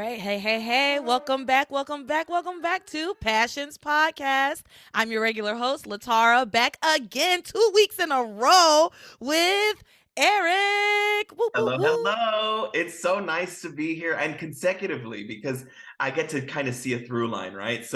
right. Hey. Welcome back. Welcome back to Passions Podcast. I'm your regular host, LeTara, back again 2 weeks in a row with Eric. Woo, woo, Hello, woo. hello. It's so nice to be here and consecutively because I get to kind of see a through line, right?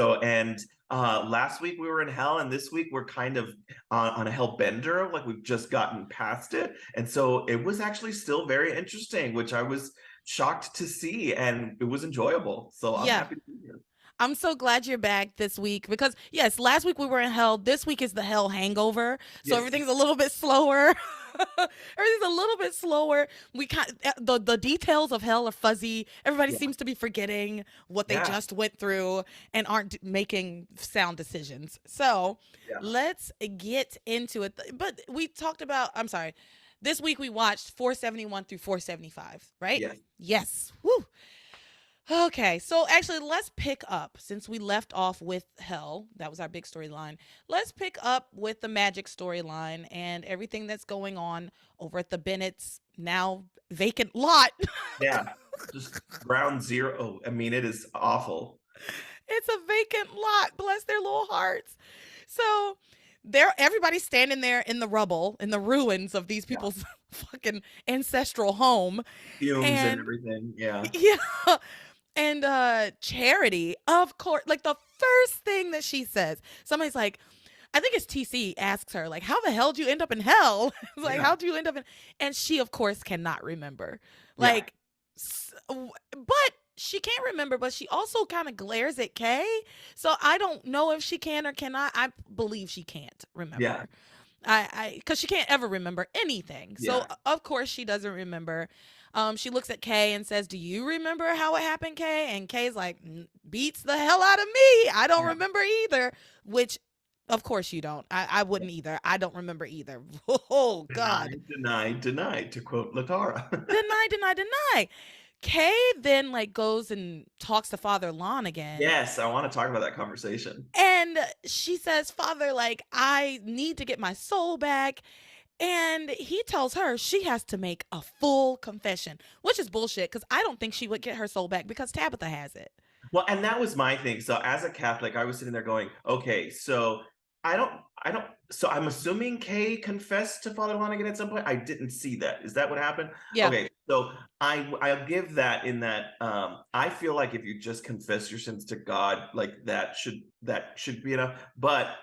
Last week we were in hell, and this week we're kind of on a hell bender, like we've just gotten past it. And so it was actually still very interesting, which I was shocked to see, and it was enjoyable. So I'm Yeah. happy to be here. I'm so glad you're back this week because, yes, last week we were in hell. This week is the hell hangover. So Yes. everything's a little bit slower. Everything's a little bit slower. The details of hell are fuzzy. Everybody Yeah. seems to be forgetting what they Yeah. just went through and aren't making sound decisions. So Yeah. let's get into it. But we talked about, I'm sorry, this week we watched 471 through 475, right? Yes. Yes. Woo. Okay, so actually, let's pick up since we left off with Hell. That was our big storyline. Let's pick up with the magic storyline and everything that's going on over at the Bennett's now vacant lot. Yeah. Just ground zero. I mean, it is awful. It's a vacant lot. Bless their little hearts. So everybody's standing there in the rubble, in the ruins of these Yeah. people's fucking ancestral home. Fumes and And everything. Yeah. yeah. And Charity, of course, like the first thing that she says, somebody's like, I think it's TC asks her, like, how the hell did you end up in hell? It's like, Yeah. how do you end up in? And she, of course, cannot remember. Yeah. Like, but she can't remember, but she also kind of glares at Kay. So I don't know if she can or cannot. I believe she can't Yeah. remember. Because she can't ever remember anything. So Yeah. of course she doesn't remember. She looks at Kay and says, "Do you remember how it happened, Kay?" And Kay's like, Beats the hell out of me. I don't Yeah. remember either." Which, of course, you don't. I wouldn't either. I don't remember either. Oh God. Deny, to quote LeTara. Deny. Kay then like goes and talks to Father Lon again. Yes, I want to talk about that conversation. And she says, "Father, like, I need to get my soul back." And he tells her she has to make a full confession, which is bullshit because I don't think she would get her soul back because Tabitha has it. Well, and that was my thing. So as a Catholic, I was sitting there going, okay, so I don't, I don't, so I'm assuming Kay confessed to Father Lonigan at some point. I didn't see that. Is that what happened? Yeah. Okay, so I'll give that in that I feel like if you just confess your sins to God, like that should be enough. But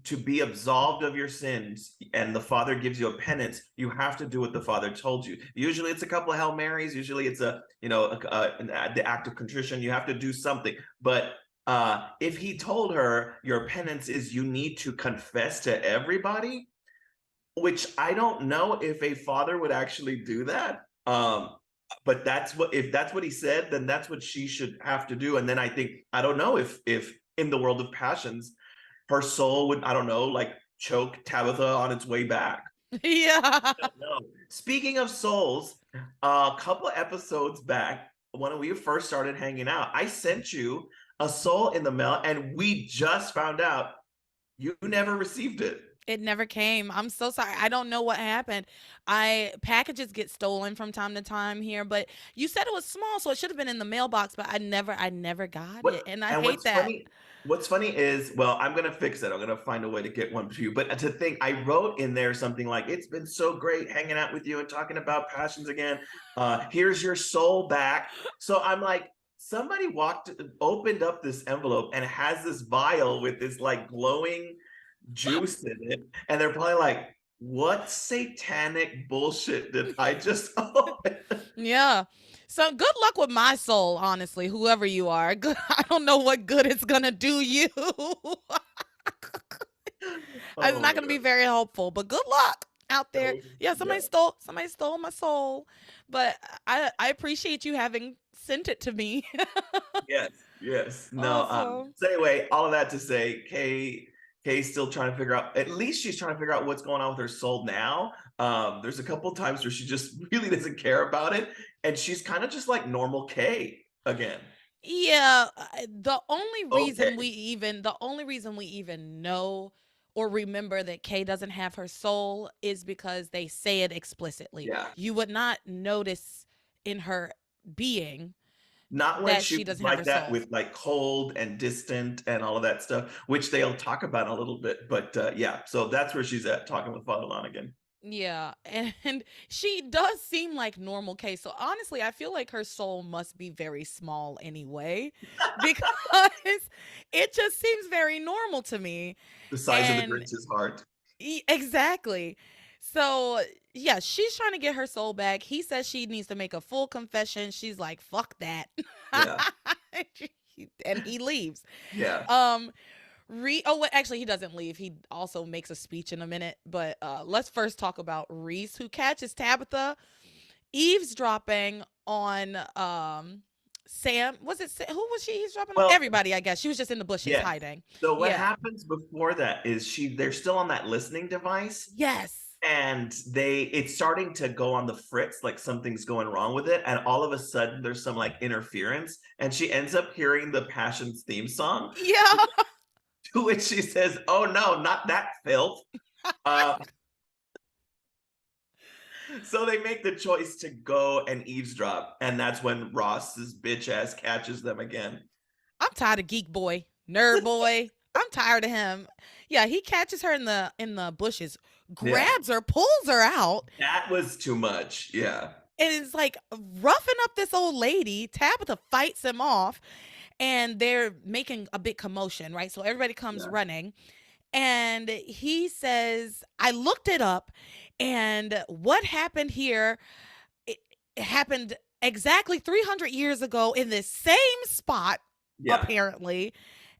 to be absolved of your sins and the Father gives you a penance, you have to do what the Father told you. Usually it's a couple of Hail Marys, usually it's the act of contrition. You have to do something. But if he told her your penance is you need to confess to everybody, which I don't know if a father would actually do that. But if that's what he said, then that's what she should have to do. And then I don't know if in the world of passions, her soul would, I don't know, like choke Tabitha on its way back. Yeah. No. Speaking of souls, a couple of episodes back, when we first started hanging out, I sent you a soul in the mail, and we just found out you never received it. It never came. I'm so sorry. I don't know what happened. I Packages get stolen from time to time here, but you said it was small, so it should have been in the mailbox, but I never got it. What And I and hate what's that. funny? What's funny is, well, I'm gonna fix it. I'm gonna find a way to get one to you. But to think, I wrote in there something like, "It's been so great hanging out with you and talking about passions again. Here's your soul back." So I'm like, somebody opened up this envelope and has this vial with this like glowing juice in it, and they're probably like, "What satanic bullshit did I just open?" Yeah. So good luck with my soul, honestly, whoever you are. Good, I don't know what good it's gonna do you. It's Oh not my gonna be god. very helpful, but good luck out there. Yeah, Yeah. somebody stole my soul. But I appreciate you having sent it to me. Yes, yes. No, Also. so anyway, all of that to say, Kay's still trying to figure out, at least she's trying to figure out what's going on with her soul now. There's a couple of times where she just really doesn't care about it, and she's kind of just like normal Kay again. Yeah, Okay. the only reason we even know or remember that Kay doesn't have her soul is because they say it explicitly. Yeah. You would not notice in her being Not when that she she was doesn't have like her that soul. with like cold and distant and all of that stuff, which they'll talk about a little bit. But yeah, so that's where she's at, talking with Father Lanigan. Yeah, and she does seem like normal case. So honestly, I feel like her soul must be very small anyway, because it just seems very normal to me. The size of the And Grinch's heart. exactly. So yeah, she's trying to get her soul back. He says she needs to make a full confession. She's like, "Fuck that," Yeah. and he leaves. Yeah. Um, oh, well, actually, he doesn't leave. He also makes a speech in a minute. But let's first talk about Reese, who catches Tabitha eavesdropping on Sam. Was it Who was she eavesdropping on? Well, Everybody, I guess. She was just in the bushes yeah. hiding. So what Yeah. happens before that is they're still on that listening device, Yes. and it's starting to go on the fritz, like something's going wrong with it, and all of a sudden there's some like interference, and she ends up hearing the Passions theme song, Yeah. to which she says, "Oh no, not that filth." Uh, so they make the choice to go and eavesdrop, and that's when Ross's bitch ass catches them again. I'm tired of geek boy, nerd boy. I'm tired of him. Yeah, he catches her in the bushes, Yeah, grabs her, pulls her out, that was too much. Yeah, and is like roughing up this old lady. Tabitha fights him off, and they're making a big commotion, right? So everybody comes yeah, running, and he says, "I looked it up, and what happened here, it happened exactly 300 years ago in this same spot, yeah. apparently,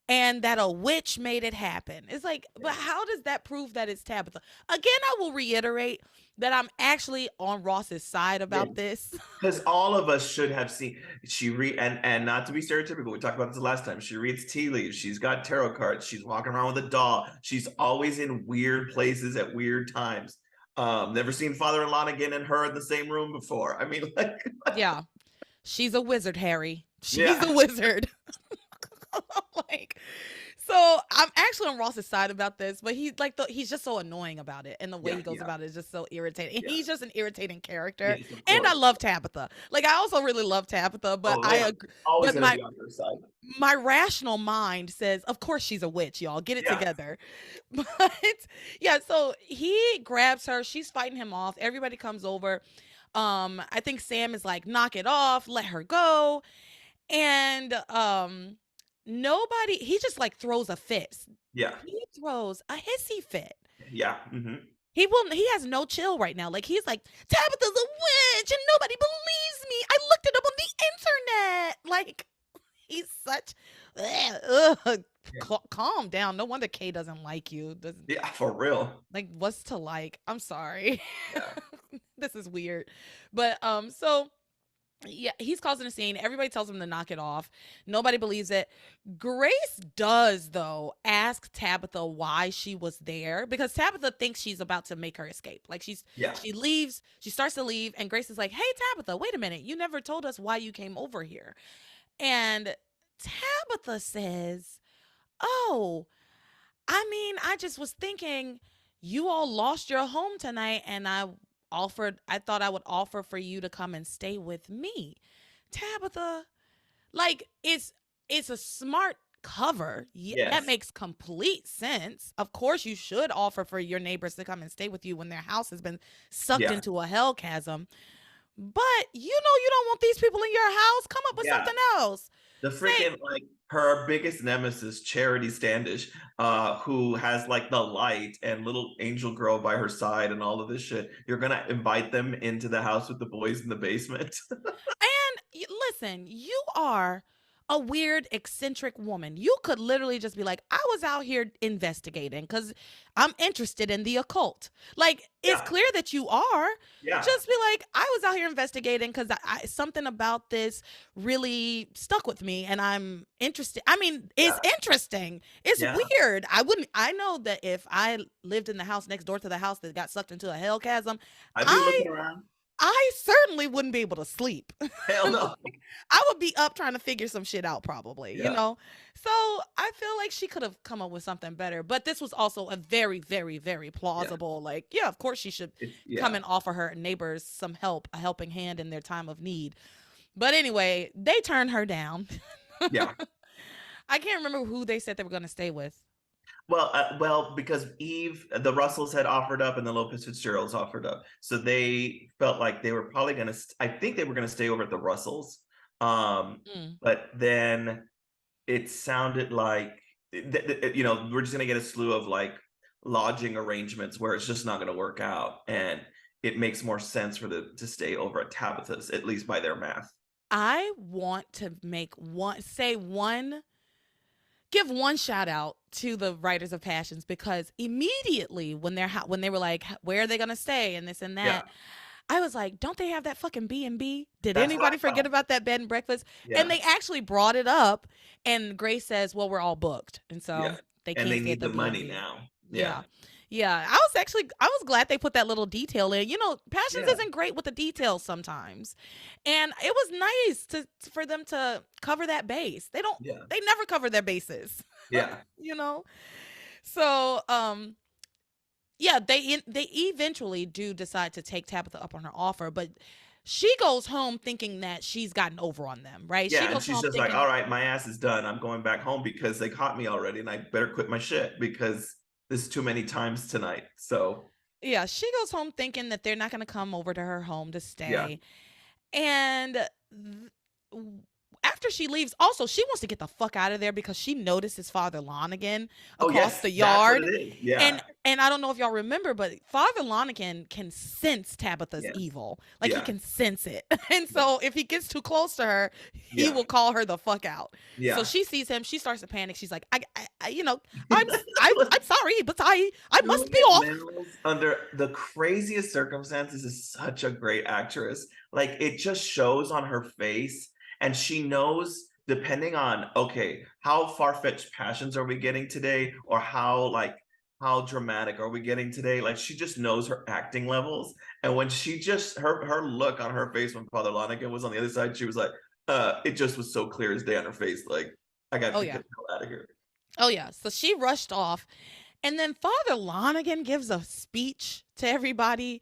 and that a witch made it happen." It's like, but how does that prove that it's Tabitha? Again, I will reiterate that I'm actually on Ross's side Yeah. about this. Because all of us should have seen, and not to be stereotypical, we talked about this the last time. She reads tea leaves. She's got tarot cards. She's walking around with a doll. She's always in weird places at weird times. Never seen Father and Lanigan and her in the same room before. I mean, like, Yeah, she's a wizard, Harry. She's yeah, a wizard. Like, so I'm actually on Ross's side about this, but he's just so annoying about it, and the way yeah, he goes yeah, about it is just so irritating. And yeah. he's just an irritating character. Yes, of And I course. love Tabitha. Like, I also really love Tabitha, but Oh I yeah, agree. always But gonna be on her side. my rational mind says, of course she's a witch, y'all. Get it Yeah, together. But yeah, so he grabs her. She's fighting him off. Everybody comes over. I think Sam is like, knock it off, let her go. And nobody, he just like throws a fit. yeah, He throws a hissy fit. yeah. Hmm. He has no chill right now. Like, he's like, Tabitha's a witch and nobody believes me. I looked it up on the internet. Like, he's such ugh. Yeah, Calm down. No wonder Kay doesn't like you. Doesn't, yeah, for real. like, what's to like? I'm sorry. Yeah, This is weird. But so yeah, he's causing a scene. Everybody tells him to knock it off. Nobody believes it. Grace does, though, ask Tabitha why she was there, because Tabitha thinks she's about to make her escape. Like, yeah, she leaves, she starts to leave, and Grace is like, "Hey, Tabitha, wait a minute. You never told us why you came over here." And Tabitha says, "Oh, I mean, I just was thinking you all lost your home tonight, and I thought I would offer for you to come and stay with me." Tabitha, like, it's a smart cover. Yeah, that yes, makes complete sense. Of course you should offer for your neighbors to come and stay with you when their house has been sucked yeah, into a hell chasm. But you don't want these people in your house. Come up with yeah. something else. The Say, freaking, like, her biggest nemesis, Charity Standish, who has like the light and little angel girl by her side and all of this shit. You're gonna invite them into the house with the boys in the basement. and listen, you are a weird, eccentric woman. You could literally just be like, I was out here investigating because I'm interested in the occult. Like, it's Yeah, clear that you are. yeah, Just be like, I was out here investigating because something about this really stuck with me and I'm interested. I mean, it's yeah, interesting. It's yeah. weird. I know that if I lived in the house next door to the house that got sucked into a hell chasm, I'd be I looking around. I certainly wouldn't be able to sleep. Hell no. Like, I would be up trying to figure some shit out probably, you Yeah, know? So I feel like she could have come up with something better. But this was also a very, very, very yeah, plausible, like, yeah, of course she should come yeah, and offer her neighbors some help, a helping hand in their time of need. But anyway, they turned her down. Yeah. I can't remember who they said they were going to stay with. Well, because Eve, the Russells had offered up, and the Lopez Fitzgeralds offered up, so they felt like they were probably going to. I think they were going to stay over at the Russells, Mm. but then it sounded like we're just going to get a slew of like lodging arrangements where it's just not going to work out, and it makes more sense for them to stay over at Tabitha's, at least by their math. I want to give one shout out to the writers of Passions, because immediately when they were like, where are they gonna stay and this and Yeah, that, I was like, don't they have that fucking B&B? Did that's what anybody I forget thought. about that bed and breakfast? And Yeah, they actually brought it up, and Grace says, well, we're all booked, and so yeah, they and they can't stay at need the the money B&B. now. Yeah, Yeah. Yeah, I was glad they put that little detail in. Passions yeah, isn't great with the details sometimes. And it was nice for them to cover that base. yeah, They never cover their bases, yeah. you know? So, yeah, they eventually do decide to take Tabitha up on her offer, but she goes home thinking that she's gotten over on them, right? She Yeah, and goes she's home just like, thinking, all right, my ass is done. I'm going back home because they caught me already, and I better quit my shit because this is too many times tonight. So, yeah, she goes home thinking that they're not going to come over to her home to yeah. stay. And after she leaves, also, she wants to get the fuck out of there because she notices Father Lonigan Oh, across yes, the that's what yard. it is. Yeah, And I don't know if y'all remember, but Father Lonigan can sense Tabitha's yes, evil. Like, he yeah, can sense it. And yeah, so if he gets too close to her, he yeah, will call her the fuck out. So yeah. she sees him, she starts to panic. She's like, I'm sorry, but I must be Juliet off. Mills, under the craziest circumstances, is such a great actress. Like, it just shows on her face, and she knows, depending on, okay, how far-fetched passions are we getting today, or how dramatic are we getting today? Like, she just knows her acting levels. And when she just her look on her face when Father Lonigan was on the other side, she was like, it just was so clear as day on her face. Like, I gotta Oh get the yeah. hell out of here. Oh yeah. So she rushed off. And then Father Lonigan gives a speech to everybody.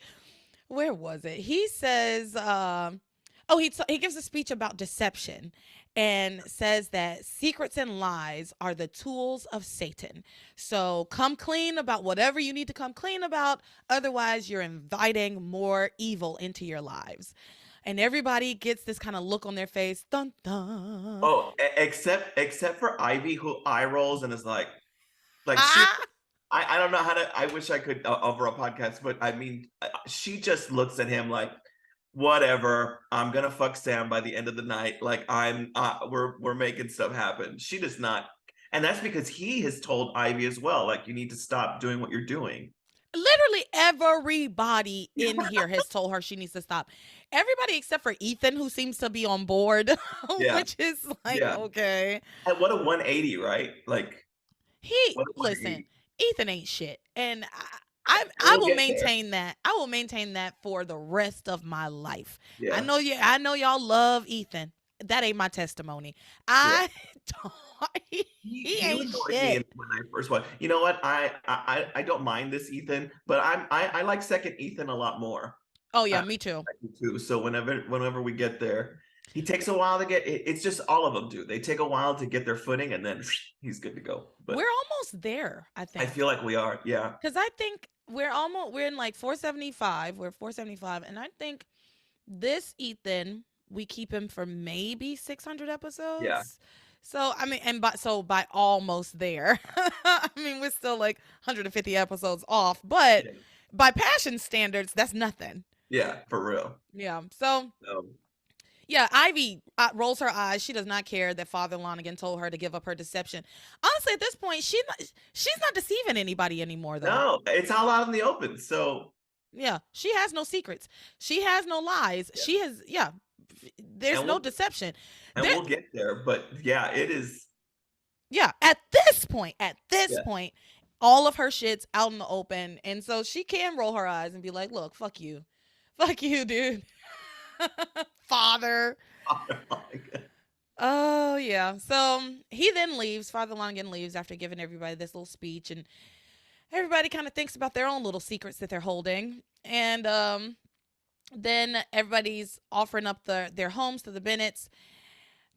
Where was it? He says, he gives a speech about deception and says that secrets and lies are the tools of Satan. So come clean about whatever you need to come clean about. Otherwise, you're inviting more evil into your lives. And everybody gets this kind of look on their face. Dun dun. Oh, except for Ivy, who eye rolls and is like she. Ah! I don't know how to. I wish I could over a podcast, but I mean, she just looks at him like, whatever. I'm gonna fuck Sam by the end of the night. Like, we're making stuff happen. She does not, and that's because he has told Ivy as well. Like, you need to stop doing what you're doing. Literally everybody in here has told her she needs to stop. Everybody except for Ethan, who seems to be on board, Yeah, which is like, yeah. okay. And what a 180, right? Like, what a Listen, 180. Ethan ain't shit. And And I we'll will get there. maintain that. I will maintain that for the rest of my life. Yeah, I know y'all love Ethan. That ain't my testimony. yeah. I don't, he He ain't annoyed me shit. when I first watched. You know what? I don't mind this Ethan, but I like second Ethan a lot more. Oh yeah, Uh, me too. too. So whenever we get there, he takes a while to get. It's just all of them do. They take a while to get their footing, and then he's good to go. We're But almost there, I I feel think. like we are. Yeah, Because I think we're in like 475. We're 475. And I think this Ethan, we keep him for maybe 600 yeah, episodes. So, I mean, by almost there. I mean, we're still like 150 episodes off, but yeah, by passion standards, that's nothing. yeah, for real. Yeah. So, Um, yeah, Ivy rolls her eyes. She does not care that Father Lonigan told her to give up her deception. Honestly, at this point, she's not deceiving anybody anymore, though. no, it's all out in the open. So Yeah, she has no secrets. She has no lies. yeah, There's and no deception. There, we'll get there. But yeah, it is. yeah, at this Yeah, point, all of her shit's out in the open, and so she can roll her eyes and be like, "Look, fuck you, dude, father." Oh yeah. So he then leaves. Father Lonigan leaves after giving everybody this little speech, and everybody kind of thinks about their own little secrets that they're holding. And Then everybody's offering up their homes to the Bennetts.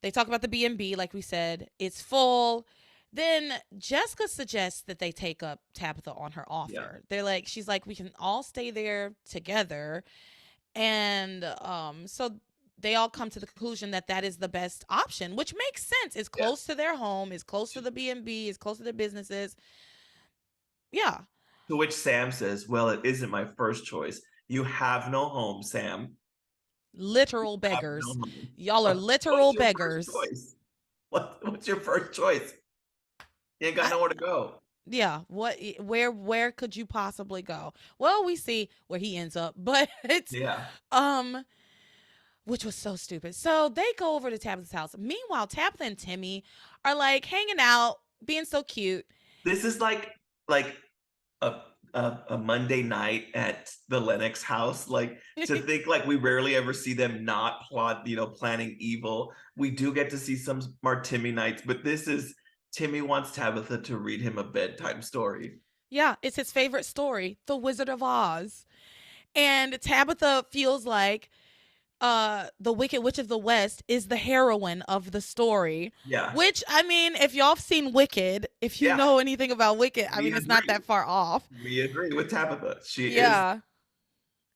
They talk about the B&B, like we said. It's full. Then Jessica suggests that they take up Tabitha on her Yeah. offer. She's like, we can all stay there together. And so they all come to the conclusion that that is the best option, which makes sense. It's Yeah. close to their home, it's close to the B&B, it's close to their businesses. Yeah. To which Sam says, "Well, it isn't my first choice. You have no home, Sam. Literal Have no beggars. home. Y'all are literal What's your first beggars. choice? What's your first choice? You ain't got I, nowhere to go." yeah, where could you possibly go? Well, we see where he ends up, but it's Yeah. um which was so stupid. So they go over to Tabitha's house. Meanwhile, Tabitha and Timmy are like hanging out, being so cute. This is like a a Monday night at the Lennox house. Like, to think like we rarely ever see them not planning evil. We do get to see some smart Timmy nights, but this is Timmy wants Tabitha to read him a bedtime story. Yeah, it's his favorite story, The Wizard of Oz. And Tabitha feels like the Wicked Witch of the West is the heroine of the story. Yeah. Which, I mean, if y'all have seen Wicked, if you Yeah. know anything about Wicked, I We mean, it's not agree. that far off. We agree with Tabitha. She is. Yeah.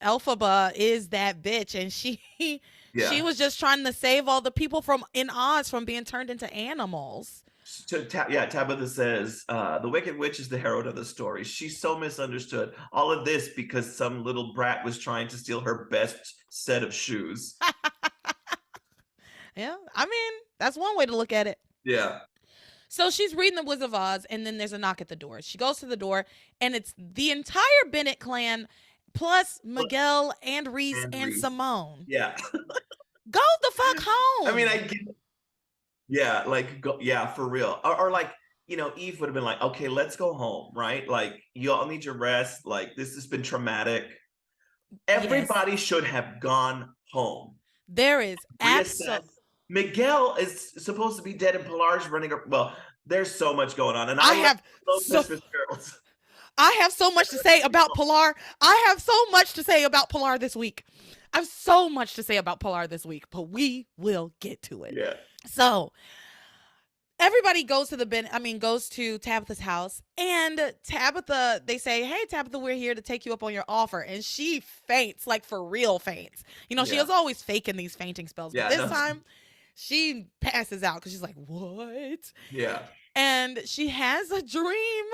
Elphaba is that bitch, and she Yeah. was just trying to save all the people from in Oz from being turned into animals. Tabitha says, the Wicked Witch is the heroine of the story. She's so misunderstood. All of this because some little brat was trying to steal her best set of shoes. Yeah, I mean, that's one way to look at it. Yeah. So she's reading The Wizard of Oz, and then there's a knock at the door. She goes to the door, and it's the entire Bennett clan, plus Miguel and Reese and Reese. Simone. Yeah. Go the fuck home. I mean, yeah, like, go, yeah, for real. Or like, Eve would have been like, okay, let's go home, right? Like, you all need your rest. Like, this has been traumatic. Everybody should have gone home. There is Reassess. Miguel is supposed to be dead, and Pilar's running. Well, there's so much going on, and I have Christmas carols. I have so much to say about Pilar. I have so much to say about Pilar this week. I have so much to say about Pilar this week, but we will get to it. Yeah. So everybody goes to Tabitha's house, and Tabitha, they say, "Hey, Tabitha, we're here to take you up on your offer," and she faints, like for real faints. She was always faking these fainting spells, but this time she passes out because she's like, "What?" Yeah. And she has a dream.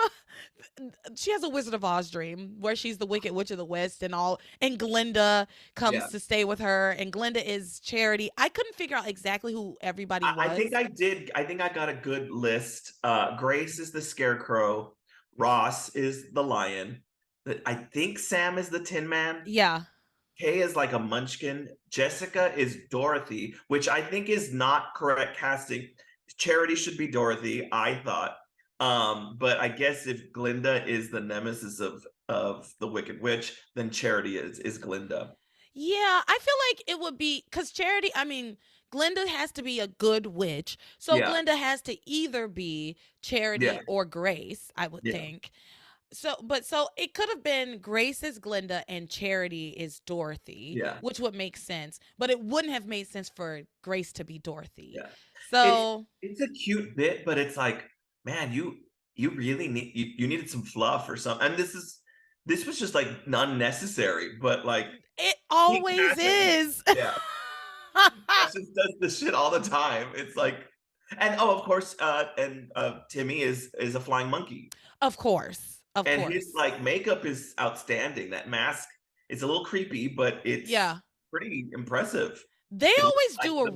She has a Wizard of Oz dream where she's the Wicked Witch of the West and Glinda comes to stay with her, and Glinda is Charity. I couldn't figure out exactly who everybody was. I think I did. I think I got a good list. Grace is the Scarecrow. Ross is the Lion. I think Sam is the Tin Man. Yeah. Kay is like a Munchkin. Jessica is Dorothy, which I think is not correct casting. Charity should be Dorothy, I thought. But I guess if Glinda is the nemesis of the Wicked Witch, then Charity is Glinda. Yeah, I feel like it would be because Charity, I mean, Glinda has to be a good witch. So Glinda has to either be Charity or Grace, I would think. So it could have been Grace is Glinda and Charity is Dorothy, which would make sense. But it wouldn't have made sense for Grace to be Dorothy. Yeah. So it's a cute bit, but it's like, man, you really you needed some fluff or something. And this was just like unnecessary, but like it always is. Yeah. Just does this shit all the time. It's like, and of course, Timmy is a flying monkey. Of course. His like makeup is outstanding. That mask is a little creepy, but it's pretty impressive. They always do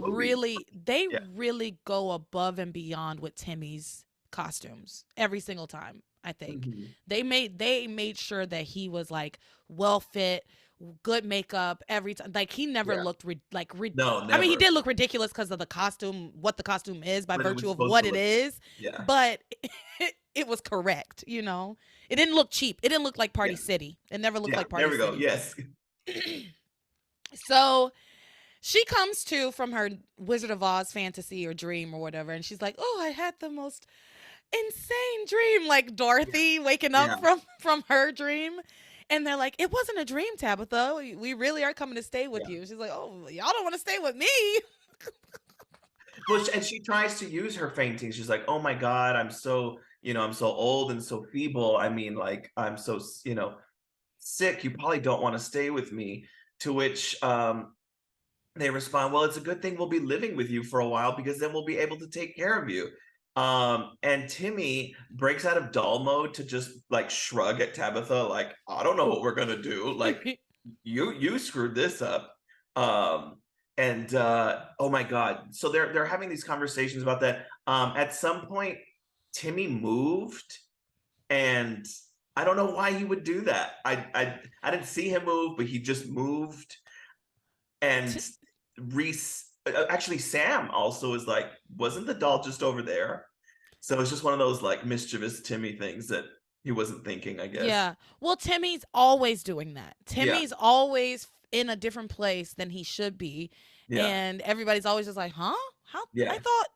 really go above and beyond with Timmy's costumes every single time. I think they made sure that he was like well fit, good makeup every time. Like he never looked no, never. I mean, he did look ridiculous because of the costume, what the costume is by virtue of what it is. Yeah. But it was correct, It didn't look cheap. It didn't look like Party City. It never looked like Party City. There we go. Yes. So she comes to from her Wizard of Oz fantasy or dream or whatever, and she's like, "Oh, I had the most insane dream," like Dorothy waking up from her dream. And they're like, it wasn't a dream, Tabitha. We really are coming to stay with Yeah. you. She's like, oh, y'all don't want to stay with me. Well, and she tries to use her fainting. She's like, "Oh my God, I'm so, I'm so old and so feeble. I mean, like, I'm so, sick. You probably don't want to stay with me." To which they respond, "Well, it's a good thing we'll be living with you for a while because then we'll be able to take care of you." And Timmy breaks out of doll mode to just like shrug at Tabitha, like, "I don't know what we're gonna do. Like, you screwed this up." Um, and oh my God, so they're having these conversations about that. At some point, Timmy moved, and I don't know why he would do that. I didn't see him move, but he just moved. And Reese, actually, Sam also is like, wasn't the doll just over there? So it's just one of those like mischievous Timmy things that he wasn't thinking, I guess. Yeah. Well, Timmy's always doing that. Yeah, Timmy's always in a different place than he should be. yeah, And everybody's always just like, huh? How? I yeah. thought,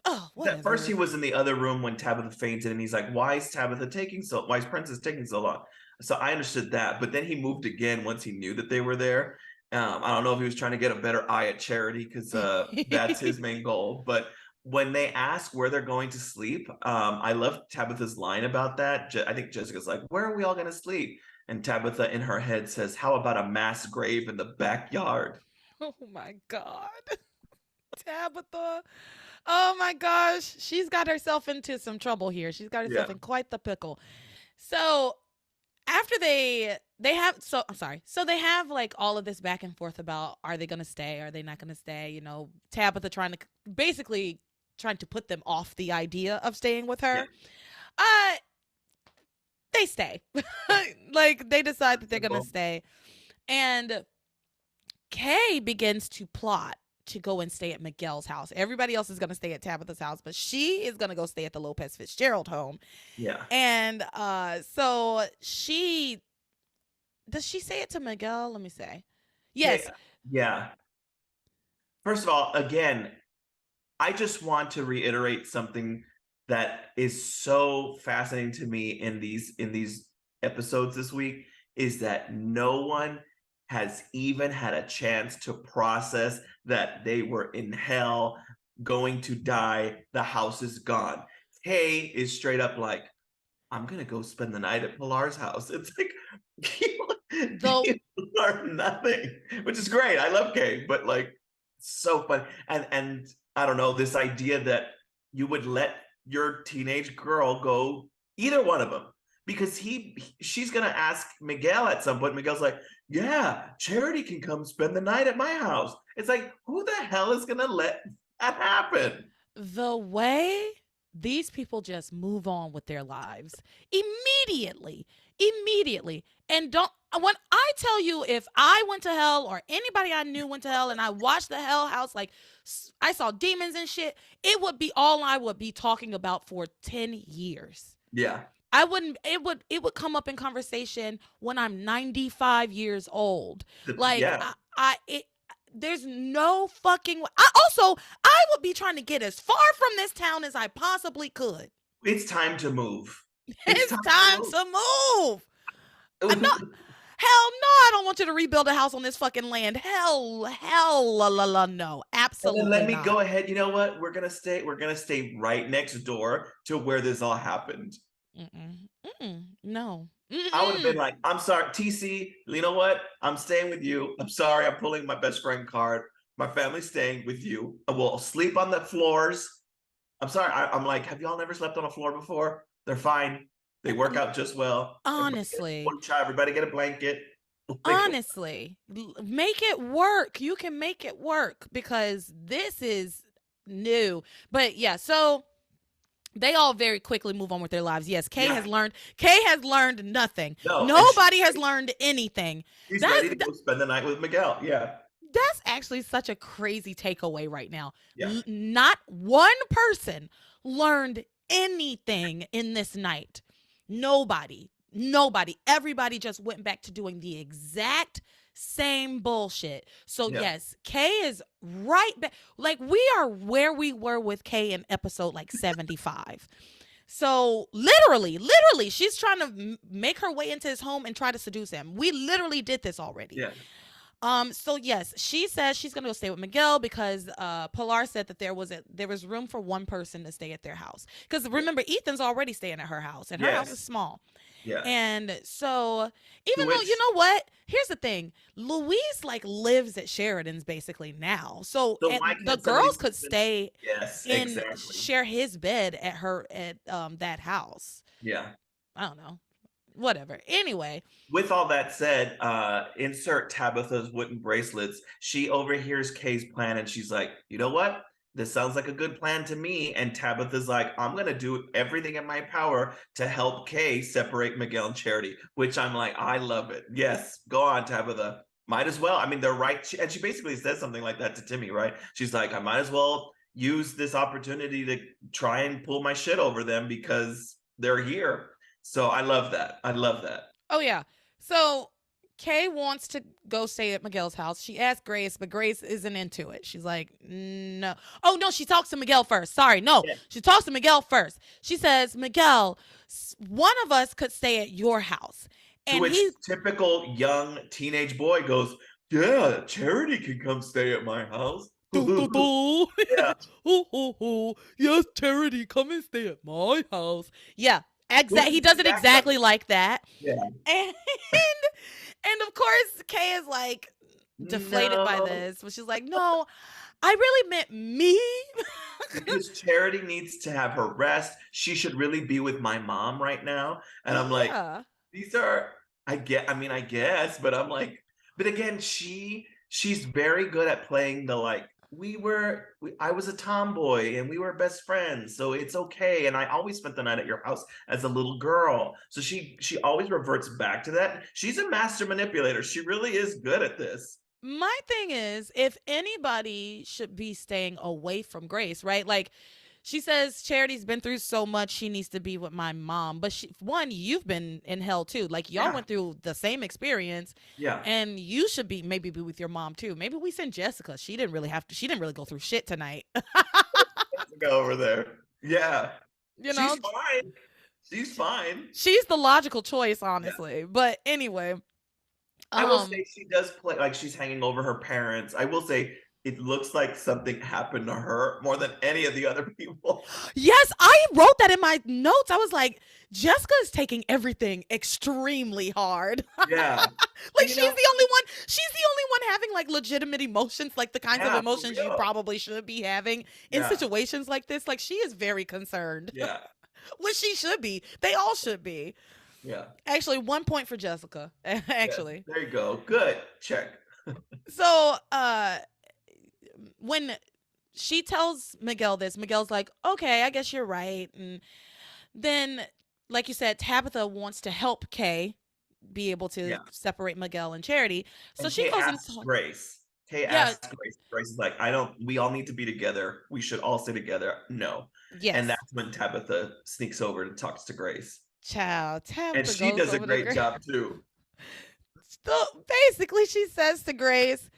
oh, At first, he whatever. was in the other room when Tabitha fainted, and he's like, "Why is Tabitha taking so? Why is Princess taking so long?" So I understood that, but then he moved again once he knew that they were there. I don't know if he was trying to get a better eye at Charity because that's his main goal. But when they ask where they're going to sleep, I love Tabitha's line about that. I think Jessica's like, "Where are we all going to sleep?" And Tabitha in her head says, "How about a mass grave in the backyard?" Oh my God. Tabitha. Oh my gosh. She's got herself into some trouble here. She's got herself Yeah, in quite the pickle. So after they have so I'm sorry. So they have like all of this back and forth about are they gonna stay? Are they not gonna stay? Tabitha trying to basically trying to put them off the idea of staying with yeah. her. Uh they stay. Like they decide that they're gonna Simple. stay. And Kay begins to plot to go and stay at Miguel's house. Everybody else is going to stay at Tabitha's house, but she is going to go stay at the Lopez Fitzgerald home. Yeah, And so she does she say it to Miguel? Let me say. okay, Yes. yeah. First of all, again, I just want to reiterate something that is so fascinating to me in these episodes this week is that no one has even had a chance to process that they were in hell, going to die, the house is gone. Kay is straight up like, "I'm gonna go spend the night at Pilar's house." It's like Though you learn nothing, which is great. I love Kay, but like so fun. And I don't know, this idea that you would let your teenage girl go, either one of them, because she's gonna ask Miguel at some point. Miguel's like, "Yeah, Charity can come spend the night at my house." It's like, who the hell is gonna let that happen? the way these people just move on with their lives immediately and don't when I tell you if I went to hell or anybody I knew went to hell and I watched the hell house like I saw demons and shit, it would be all I would be talking about for 10 years. Yeah, I wouldn't it would come up in conversation when I'm 95 years old. Like yeah. I it there's no fucking I would be trying to get as far from this town as I possibly could. It's time to move. It's It's time time to to move. I'm move. not hell no, I don't want you to rebuild a house on this fucking land. Hell la la la no. And then Absolutely let me not. go ahead. You know what? We're gonna stay right next door to where this all happened. Mm-mm. Mm-mm. No. I would have been Mm-mm. like, "I'm sorry, TC, you know what? I'm staying with you. I'm sorry, I'm pulling my best friend card. My family's staying with you. I will sleep on the floors." I'm sorry. I'm like, have y'all never slept on a floor before? They're fine. They work out just well. Everybody get Honestly. one child, everybody get a blanket. Like, Honestly, make it work. You can make it work because this is new. But yeah, so they all very quickly move on with their lives. Yes, yeah, Kay has learned nothing. no. And Nobody has learned anything. she's That's ready to go spend the night with Miguel. Yeah. that's actually such a crazy takeaway right now. Yeah. Not one person learned anything in this night. Nobody. Nobody. Everybody just went back to doing the exact same bullshit. So Yeah. yes, Kay is right back. Like we are where we were with Kay in episode like 75. So literally, she's trying to make her way into his home and try to seduce him. We literally did this already. Yeah. So yes, she says she's gonna go stay with Miguel because Pilar said that there was room for one person to stay at their house. Because Yeah. remember, Ethan's already staying at her house, and her house is Yes. small. Yeah. And so, To even though, you which, know what? Here's the thing. Louise like lives at Sheridan's basically now. So, so and why the can't somebody girls could step in? stay Yes, and exactly. share his bed at her at that house. Yeah. I don't know. Whatever. Anyway, With all that said, insert Tabitha's wooden bracelets. She overhears Kay's plan and she's like, you know what? This sounds like a good plan to me. And Tabitha's like, I'm going to do everything in my power to help Kay separate Miguel and Charity, which I'm like, I love it. Yes, go on, Tabitha. Might as well. I mean, they're right. And she basically says something like that to Timmy, right? She's like, I might as well use this opportunity to try and pull my shit over them because they're here. So I love that. I love that. oh yeah. So Kay wants to go stay at Miguel's house. She asks Grace, but Grace isn't into it. She's like, no. Oh no, she talks to Miguel first. Sorry, no. Yeah. She talks to Miguel first. She says, Miguel, one of us could stay at your house. To And which he typical young teenage boy goes, yeah, Charity can come stay at my house. do do do. Yeah. Yes, Charity, come and stay at my house. Yeah, Which he is does it exactly like that. Yeah. And and of course Kay is like deflated by No, this, but she's like, no, I really meant me. because Charity needs to have her rest. She should really be with my mom right now. And I'm like, Yeah. these are, I guess, but I'm like, but again, she's very good at playing the like, I was a tomboy and we were best friends, so it's okay. And I always spent the night at your house as a little girl. So she always reverts back to that. She's a master manipulator. She really is good at this. My thing is, if anybody should be staying away from Grace, right? Like she says Charity's been through so much, she needs to be with my mom. But you've been in hell too. Like y'all Yeah. went through the same experience, Yeah. and you should maybe be with your mom too. Maybe we send Jessica. She didn't really go through shit tonight. Go over there. Yeah. You She's know, fine. She's fine. she's the logical choice, Yeah. honestly. But anyway, I will um, say she does play like she's hanging over her parents. I will say it looks like something happened to her more than any of the other people. yes, I wrote that in my notes. I was like, Jessica is taking everything extremely hard. Yeah. Like And, she's the only one. She's the only one having like legitimate emotions, like the kinds of yeah, for emotions you real. probably should be having in Yeah. situations like this. Like she is very concerned, Yeah. which she should be. They all should be. Yeah. Actually, 1 point for Jessica. Yes. Actually, There you go. Good. Check. so when she tells Miguel this, Miguel's like, "Okay, I guess you're right." And then, like you said, Tabitha wants to help Kay be able to Yeah. separate Miguel and Charity. So And she Kay goes and asks Grace. Kay yeah, asks Grace. Grace is like, we all need to be together. We should all stay together. No. And yes, that's when Tabitha sneaks over and talks to Grace. child. And Tabitha she goes does a over to great Grace. job too. So basically, she says to Grace,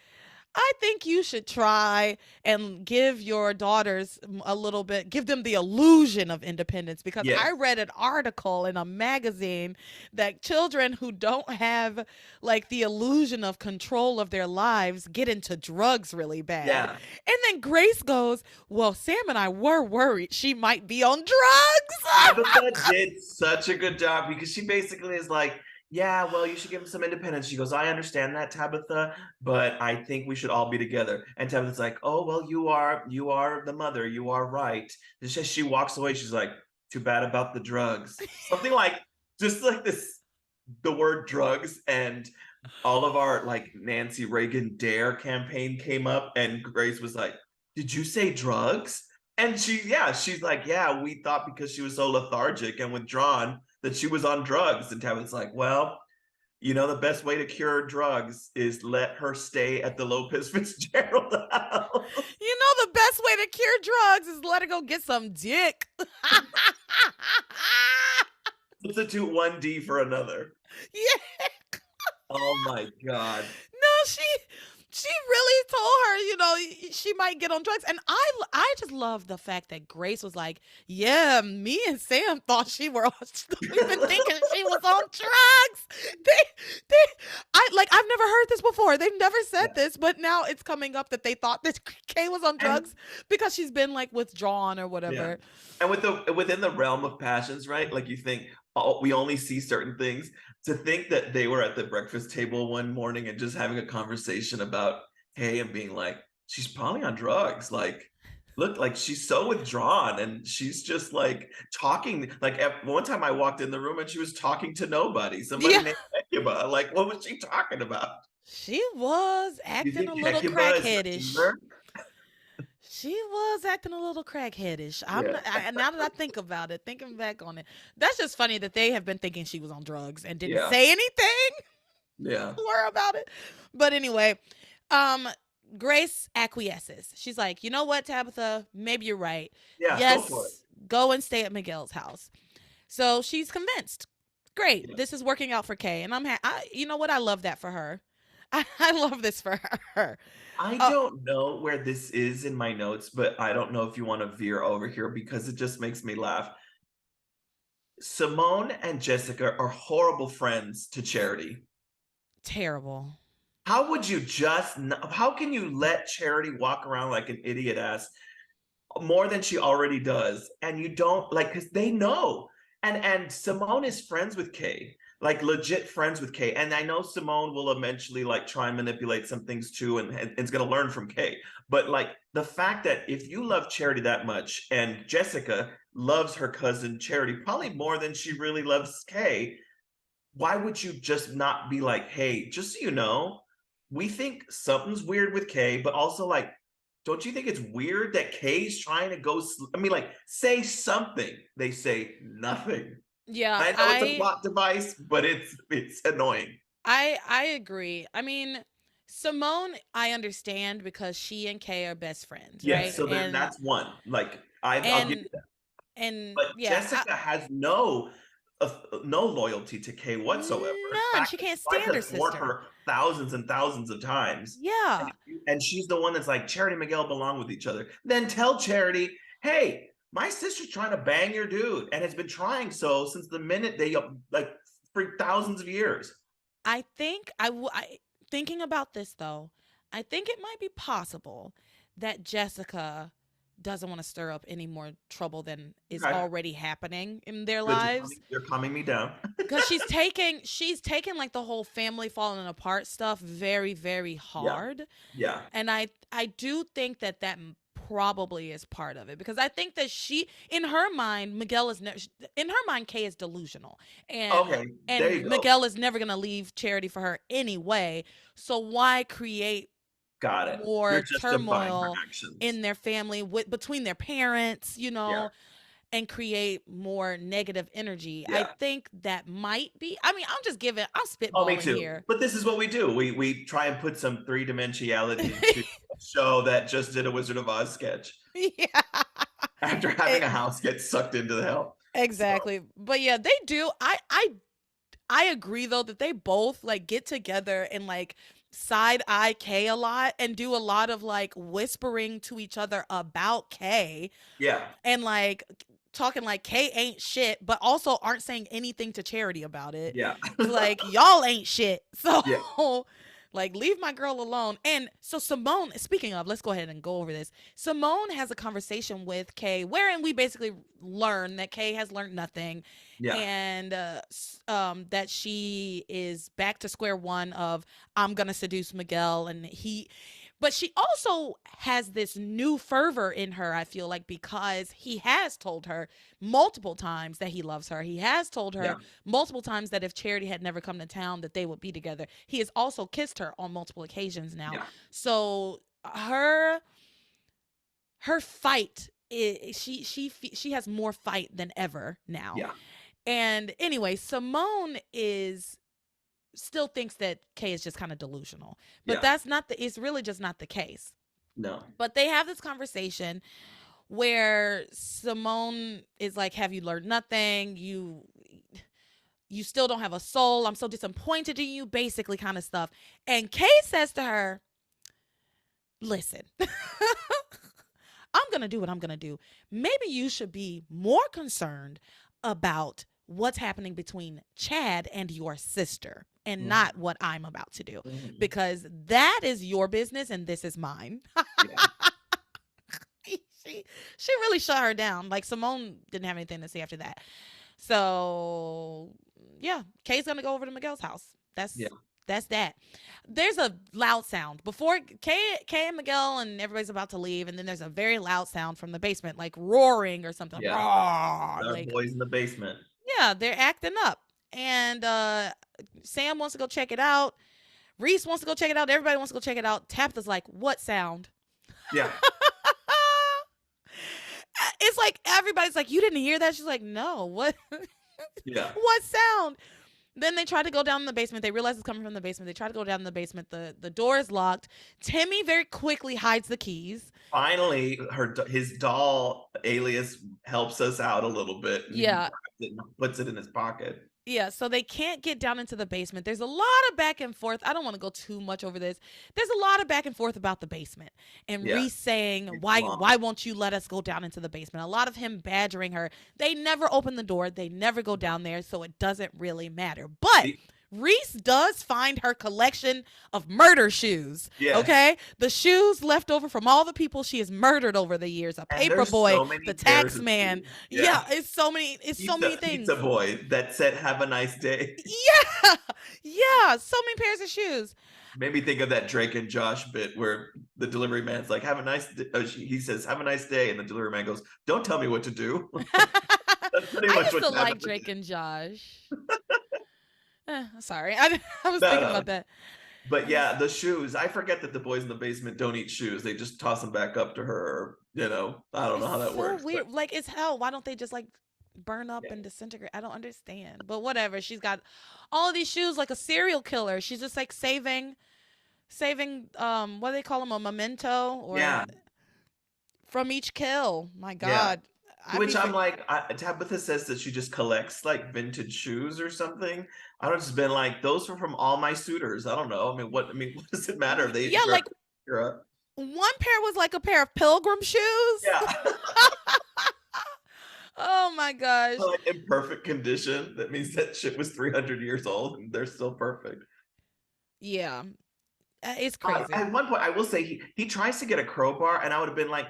I think you should try and give your daughters a little bit, give them the illusion of independence. Because Yes. I read an article in a magazine that children who don't have like the illusion of control of their lives get into drugs really bad. Yeah. And then Grace goes, well, Sam and I were worried she might be on drugs. Tabitha did such a good job because she basically is like, yeah, well, you should give him some independence. She goes, I understand that, Tabitha, but I think we should all be together. And Tabitha's like, oh, well, you are the mother. You are right. And she walks away. She's like, too bad about the drugs. Something like, just like this, the word drugs, and all of our like Nancy Reagan Dare campaign came up, and Grace was like, did you say drugs? And she's like, yeah, we thought because she was so lethargic and withdrawn that she was on drugs. And Tabitha's like, well, the best way to cure drugs is let her stay at the Lopez Fitzgerald house. You know, the best way to cure drugs is let her go get some dick. Substitute one D for another. Yeah. Oh my God. No, she really told her, she might get on drugs. And I just love the fact that Grace was like, yeah, me and Sam thought we've been thinking she was on drugs. I've never heard this before. They've never said this, but now it's coming up that they thought that Kay was on drugs because she's been like withdrawn or whatever. And within the realm of passions, right? Like you think, oh, we only see certain things. To think that they were at the breakfast table one morning and just having a conversation about Kay and being like, she's probably on drugs. Like, look, like she's so withdrawn and she's just like talking. Like at one time I walked in the room and she was talking to nobody. Somebody named Hecuba. Like, what was she talking about? She was acting a little crackheadish. She was acting a little crackheadish. Now that I think about it, thinking back on it, that's just funny that they have been thinking she was on drugs and didn't say anything to her about it. But anyway, Grace acquiesces. She's like, you know what, Tabitha? Maybe you're right. Yeah, yes, go and stay at Miguel's house. So she's convinced. Great, this is working out for Kay, and you know what? I love that for her. I love this for her. I don't know where this is in my notes, but I don't know if you want to veer over here because it just makes me laugh. Simone and Jessica are horrible friends to Charity. Terrible. How can you let Charity walk around like an idiot ass more than she already does? And you don't because they know. And Simone is friends with Kay. Like legit friends with Kay. And I know Simone will eventually try and manipulate some things too and is going to learn from Kay. But the fact that if you love Charity that much and Jessica loves her cousin Charity probably more than she really loves Kay, why would you just not be like, hey, just so you know, we think something's weird with Kay, but also don't you think it's weird that Kay's trying to go, say something. They say nothing. Yeah, I know it's a plot device, but it's annoying. I agree. I mean, Simone, I understand because she and Kay are best friends, right? So then that's one. I'll give you that. But Jessica has no loyalty to Kay whatsoever. None. She can't stand her sister. Her thousands and thousands of times. Yeah. And she's the one that's like, Charity and Miguel belong with each other. Then tell Charity, hey, my sister's trying to bang your dude and has been trying so since the minute they for thousands of years. I think thinking about this though, I think it might be possible that Jessica doesn't want to stir up any more trouble than is already happening in their lives. You're calming me down. Because she's taking the whole family falling apart stuff very, very hard. Yeah. And I do think that probably is part of it because I think that in her mind, Kay is delusional, and Miguel is never gonna leave Charity for her anyway. So why create more turmoil in their family between their parents, and create more negative energy? I think that might be. I mean, I'm spitballing here. But this is what we do. We try and put some three-dimensionality into a show that just did a Wizard of Oz sketch. Yeah. After having a house get sucked into the hell. Exactly. So. But yeah, they do. I agree though that they both get together and side eye Kay a lot and do a lot of whispering to each other about Kay. Yeah. And talking Kay ain't shit, but also aren't saying anything to Charity about it. Yeah. Y'all ain't shit. So leave my girl alone. And so Simone, speaking of, let's go ahead and go over this. Simone has a conversation with Kay wherein we basically learn that Kay has learned nothing. Yeah. And that she is back to square one of I'm gonna seduce Miguel, but she also has this new fervor in her, I feel because he has told her multiple times that he loves her. He has told her multiple times that if Charity had never come to town that they would be together. He has also kissed her on multiple occasions now. Yeah. So her fight she has more fight than ever now. Yeah. And anyway, Simone still thinks that Kay is just kind of delusional, but it's really just not the case. No. But they have this conversation where Simone is like, have you learned nothing? You still don't have a soul. I'm so disappointed in you, basically kind of stuff. And Kay says to her, listen, I'm going to do what I'm going to do. Maybe you should be more concerned about what's happening between Chad and your sister and Mhm. not what I'm about to do, Mhm. because that is your business and this is mine. Yeah. she she really shut her down. Like, Simone didn't have anything to say after that. So yeah, Kay's gonna go over to Miguel's house. Yeah. That's that. There's a loud sound before Kay and Miguel and everybody's about to leave, and then there's a very loud sound from the basement, like roaring or something. Yeah. Roar, Our like, boys in the basement. yeah, they're acting up. And Sam wants to go check it out. Reese wants to go check it out. Everybody wants to go check it out. Tabitha's like, "What sound?" Yeah. It's like everybody's like, "You didn't hear that?" She's like, "No, what?" Yeah. What sound? Then they try to go down in the basement. They realize it's coming from the basement. They try to go down in the basement. The door is locked. Timmy very quickly hides the keys. Finally, his doll alias helps us out a little bit, and he Yeah. grabs it and puts it in his pocket. Yeah, so they can't get down into the basement. There's a lot of back and forth. I don't want to go too much over this. There's a lot of back and forth about the basement. And Yeah. Reese saying, It's "Why long. why won't you let us go down into the basement?" A lot of him badgering her. They never open the door. They never go down there, so it doesn't really matter. But The- Reese does find her collection of murder shoes. Yes. Okay? The shoes left over from all the people she has murdered over the years. A And paper there's boy, so many the pairs tax of man. shoes. Yeah, it's so many things. Pizza boy that said "Have a nice day." Yeah, yeah, so many pairs of shoes. Made me think of that Drake and Josh bit where the delivery man's like, "Have a nice." He says, "Have a nice day," and the delivery man goes, "Don't tell me what to do." That's pretty I much used what to like happened. Drake and Josh. Sorry, I was No, thinking no. about that. But yeah, the shoes. I forget that the boys in the basement don't eat shoes. They just toss them back up to her. I don't know how It's that so works. weird. Like, it's hell. Why don't they just like burn up Yeah. and disintegrate? I don't understand. But whatever. She's got all of these shoes like a serial killer. She's just like saving what do they call them, a memento or Yeah. from each kill. My Yeah. God. Which I'm like, Tabitha says that she just collects like vintage shoes or something. I don't just been like, those are from all my suitors. I don't know. What does it matter if they Yeah, like era? one pair was like a pair of pilgrim shoes. Yeah. Oh my gosh. Like in perfect condition. That means that shit was 300 years old and they're still perfect. Yeah. It's crazy. At one point, I will say he tries to get a crowbar, and I would have been like,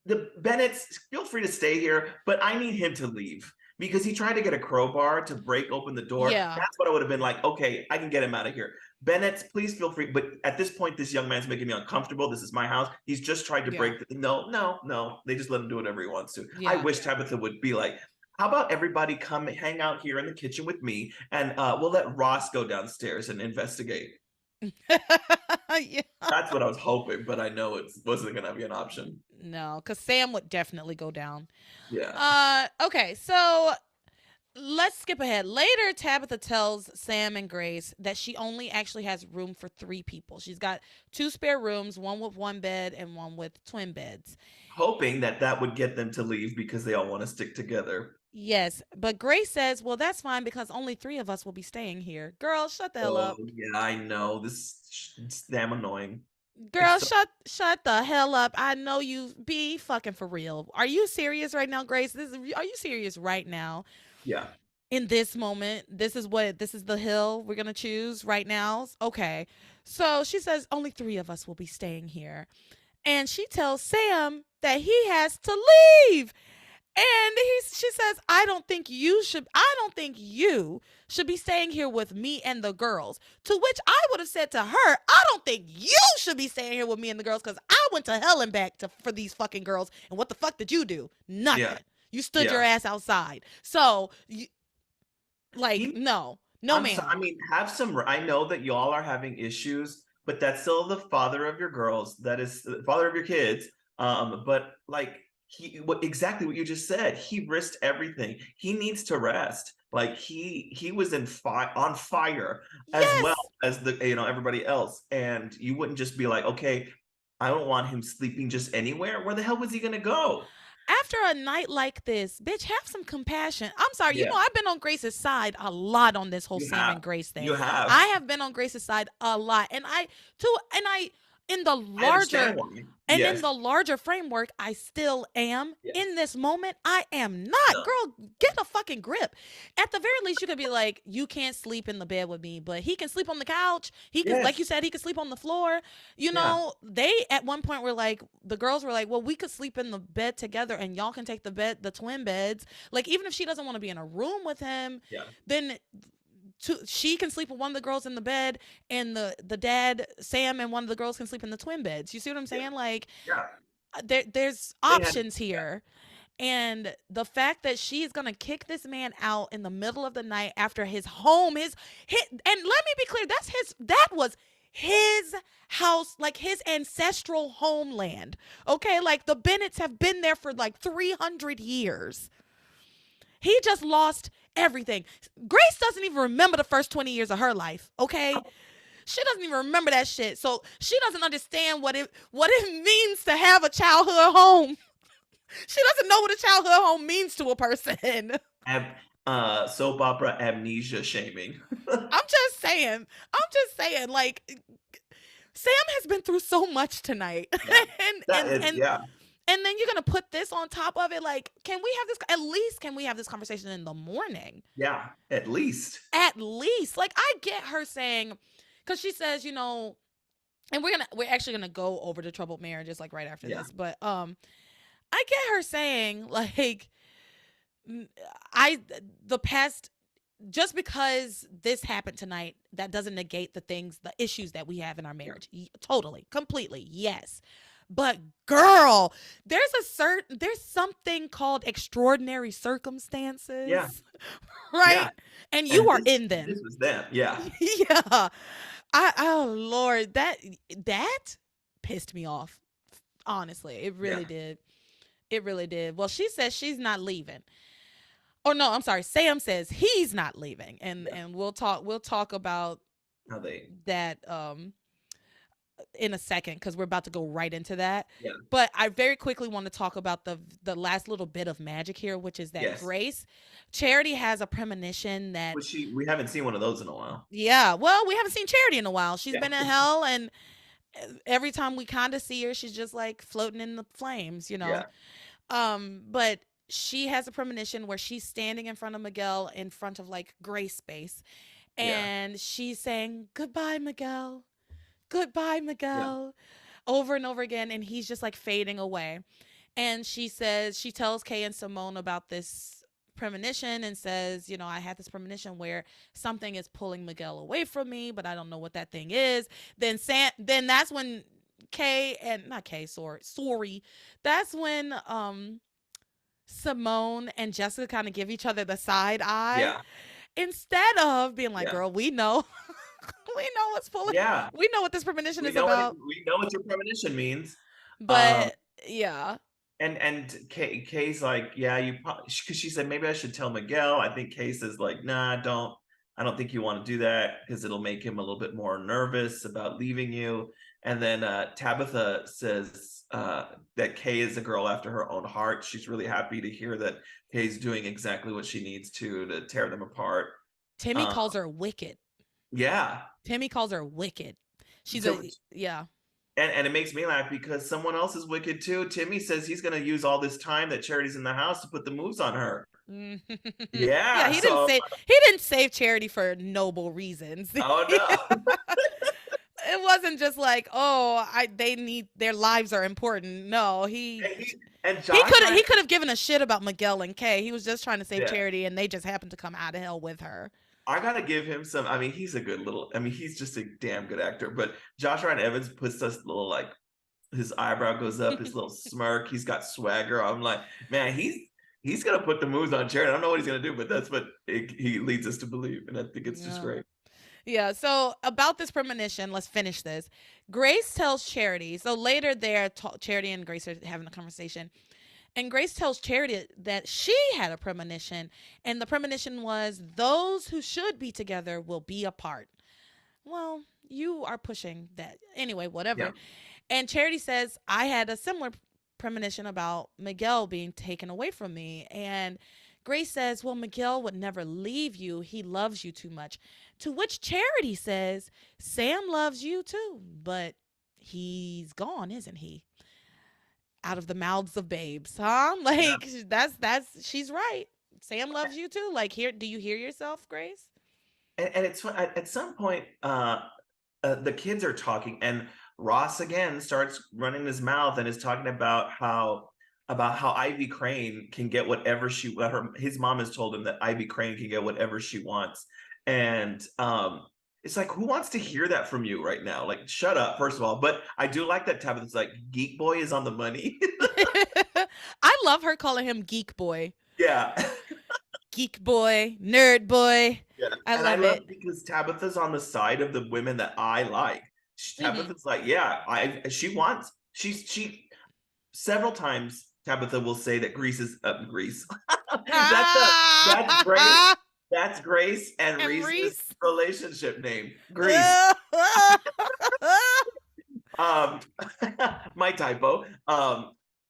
the Bennett's, feel free to stay here, but I need him to leave because he tried to get a crowbar to break open the door. Yeah. That's what I would have been like, okay, I can get him out of here. Bennett's, please feel free. But at this point, this young man's making me uncomfortable. This is my house. He's just tried to Yeah. break. No. They just let him do whatever he wants to. I Yeah. wish Tabitha would be like, how about everybody come hang out here in the kitchen with me, and we'll let Ross go downstairs and investigate. Yeah. That's what I was hoping, but I know it wasn't going to be an option. No, because Sam would definitely go down. Yeah. Okay, so let's skip ahead. Later, Tabitha tells Sam and Grace that she only actually has room for 3 people. She's got 2 spare rooms, one with one bed and one with twin beds. Hoping that would get them to leave because they all want to stick together. Yes, but Grace says, "Well, that's fine because only 3 of us will be staying here." Girl, shut the hell up. Yeah, I know. It's damn annoying. Girl, shut the hell up. I know you be fucking for real. Are you serious right now, Grace? Are you serious right now? Yeah. In this moment, this is the hill we're going to choose right now. Okay. So she says only 3 of us will be staying here. And she tells Sam that he has to leave. And she says, I don't think you should be staying here with me and the girls. To which I would have said to her, I don't think you should be staying here with me and the girls because I went to hell and back for these fucking girls. And what the fuck did you do? Nothing. Yeah. You stood your ass outside. So, no, ma'am. Have some. I know that y'all are having issues, but that's still the father of your girls. That is the father of your kids. But like, exactly what you just said. He risked everything. He needs to rest. Like he was on fire as well as everybody else. And you wouldn't just be like, okay, I don't want him sleeping just anywhere. Where the hell was he gonna go? After a night like this, bitch, have some compassion. I'm sorry. Yeah. I've been on Grace's side a lot on this whole Sam and Grace thing. You have. I have been on Grace's side a lot. And I in the I understand larger why. and in Yes. the larger framework, I still am. Yes. In this moment, I am not. No. Girl, get a fucking grip. At the very least, you could be like, you can't sleep in the bed with me, but he can sleep on the couch. He can, like you Yes. said, he can sleep on the floor. You Yeah. know, they at one point were like, the girls were like, well, we could sleep in the bed together and y'all can take the twin beds. Like, even if she doesn't want to be in a room with him, Yeah. then she can sleep with one of the girls in the bed, and the dad Sam and one of the girls can sleep in the twin beds. You see what I'm Yeah. saying? Like, Yeah. there's They had. options here. And the fact that she's gonna kick this man out in the middle of the night after his home, his and let me be clear, that was his house, like his ancestral homeland. Okay, like the Bennetts have been there for like 300 years. He just lost everything. Grace doesn't even remember the first 20 years of her life, okay? She doesn't even remember that shit. So she doesn't understand what it means to have a childhood home. She doesn't know what a childhood home means to a person. Soap opera amnesia shaming. I'm just saying, like, Sam has been through so much tonight. Yeah. and That and is, and yeah. and then you're gonna put this on top of it. Like, can we have this conversation in the morning? Yeah. At least. At least. Like, I get her saying, because she says, and we're actually gonna go over the troubled marriages like right after Yeah. this. But I get her saying, like, I the past, just because this happened tonight, that doesn't negate the issues that we have in our marriage. Totally, completely, yes. But girl, there's something called extraordinary circumstances, Yeah. right? Yeah. And you are in This them. was them. Yeah. Yeah. Oh Lord, that pissed me off. Honestly, it Yeah. really did. It really did. Well, she says she's not leaving. Oh no, I'm sorry. Sam says he's not leaving, and Yeah. and we'll talk about How they. that in a second, because we're about to go right into that. Yeah. But I very quickly want to talk about the last little bit of magic here, which is that Yes. Charity has a premonition that, Which we haven't seen one of those in a while. yeah, well, we haven't seen Charity in a while. She's Yeah. been in hell, and every time we kind of see her, she's just like floating in the flames, Yeah. But she has a premonition where she's standing in front of Miguel, in front of like gray space, Yeah. and she's saying, "Goodbye, Miguel. Goodbye, Yeah. Miguel," over and over again, and he's just like fading away. And she tells Kay and Simone about this premonition and says, I had this premonition where something is pulling Miguel away from me, but I don't know what that thing is. Then that's when sorry. That's when Simone and Jessica kind of give each other the side eye, Yeah. instead of being like, Yeah. "Girl, we know." We know what's pulling. Yeah. We know what this premonition We is know about. we know what your premonition means. But yeah. And Kay's like, yeah, you probably, because she said maybe I should tell Miguel. I think Kay says like, nah, don't. I don't think you want to do that because it'll make him a little bit more nervous about leaving you. And then Tabitha says that Kay is a girl after her own heart. She's really happy to hear that Kay's doing exactly what she needs to tear them apart. Timmy calls her wicked. Yeah. Timmy calls her wicked. She's yeah. And it makes me laugh because someone else is wicked too. Timmy says he's going to use all this time that Charity's in the house to put the moves on her. Yeah. He didn't save Charity for noble reasons. Oh no. It wasn't just like, their lives are important. No, he could have given a shit about Miguel and Kay. He was just trying to save Charity, and they just happened to come out of hell with her. I gotta give him some. I mean, he's just a damn good actor. But Josh Ryan Evans puts us little, like, his eyebrow goes up, his little smirk. He's got swagger. I'm like, man, he's gonna put the moves on Charity. I don't know what he's gonna do, but that's what he leads us to believe, and I think it's just great. Yeah. So about this premonition, let's finish this. Grace tells Charity. So later, Charity and Grace are having a conversation. And Grace tells Charity that she had a premonition, and the premonition was those who should be together will be apart. Well, you are pushing that. Anyway, whatever. Yeah. And Charity says, I had a similar premonition about Miguel being taken away from me. And Grace says, well, Miguel would never leave you. He loves you too much. To which Charity says, Sam loves you too, but he's gone, isn't he? Out of the mouths of babes, huh? Like that's she's right. Sam loves you too. Like, here, do you hear yourself, Grace? And it's fun. At some point, the kids are talking, and Ross again starts running his mouth and is talking about how Ivy Crane can get whatever his mom has told him that Ivy Crane can get whatever she wants. And it's like, who wants to hear that from you right now? Like, shut up, first of all. But I do like that Tabitha's like, Geek Boy is on the money. I love her calling him Geek Boy. Yeah. Geek Boy, Nerd Boy. Yeah. I And I love love it. because Tabitha's on the side of the women that I like. Hmm. Tabitha's like, yeah, she several times Tabitha will say that Grease is Grease. That's Grace. That's Grace and And Reese's Reese. relationship name. Grease. Um, my typo.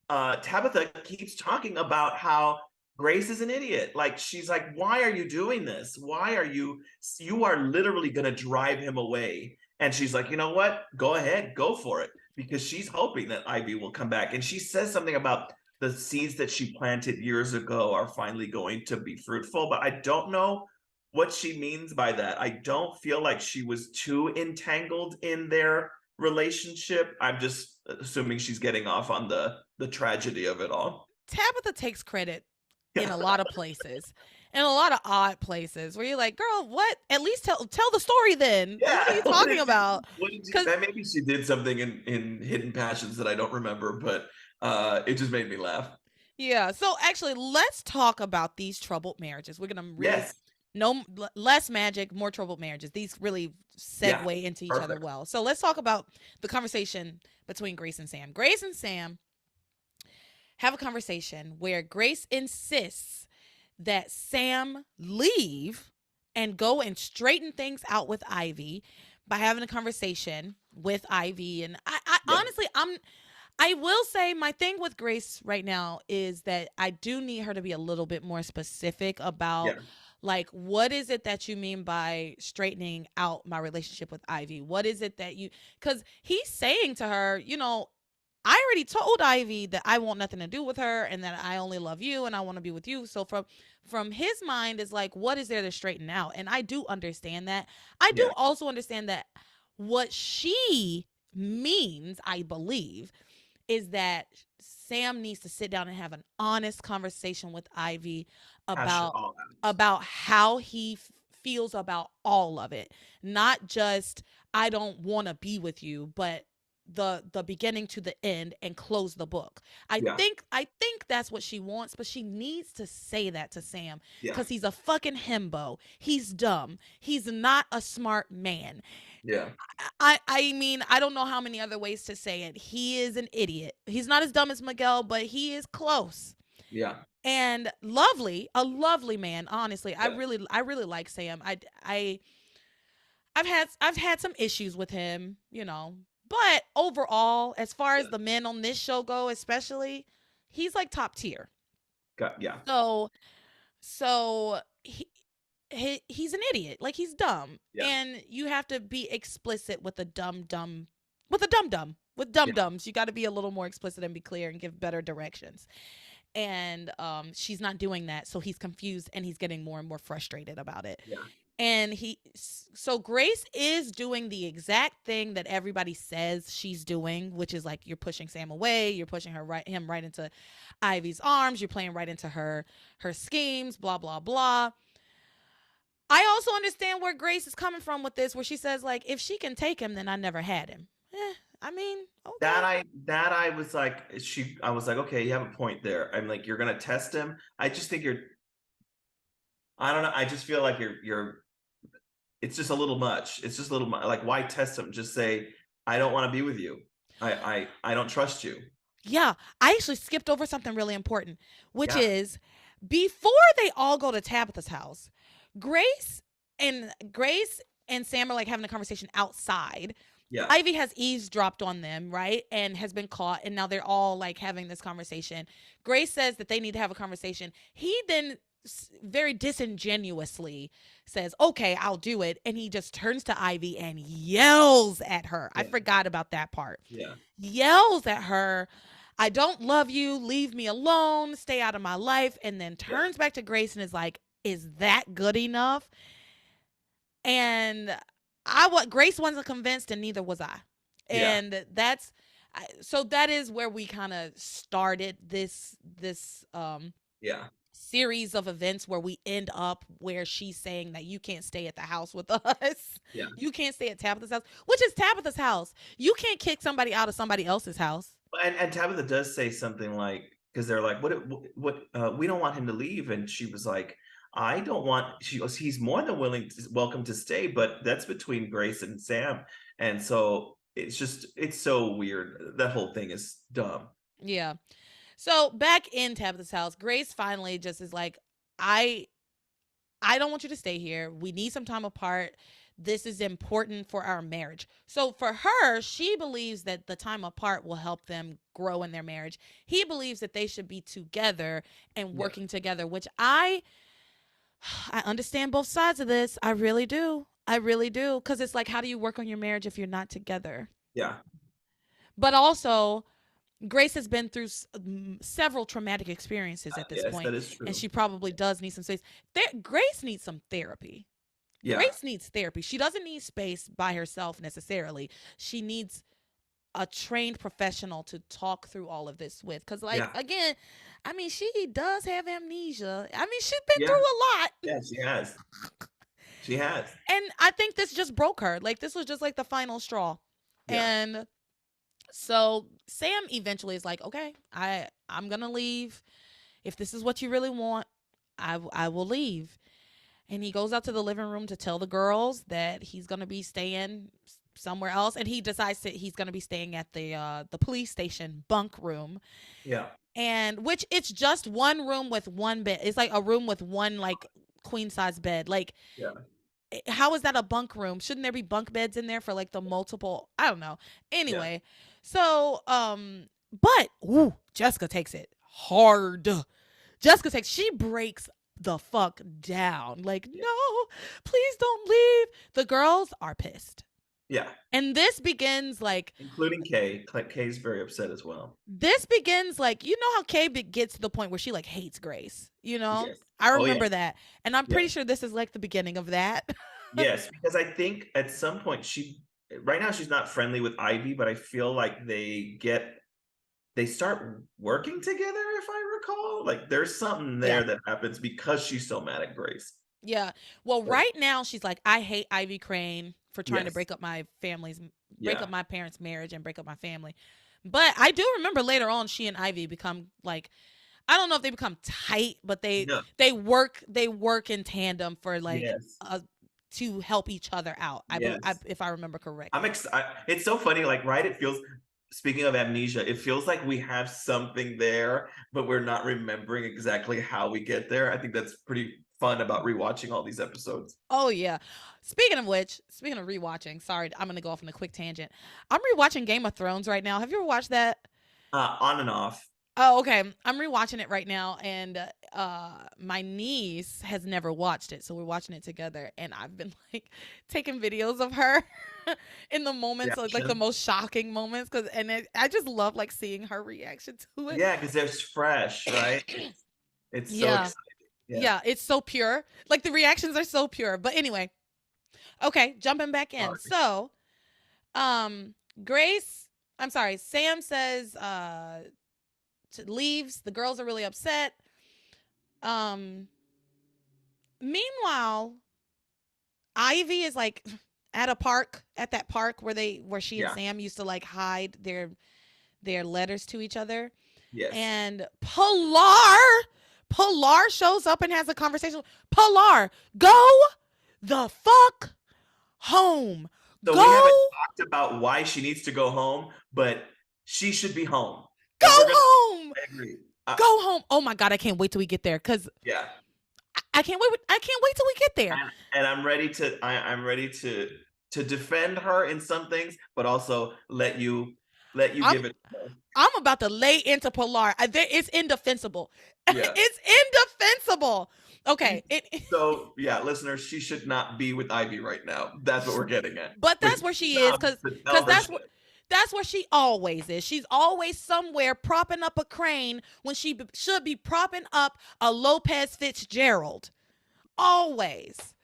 Tabitha keeps talking about how Grace is an idiot. Like, she's like, why are you doing this? You are literally going to drive him away. And she's like, you know what? Go ahead, go for it. Because she's hoping that Ivy will come back. And she says something about the seeds that she planted years ago are finally going to be fruitful. But I don't know what she means by that. I don't feel like she was too entangled in their relationship. I'm just assuming she's getting off on the tragedy of it all. Tabitha takes credit in Yeah. a lot of places, in a lot of odd places where you're like, girl, what? At least tell the story then. Like, what are Yeah. you talking about? What did you, Because maybe she did something in Hidden Passions that I don't remember, but it just made me laugh. yeah. So actually, let's talk about these troubled marriages. We're gonna really Yes. no less magic, more troubled marriages. These really Yeah. segue into each other Perfect. well. So let's talk about the conversation between Grace and Sam. Grace and Sam have a conversation where Grace insists that Sam leave and go and straighten things out with Ivy by having a conversation with Ivy. And I Yeah. honestly, I will say my thing with Grace right now is that I do need her to be a little bit more specific about Yeah. like, what is it that you mean by straightening out my relationship with Ivy? What is it that because he's saying to her, I already told Ivy that I want nothing to do with her and that I only love you and I want to be with you. So from his mind is like, what is there to straighten out? And I do understand that. I do Yeah. also understand that what she means, I believe, is that Sam needs to sit down and have an honest conversation with Ivy Hash it about all out. about how he feels about all of it. Not just I don't want to be with you, but the beginning to the end and close the book. Yeah. I think that's what she wants, but she needs to say that to Sam Yeah. cuz he's a fucking himbo. He's dumb. He's not a smart man. Yeah. I mean, I don't know how many other ways to say it. He is an idiot. He's not as dumb as Miguel, but he is close. Yeah. And a lovely man, honestly. Yeah. I really like Sam. I've had some issues with him, But overall, as far as Yeah. the men on this show go, especially, he's like top tier. Yeah. So so he's an idiot. Like, he's dumb. Yeah. And you have to be explicit with a with a dum with dum Yeah. dums. You got to be a little more explicit and be clear and give better directions. And she's not doing that, so he's confused and he's getting more and more frustrated about it. Yeah. And so Grace is doing the exact thing that everybody says she's doing, which is like, you're pushing Sam away, you're pushing him right into Ivy's arms, you're playing right into her schemes, blah blah blah. I also understand where Grace is coming from with this, where she says, like, if she can take him, then I never had him. I mean, okay. That I was like, I was like, okay, you have a point there. I'm like, you're gonna test him. I just think I don't know. I just feel like it's just a little much. It's just a little much. Like, why test him? Just say, I don't want to be with you. I don't trust you. Yeah, I actually skipped over something really important, which Yeah. is before they all go to Tabitha's house, Grace and Sam are like having a conversation outside. Yeah. Ivy has eavesdropped on them, right? And has been caught, and now they're all like having this conversation. Grace says that they need to have a conversation. He then very disingenuously says, okay, I'll do it. And he just turns to Ivy and yells at her. I Yeah. forgot about that part. Yeah. Yells at her, I don't love you. Leave me alone. Stay out of my life. And then Yeah. turns back to Grace and is like, is that good enough? And Grace wasn't convinced, and neither was I. Yeah. And so that is where we kind of started this Yeah. series of events where we end up where she's saying that you can't stay at the house with us. Yeah. You can't stay at Tabitha's house, which is Tabitha's house. You can't kick somebody out of somebody else's house. And Tabitha does say something like, because they're like, what we don't want him to leave, and she was like, I don't want. She goes, he's more than welcome to stay, but that's between Grace and Sam, and so it's so weird. That whole thing is dumb. Yeah. So back in Tabitha's house, Grace finally just is like, I don't want you to stay here. We need some time apart. This is important for our marriage. So for her, she believes that the time apart will help them grow in their marriage. He believes that they should be together and Yeah. working together, which I understand both sides of this. I really do. I really do. Because it's like, how do you work on your marriage if you're not together? Yeah. But also, Grace has been through several traumatic experiences at this Yes, point, that is true. and she probably does need some space. Grace needs some therapy. Yeah. Grace needs therapy. She doesn't need space by herself necessarily. She needs a trained professional to talk through all of this with. Because, like, Yeah. again, I mean, she does have amnesia. I mean, she's been Yeah. through a lot. Yeah, she has. She has. And I think this just broke her. Like, this was just like the final straw. Yeah. And so Sam eventually is like, okay, I'm going to leave. If this is what you really want, I will leave. And he goes out to the living room to tell the girls that he's going to be staying somewhere else. And he decides that he's going to be staying at the police station bunk room. Yeah. And which it's just one room with one bed. It's like a room with one like queen size bed. Like, Yeah. how is that a bunk room? Shouldn't there be bunk beds in there for like the multiple? I don't know. Anyway, so but Jessica takes it hard. She breaks the fuck down. Like, no, please don't leave. The girls are pissed. Yeah. And this begins like, including Kay. Kay's very upset as well. this begins like, you know how Kay gets to the point where she like hates Grace, you know? Yes. I Oh, remember yeah. that. And I'm Yeah. pretty sure this is like the beginning of that. Yes, because I think at some point right now she's not friendly with Ivy, but I feel like they start working together, if I recall. Like there's something there that happens because she's so mad at Grace. Yeah. Well, right now she's like, I hate Ivy Crane for trying to Yes. break up my Yeah. up my parents' marriage and break up my family. But I do remember later on she and Ivy become like, I don't know if they become tight, but they work in tandem for like Yes. to help each other out. Yes. If I remember correctly. It's so funny, like, right? It feels, speaking of amnesia, it feels like we have something there, but we're not remembering exactly how we get there. I think that's pretty fun about rewatching all these episodes. Oh yeah. Speaking of rewatching, sorry, I'm gonna go off on a quick tangent. I'm rewatching Game of Thrones right now. Have you ever watched that? On and off. Oh, okay. I'm rewatching it right now, and my niece has never watched it, so we're watching it together. And I've been like taking videos of her in the moments, like the most shocking moments, I just love like seeing her reaction to it. Yeah, because they're fresh, right? It's so exciting. Yeah, it's so pure. Like the reactions are so pure. But anyway, okay, jumping back in. So, Sam says leaves. The girls are really upset. Meanwhile, Ivy is like at that park where she and Sam used to like hide their letters to each other. Yes. And Pilar shows up and has a conversation. Pilar, go the fuck home. So we haven't talked about why she needs to go home, but she should be home. Go home. I agree. Go home. Oh my God, I can't wait till we get there. Cause I can't wait. I can't wait till we get there. And I'm ready to. I'm ready to defend her in some things, but also let you give it. I'm about to lay into Pilar. It's indefensible. Yeah. It's indefensible. Okay. So yeah, listeners, she should not be with Ivy right now. That's what we're getting at. But But that's where she is, job because to tell her that's shit. what. That's where she always is. She's always somewhere propping up a crane when she should be propping up a Lopez Fitzgerald. Always.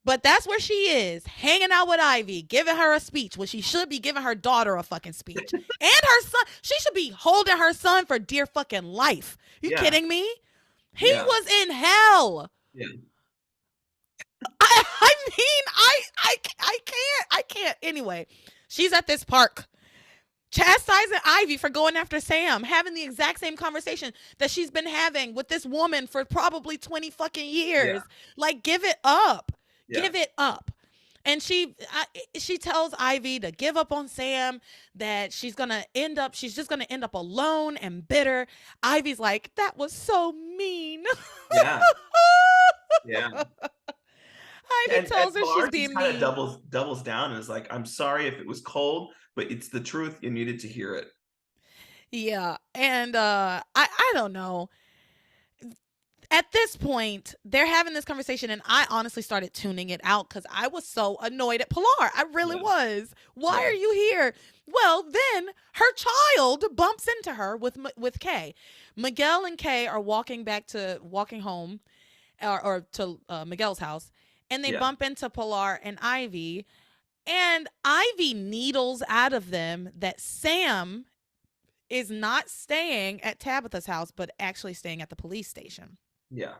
But that's where she is, hanging out with Ivy, giving her a speech when she should be giving her daughter a fucking speech. And her son, she should be holding her son for dear fucking life. You Yeah, kidding me? He yeah, was in hell. yeah. I mean, I can't. Anyway, she's at this park chastising Ivy for going after Sam, having the exact same conversation that she's been having with this woman for probably 20 fucking years. Yeah. Like, give it up. Yeah. Give it up. And she tells Ivy to give up on Sam, that she's just gonna end up alone and bitter. Ivy's like, that was so mean. Yeah. Yeah. Ivy tells her she's Pilar being just kind of mean. doubles down and is like, I'm sorry if it was cold, but it's the truth. You needed to hear it. Yeah. And I don't know. At this point, they're having this conversation, and I honestly started tuning it out because I was so annoyed at Pilar. I really Yeah. was. Why Yeah. are you here? Well, then her child bumps into her with Kay. Miguel and Kay are walking home, or to Miguel's house, and they Yeah. bump into Pilar and Ivy, and Ivy needles out of them that Sam is not staying at Tabitha's house, but actually staying at the police station. Yeah.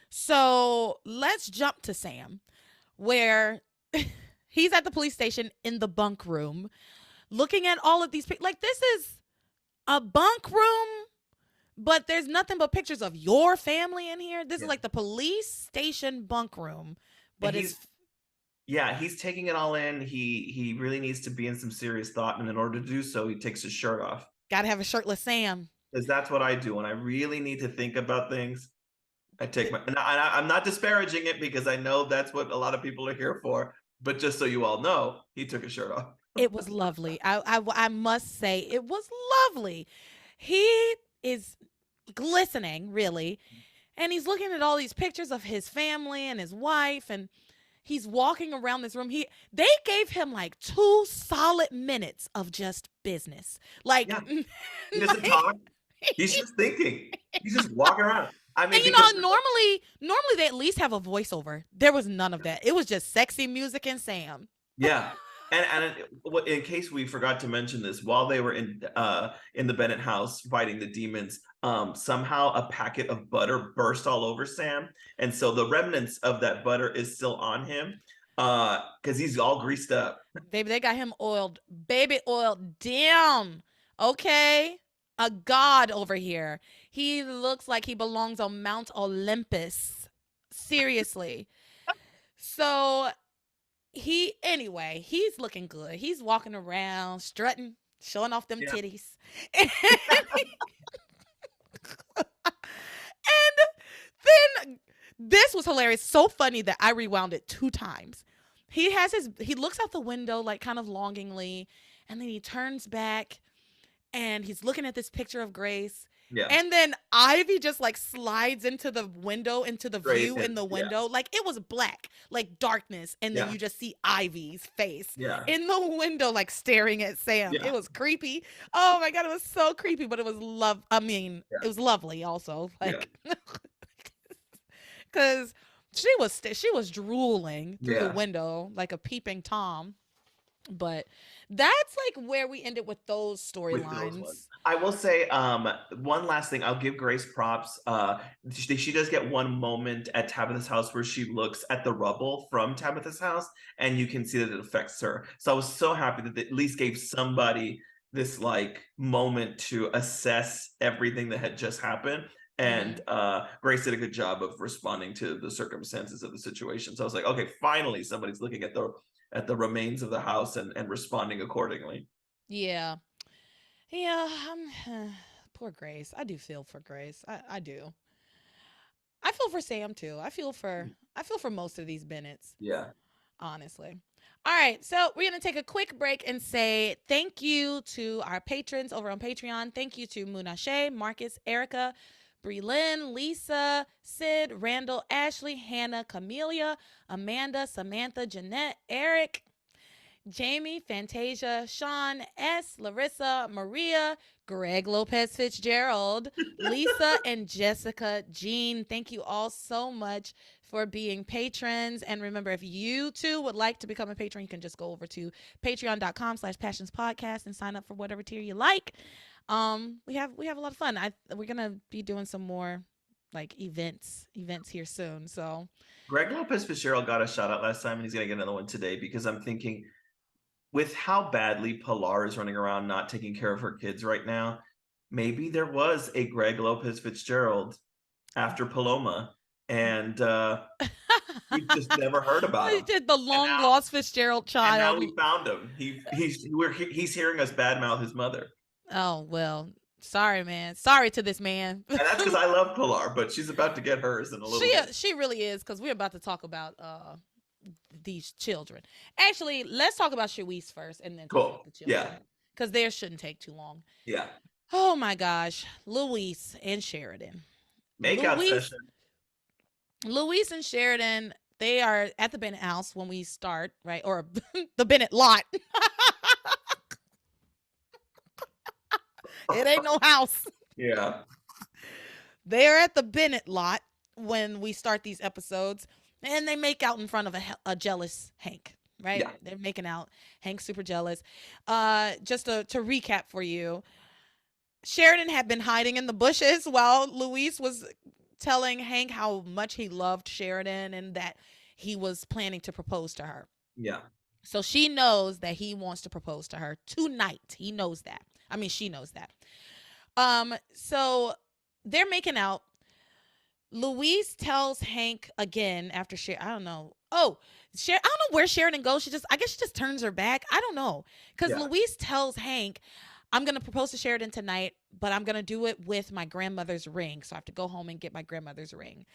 So let's jump to Sam, where he's at the police station in the bunk room, looking at all of these pictures. Like, this is a bunk room, but there's nothing but pictures of your family in here. This is like the police station bunk room, but he's taking it all in. He really needs to be in some serious thought, and in order to do so, he takes his shirt off. Gotta have a shirtless Sam. Because that's what I do when I really need to think about things. I take my, and I'm not disparaging it because I know that's what a lot of people are here for. But just so you all know, he took his shirt off. It was lovely. I must say, it was lovely. He is glistening, really. And he's looking at all these pictures of his family and his wife, and he's walking around this room. They gave him like 2 solid minutes of just business. Like, Yeah. He doesn't talk. He's just thinking. He's just walking around. I mean, and normally they at least have a voiceover. There was none of that. It was just sexy music and Sam. Yeah. And in case we forgot to mention this, while they were in the Bennett house fighting the demons, somehow a packet of butter burst all over Sam, and so the remnants of that butter is still on him, because he's all greased up. Baby, they got him oiled, baby oiled down. Okay, a god over here. He looks like he belongs on Mount Olympus. Seriously. So he's looking good. He's walking around, strutting, showing off them titties. And then this was hilarious. So funny that I rewound it 2 times. He looks out the window like kind of longingly, and then he turns back and he's looking at this picture of Grace. Yeah. And then Ivy just like slides into the window, into the Great. view in the window. Like, it was black, like darkness. And then you just see Ivy's face in the window, like staring at Sam. It was creepy. Oh my God, it was so creepy, but it was it was lovely also. Like, because she was drooling through the window like a peeping Tom. But that's like where we ended with those storylines. I will say one last thing. I'll give Grace props. She does get one moment at Tabitha's house where she looks at the rubble from Tabitha's house, and you can see that it affects her. So I was so happy that they at least gave somebody this like moment to assess everything that had just happened. And Grace did a good job of responding to the circumstances of the situation. So I was like, okay, finally somebody's looking at the remains of the house and responding accordingly. Yeah. Poor Grace. I do feel for Grace. I do. I feel for Sam too. I feel for most of these Bennetts. Yeah. Honestly. All right, so we're going to take a quick break and say thank you to our patrons over on Patreon. Thank you to Munashe, Marcus, Erica, Bree Lynn, Lisa, Sid, Randall, Ashley, Hannah, Camelia, Amanda, Samantha, Jeanette, Eric, Jamie, Fantasia, Sean, S, Larissa, Maria, Greg Lopez Fitzgerald, Lisa, and Jessica Jean. Thank you all so much for being patrons. And remember, if you too would like to become a patron, you can just go over to patreon.com/passions podcast and sign up for whatever tier you like. We have a lot of fun. We're gonna be doing some more like events here soon. So Greg Lopez Fitzgerald got a shout out last time, and he's gonna get another one today, because I'm thinking, with how badly Pilar is running around not taking care of her kids right now, maybe there was a Greg Lopez Fitzgerald after Paloma, and we just never heard about him. did the long lost Fitzgerald child. And now we found him. He's hearing us badmouth his mother. Oh well, sorry, man. Sorry to this man. And that's because I love Pilar, but she's about to get hers in a little bit. She really is, because we're about to talk about these children. Actually, let's talk about Sharice first, and then talk about the children. Yeah, because theirs shouldn't take too long. Yeah. Oh my gosh, Luis and Sheridan. Makeout session. Luis and Sheridan, they are at the Bennett house when we start, right? Or the Bennett lot. It ain't no house. Yeah. They're at the Bennett lot when we start these episodes, and they make out in front of a jealous Hank, right? Yeah. They're making out. Hank's super jealous. Just to recap for you, Sheridan had been hiding in the bushes while Luis was telling Hank how much he loved Sheridan and that he was planning to propose to her. Yeah. So she knows that he wants to propose to her tonight. He knows that. I mean, she knows that. So they're making out. Luis tells Hank again after I don't know. I don't know where Sheridan goes. I guess she just turns her back. I don't know. Because Luis tells Hank, I'm going to propose to Sheridan tonight, but I'm going to do it with my grandmother's ring. So I have to go home and get my grandmother's ring.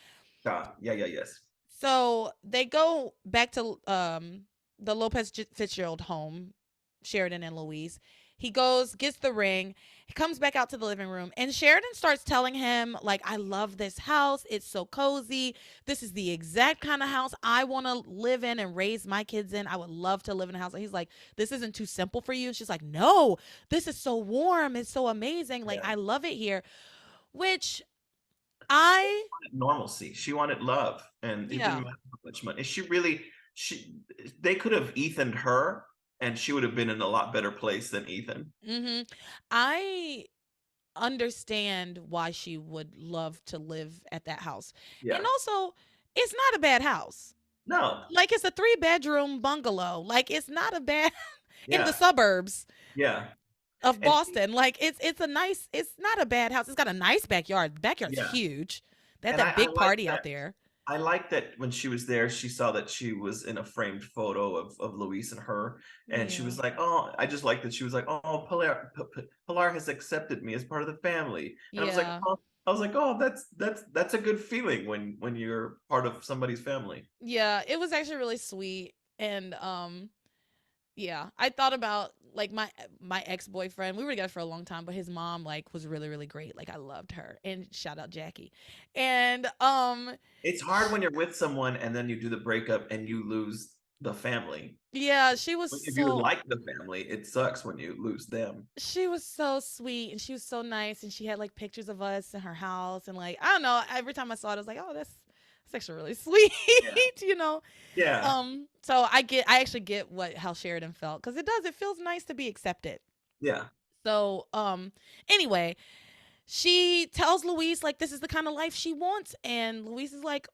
Yes. So they go back to the Lopez Fitzgerald home, Sheridan and Luis. He goes, gets the ring. He comes back out to the living room, and Sheridan starts telling him, like, I love this house. It's so cozy. This is the exact kind of house I want to live in and raise my kids in. I would love to live in a house. And he's like, this isn't too simple for you. And she's like, no, this is so warm. It's so amazing. Like, I love it here. Which she wanted normalcy. She wanted love. And it didn't matter how much money. They could have Ethan'd her, and she would have been in a lot better place than Ethan. Mm-hmm. I understand why she would love to live at that house. Yeah. And also, it's not a bad house. No. Like, it's a 3-bedroom bungalow. Like, it's not a bad in the suburbs. Yeah. Of Boston. Like, it's not a bad house. It's got a nice backyard. Backyard's huge. They had that big party out there. I like that when she was there, she saw that she was in a framed photo of Luis and her. And she was like, oh, I just like that. She was like, oh, Pilar has accepted me as part of the family. And I was like, oh, that's a good feeling when you're part of somebody's family. Yeah, it was actually really sweet. And I thought about like my ex-boyfriend. We were together for a long time, but his mom like was really, really great. Like, I loved her. And shout out Jackie. And it's hard when you're with someone and then you do the breakup and you lose the family. Yeah, she was if you like the family, it sucks when you lose them. She was so sweet and she was so nice, and she had like pictures of us in her house, and like, I don't know, every time I saw it, I was like, oh, that's actually really sweet. You know. Yeah. So I actually get how Sheridan felt, because it feels nice to be accepted. Yeah. So anyway, she tells Luis like this is the kind of life she wants, and Luis is like,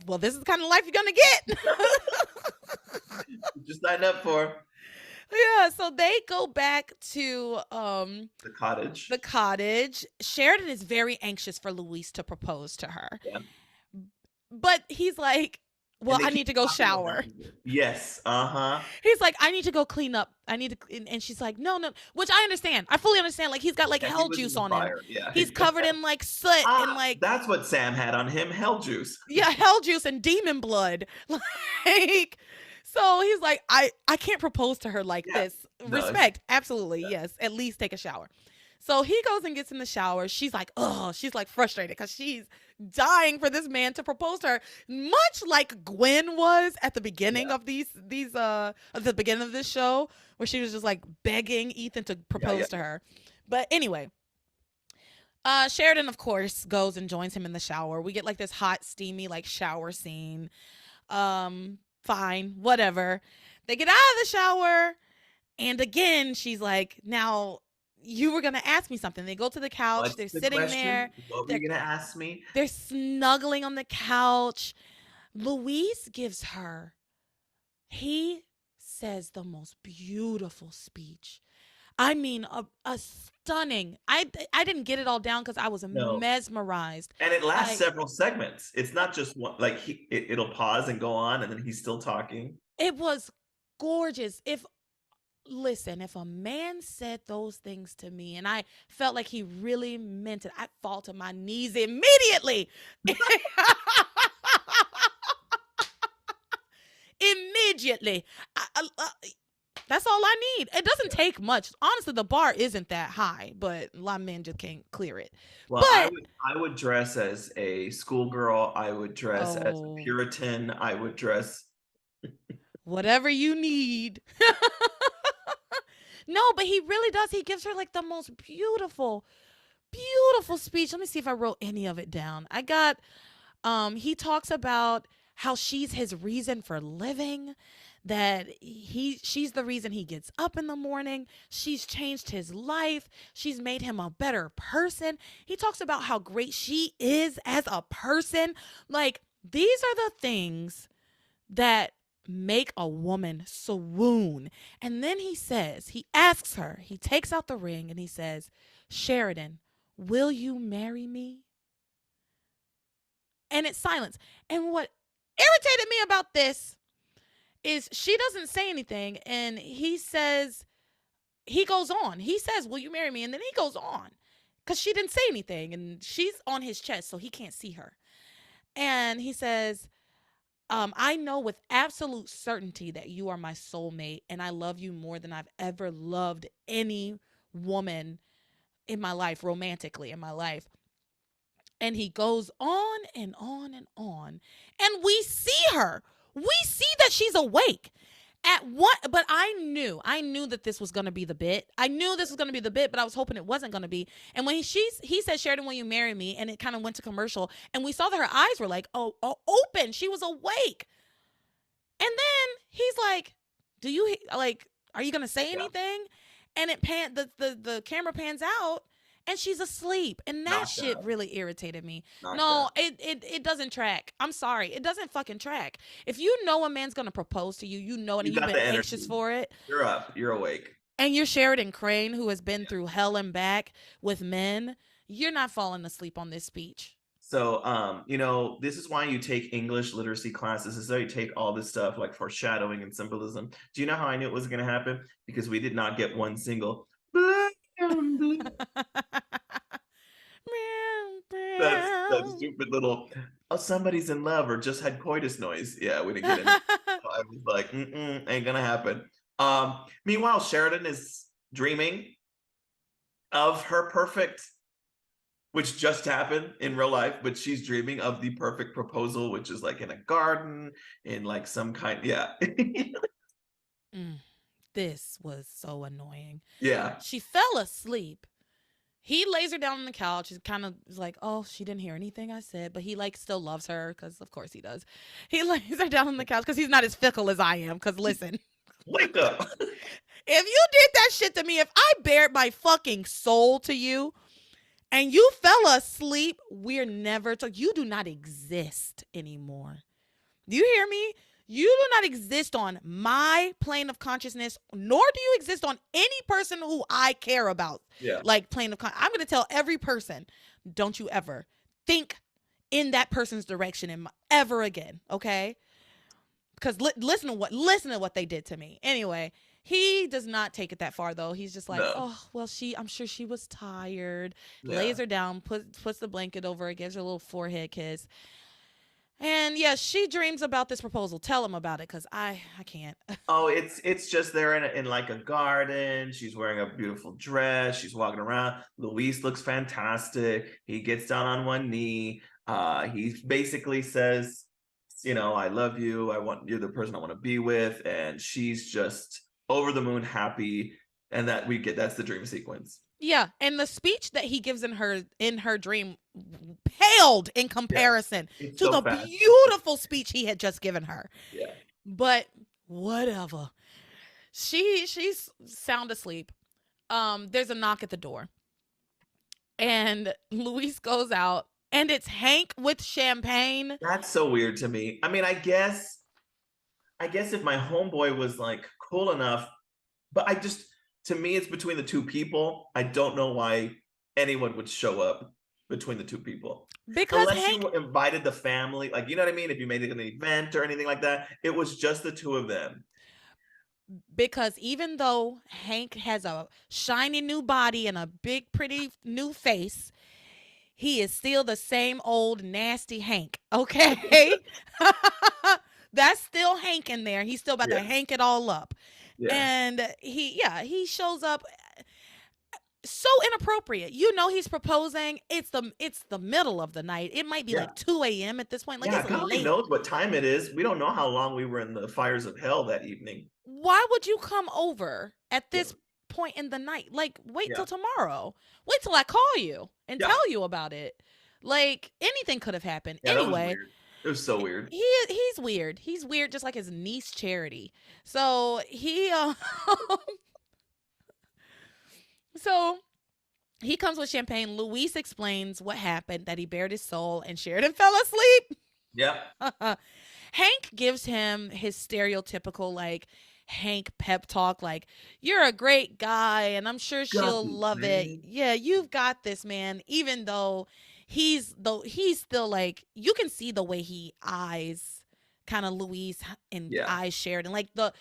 well, this is the kind of life you're gonna get. Just sign up for. Yeah, so they go back to the cottage. The cottage. Sheridan is very anxious for Luis to propose to her. Yeah. But he's like, well, I need to go shower. Yes. Uh-huh. He's like, I need to go clean up. And she's like, no, which I understand. I fully understand. Like, he's got like hell juice on him. Yeah. He's covered in like soot and like. That's what Sam had on him. Hell juice. Yeah, hell juice and demon blood. Like, so he's like, I can't propose to her like this. Respect. Absolutely. Yeah. Yes. At least take a shower. So he goes and gets in the shower. She's like, oh, she's like frustrated because she's dying for this man to propose to her, much like Gwen was at the beginning Yeah. of at the beginning of this show, where she was just like begging Ethan to Yeah. Yeah. propose to her. But anyway, Sheridan, of course, goes and joins him in the shower. We get like this hot, steamy, like shower scene. Fine, whatever. They get out of the shower, and again, she's like, now you were gonna ask me something. They go to the couch, What's they're the sitting there, question? What were they're you gonna ask me? they're snuggling on the couch. Luis gives her, he says the most beautiful speech. I mean, a stunning. I didn't get it all down because I was No. mesmerized. And it lasts Like, several segments. It's not just one. Like it'll pause and go on, and then he's still talking. it was gorgeous. If a man said those things to me and I felt like he really meant it, I'd fall to my knees immediately. Immediately. That's all I need. It doesn't take much. Honestly, the bar isn't that high, but a lot of men just can't clear it. Well, But I would dress as a schoolgirl. I would dress as a oh, Puritan. I would dress. whatever you need. No, but he really does. He gives her like the most beautiful, beautiful speech. Let me see if I wrote any of it down. I got he talks about how she's his reason for living, that she's the reason he gets up in the morning. She's changed his life. She's made him a better person. He talks about how great she is as a person. Like, these are the things that make a woman swoon. And then he asks her, he takes out the ring and he says, Sheridan, will you marry me? And it's silence. And what irritated me about this is she doesn't say anything. And he goes on. He says, will you marry me? And then he goes on because she didn't say anything. And she's on his chest, so he can't see her. And he says, I know with absolute certainty that you are my soulmate, and I love you more than I've ever loved any woman in my life, romantically in my life. And he goes on and on and on. And we see her. We see that she's awake. But I knew that this was gonna be the bit. I knew this was gonna be the bit, but I was hoping it wasn't gonna be. And when he said, Sheridan, will you marry me? And it kind of went to commercial, and we saw that her eyes were like, oh, open. She was awake. And then he's like, do you like, are you gonna say Yeah. anything? And the camera pans out, and she's asleep. And that Knocked shit out. really irritated me. Knocked No, out. it doesn't track. I'm sorry. It doesn't fucking track. If you know a man's gonna propose to you, you know it, You and you've got been the anxious energy. for it. You're up. You're awake. And you're Sheridan Crane, who has been through hell and back with men, you're not falling asleep on this speech. So, this is why you take English literacy classes. This is how you take all this stuff like foreshadowing and symbolism. Do you know how I knew it was going to happen? Because we did not get one single. That stupid little, oh, somebody's in love or just had coitus noise. Yeah, we didn't get any. I was like, ain't gonna happen. Meanwhile, Sheridan is dreaming of her perfect, which just happened in real life, but she's dreaming of the perfect proposal, which is like in a garden, in like some kind, yeah. This was so annoying. Yeah. She fell asleep. He lays her down on the couch. He's kind of like, oh, she didn't hear anything I said, but he like still loves her because of course he does. He lays her down on the couch because he's not as fickle as I am. Because listen, Wake up. if you did that shit to me, if I bared my fucking soul to you and you fell asleep, we're never you do not exist anymore. Do you hear me? You do not exist on my plane of consciousness, nor do you exist on any person who I care about. Yeah. Like plane of I'm going to tell every person, don't you ever think in that person's direction ever again, okay? Because listen to what they did to me. Anyway, he does not take it that far though. He's just like, No. oh well, I'm sure she was tired. Yeah. Lays her down, puts the blanket over her, gives her a little forehead kiss. And yeah, she dreams about this proposal. Tell him about it, because I can't. Oh, it's just there in like a garden. She's wearing a beautiful dress. She's walking around. Luis looks fantastic. He gets down on one knee. He basically says, I love you. You're the person I want to be with. And she's just over the moon happy. And that's the dream sequence. Yeah, and the speech that he gives in her dream paled in comparison It's to so the fast. beautiful speech he had just given her. Yeah. But whatever. She's sound asleep. There's a knock at the door. And Luis goes out, and it's Hank with champagne. That's so weird to me. I mean, I guess if my homeboy was like cool enough, but to me, it's between the two people. I don't know why anyone would show up between the two people. Because Unless Hank you invited the family, like, you know what I mean? If you made it an event or anything like that, it was just the two of them. because even though Hank has a shiny new body and a big pretty new face, he is still the same old nasty Hank. Okay? That's still Hank in there. He's still about to Yeah. Hank it all up. Yeah. And he shows up so inappropriate. He's proposing. It's the middle of the night. It might be Yeah. like 2 a.m. at this point. Like, Yeah, it's God only late. knows what time it is. We don't know how long we were in the fires of hell that evening. Why would you come over at this point in the night? Like, wait till tomorrow. Wait till I call you and tell you about it. Like, anything could have happened. Yeah, that was Anyway, weird. It was so weird. he's weird. He's weird, just like his niece Charity. So so he comes with champagne. Luis explains what happened, that he bared his soul and Sheridan fell asleep. Yeah. Hank gives him his stereotypical, like, Hank pep talk, like, you're a great guy and I'm sure she'll love it. Yeah, you've got this, man. Even though he's still, like, you can see the way he eyes kind of Luis and eyes Sheridan. Like, the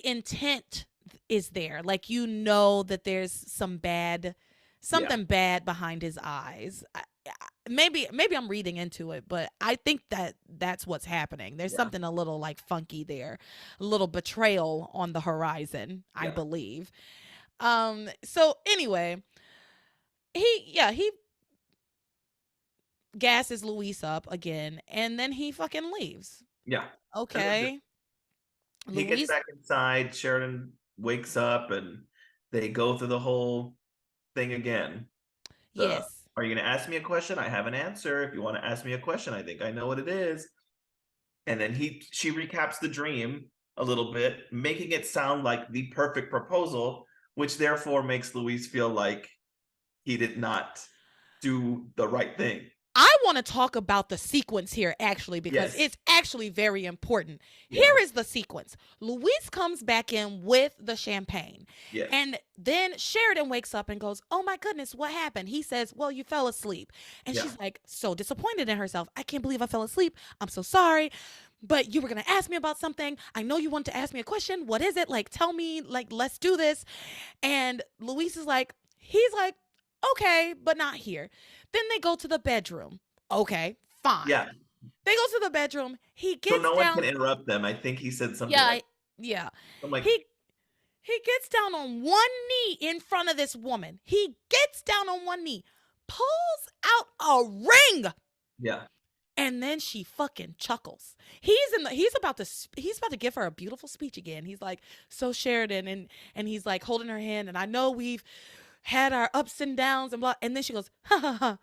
intent is there. Like, that there's something bad behind his eyes. Maybe I'm reading into it, but I think that's what's happening. There's something a little, like, funky there, a little betrayal on the horizon, I believe. So anyway, he gasses Luis up again, and then he fucking leaves. Yeah. Okay. He gets back inside. Sheridan wakes up, and they go through the whole thing again. Yes. Are you going to ask me a question? I have an answer. If you want to ask me a question, I think I know what it is. And then she recaps the dream a little bit, making it sound like the perfect proposal, which therefore makes Luis feel like he did not do the right thing. I want to talk about the sequence here, actually, because it's actually very important. Here is the sequence. Luis comes back in with the champagne. Yes. And then Sheridan wakes up and goes, oh my goodness, what happened? He says, well, you fell asleep. And she's like, so disappointed in herself. I can't believe I fell asleep. I'm so sorry. But you were going to ask me about something. I know you wanted to ask me a question. What is it? Like, tell me, like, let's do this. And Luis is like, he's like, okay, but not here. Then they go to the bedroom. Okay, fine. Yeah. They go to the bedroom. He gets so no down. one can interrupt them. I think he said something. Yeah. I'm like, he gets down on one knee in front of this woman. He gets down on one knee, pulls out a ring. Yeah. And then she fucking chuckles. He's about to give her a beautiful speech again. He's like, so Sheridan, and he's like holding her hand, and I know we've had our ups and downs and blah. And then she goes, ha ha ha.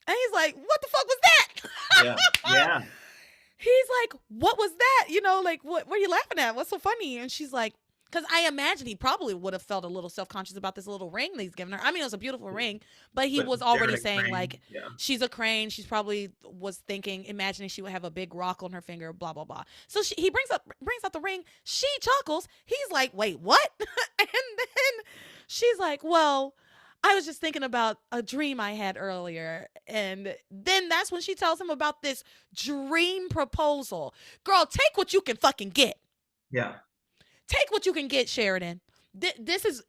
And he's like, what the fuck was that? Yeah. He's like, what was that? Like, what are you laughing at? What's so funny? And she's like, because I imagine he probably would have felt a little self-conscious about this little ring that he's given her. I mean, it was a beautiful ring, but he was already saying, like, she's a crane. She's probably was imagining she would have a big rock on her finger, blah, blah, blah. So he brings out the ring. She chuckles. He's like, wait, what? And then she's like, well, I was just thinking about a dream I had earlier. And then that's when she tells him about this dream proposal. Girl, take what you can fucking get. Yeah. Take what you can get, Sheridan. This is,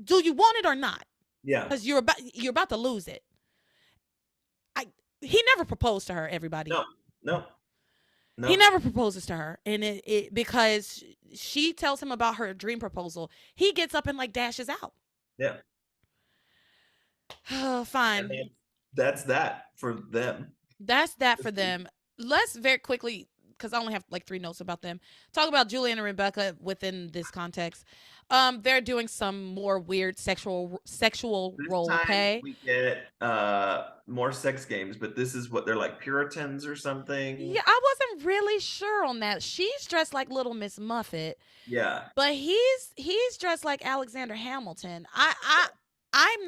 do you want it or not? Yeah. Because you're about to lose it. He never proposed to her, everybody. No. No, He no. never proposes to her, and it because she tells him about her dream proposal. He gets up and like dashes out. Yeah. And Fine. that's that for them. That's that for them. Let's very quickly, because I only have like 3 notes about them, talk about Julian and Rebecca within this context. They're doing some more weird sexual This role time play. we get more sex games, but this is what they're like, Puritans or something. Yeah, I wasn't really sure on that. She's dressed like Little Miss Muffet, Yeah. but he's dressed like Alexander Hamilton. I'm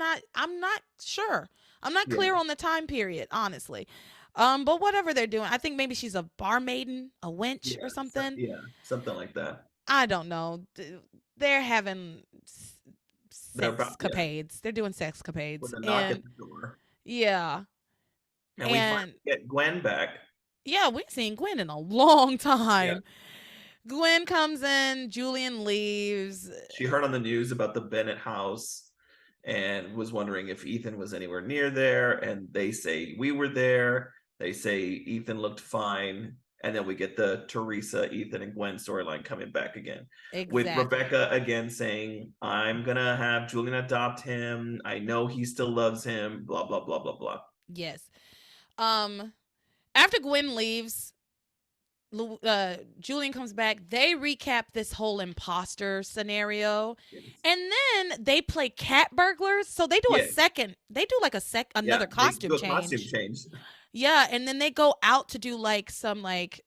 not sure. I'm not Yeah. clear on the time period, honestly. But whatever they're doing, I think maybe she's a barmaiden, a wench, or Yeah. something. Yeah. Something like that. I don't know. They're having They're about, sex yeah, capades. They're doing sex with capades, a knock at and the door. yeah, And we finally and get Gwen back. yeah, we've seen Gwen in a long Yeah. time. Gwen comes in, Julian leaves. She heard on the news about the Bennett house and was wondering if Ethan was anywhere near there. And they say we were there. They say Ethan looked fine. And then we get the Teresa, Ethan, and Gwen storyline coming back again. With Exactly. Rebecca again saying, I'm going to have Julian adopt him. I know he still loves him, blah, blah, blah, blah, blah. Yes. Um, After Gwen leaves, Julian comes back. They recap this whole imposter scenario, Yes. and then they play cat burglars. So they do a Yeah. second. They do like another Yeah, they costume do a costume change. change. Yeah, and then they go out to do like some like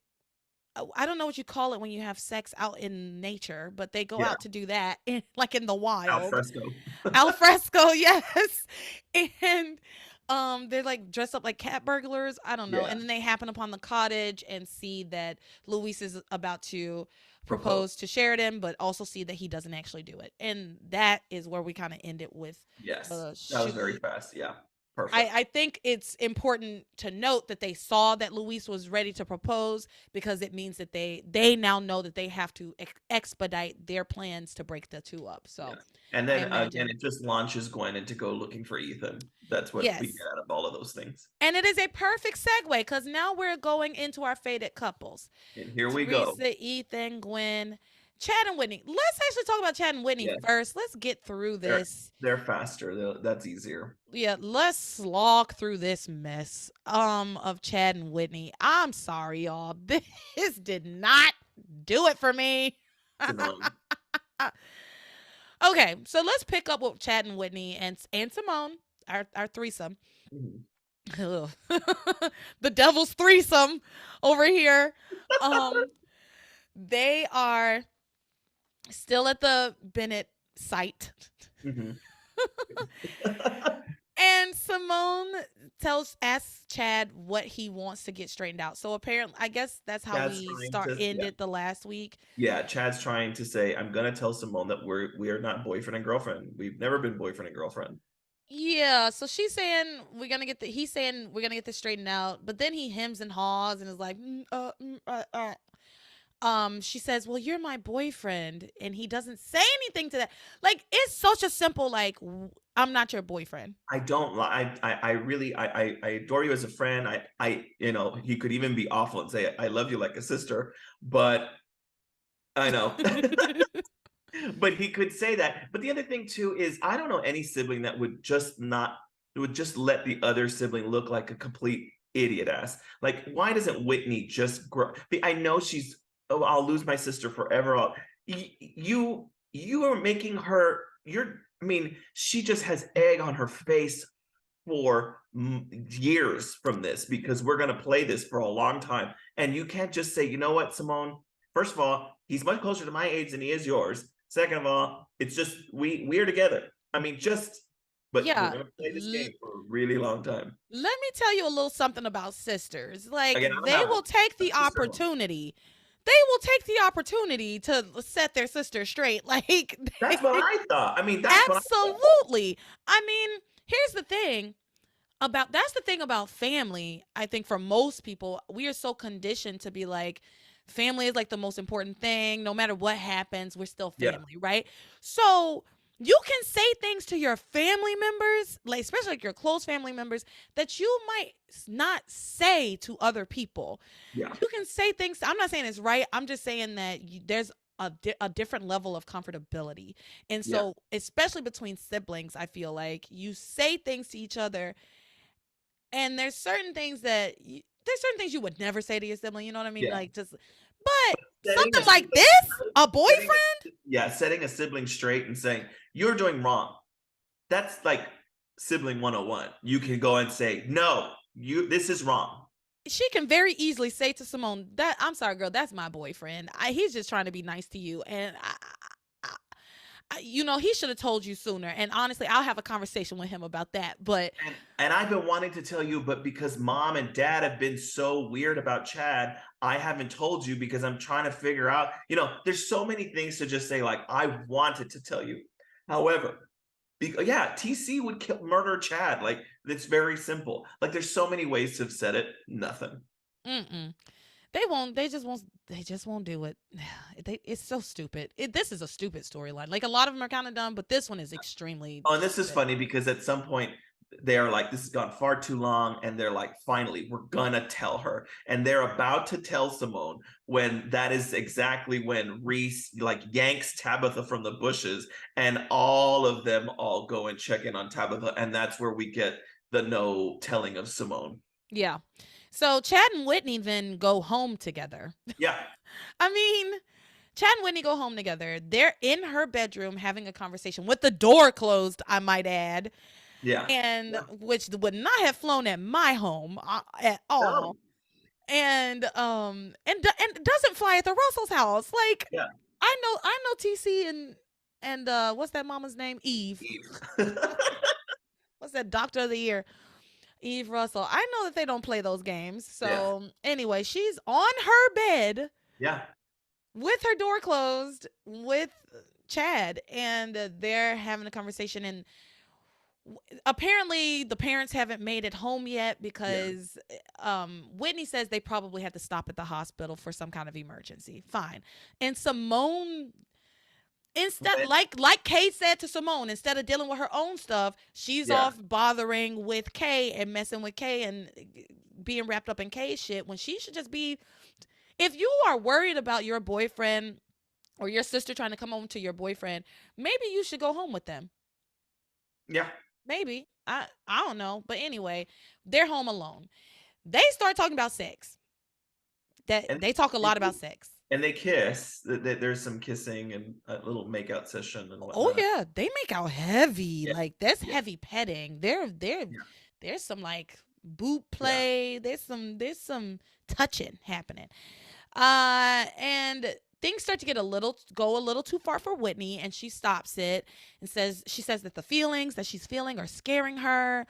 I don't know what you call it when you have sex out in nature, but they go Yeah, out to do that like in the al wild. fresco. Al fresco, yes. And they're like dressed up like cat burglars. I don't know. Yeah, And then they happen upon the cottage and see that Luis is about to propose. propose to Sheridan, but also see that he doesn't actually do it. And that is where we kind of end it with Yes, that was very shoot. fast. Yeah, perfect. I think it's important to note that they saw that Luis was ready to propose because it means that they now know that they have to expedite their plans to break the two up. Yeah. So And I then again, imagine. it just launches Gwen into go looking for Ethan. That's what we get Yes. out of all of those things. And it is a perfect segue because now we're going into our fated couples. And here we go. Teresa, Ethan, Gwen, Chad and Whitney. Let's actually talk about Chad and Whitney Yeah, first. Let's get through they're this. they're faster. That's easier. Yeah, let's slog through this mess of Chad and Whitney. I'm sorry, y'all. This did not do it for me. It's annoying. Okay, so let's pick up with Chad and Whitney and Simone, our threesome. Mhm. Ugh. The devil's threesome over here. Um, they are still at the Bennett site. Mhm. And Simone asks Chad what he wants to get straightened out. So apparently, I guess that's how Chad's we trying to, yeah, ended the last week. yeah. Chad's trying to say, I'm gonna tell Simone that we are not boyfriend and girlfriend. We've never been boyfriend and girlfriend. Yeah, so she's saying he's saying we're gonna get this straightened out, but then he hems and haws and is like, she says, "Well, you're my boyfriend," and he doesn't say anything to that. Like, it's such a simple like, I'm not your boyfriend. I don't. I really. I adore you as a friend. He could even be awful and say, I love you like a sister. But I know. But he could say that. But the other thing too is, I don't know any sibling that would just let the other sibling look like a complete idiot ass. Like, why doesn't Whitney just grow? I know she's. Oh, I'll lose my sister forever. You are making her. I mean, she just has egg on her face for years from this, because we're going to play this for a long time. And you can't just say, you know what, Simone? First of all, he's much closer to my age than he is yours. Second of all, it's just we're together. I mean, but we're Yeah. going to play this game for a really long time. Let me tell you a little something about sisters. Like, Again, I don't they have will one. take the That's sister. opportunity. They will take the opportunity to set their sister straight. Like, That's what I thought. I mean, that's what I thought. absolutely. I mean, here's the thing that's the thing about family. I think for most people, we are so conditioned to be like, family is like the most important thing. No matter what happens, we're still Yeah. family, right? So You can say things to your family members, like especially like your close family members, that you might not say to other people. Yeah. You can say things. I'm not saying it's right. I'm just saying that there's a different level of comfortability. And Yeah. so, especially between siblings, I feel like you say things to each other, and there's certain things you would never say to your sibling. You know what I mean? Yeah. Like just, but Setting a something like sibling this, straight, a setting boyfriend. setting a sibling straight and saying, you're doing wrong. That's like sibling 101. You can go and say, no, this is wrong. She can very easily say to Simone, "That I'm sorry, girl, that's my boyfriend. He's just trying to be nice to you, and he should have told you sooner." And honestly, I'll have a conversation with him about that. But And I've been wanting to tell you, but because mom and dad have been so weird about Chad, I haven't told you because I'm trying to figure out, there's so many things to just say, like, I wanted to tell you. However, TC would murder Chad. Like, it's very simple. Like, there's so many ways to have said it. Nothing. mm-mm. They won't. They just won't. They just won't do it. It's so stupid. This is a stupid storyline. Like a lot of them are kind of dumb, but this one is extremely. Oh, and this is stupid. funny because at some point they are like, this has gone far too long, and they're like, finally, we're gonna tell her, and they're about to tell Simone when that is exactly when Reese like yanks Tabitha from the bushes, and all of them all go and check in on Tabitha, and that's where we get the no telling of Simone. Yeah. So Chad and Whitney then go home together. Yeah. I mean, Chad and Whitney go home together. They're in her bedroom having a conversation with the door closed, I might add. Yeah. And Yeah. which would not have flown at my home at all. No. And doesn't fly at the Russell's house. Like Yeah. I know TC and what's that mama's name? Eve. What's that doctor of the year? Eve Russell. I know that they don't play those games. So anyway, she's on her bed. Yeah. With her door closed with Chad, and they're having a conversation. And apparently, the parents haven't made it home yet because Whitney says they probably have to stop at the hospital for some kind of emergency. Fine, and Simone. Instead, like Kay said to Simone, instead of dealing with her own stuff, she's off bothering with Kay and messing with Kay and being wrapped up in Kay's shit when she should just be. If you are worried about your boyfriend or your sister trying to come home to your boyfriend, maybe you should go home with them. Yeah. Maybe. I don't know. But anyway, they're home alone. They start talking about sex. They talk a lot about sex. And they kiss. There's some kissing and a little makeout session and whatnot. Oh yeah, they make out heavy. Yeah. Like that's heavy petting. There's some like boob play. Yeah. There's some touching happening. And things start to go a little too far for Whitney, and she stops it and says that the feelings that she's feeling are scaring her.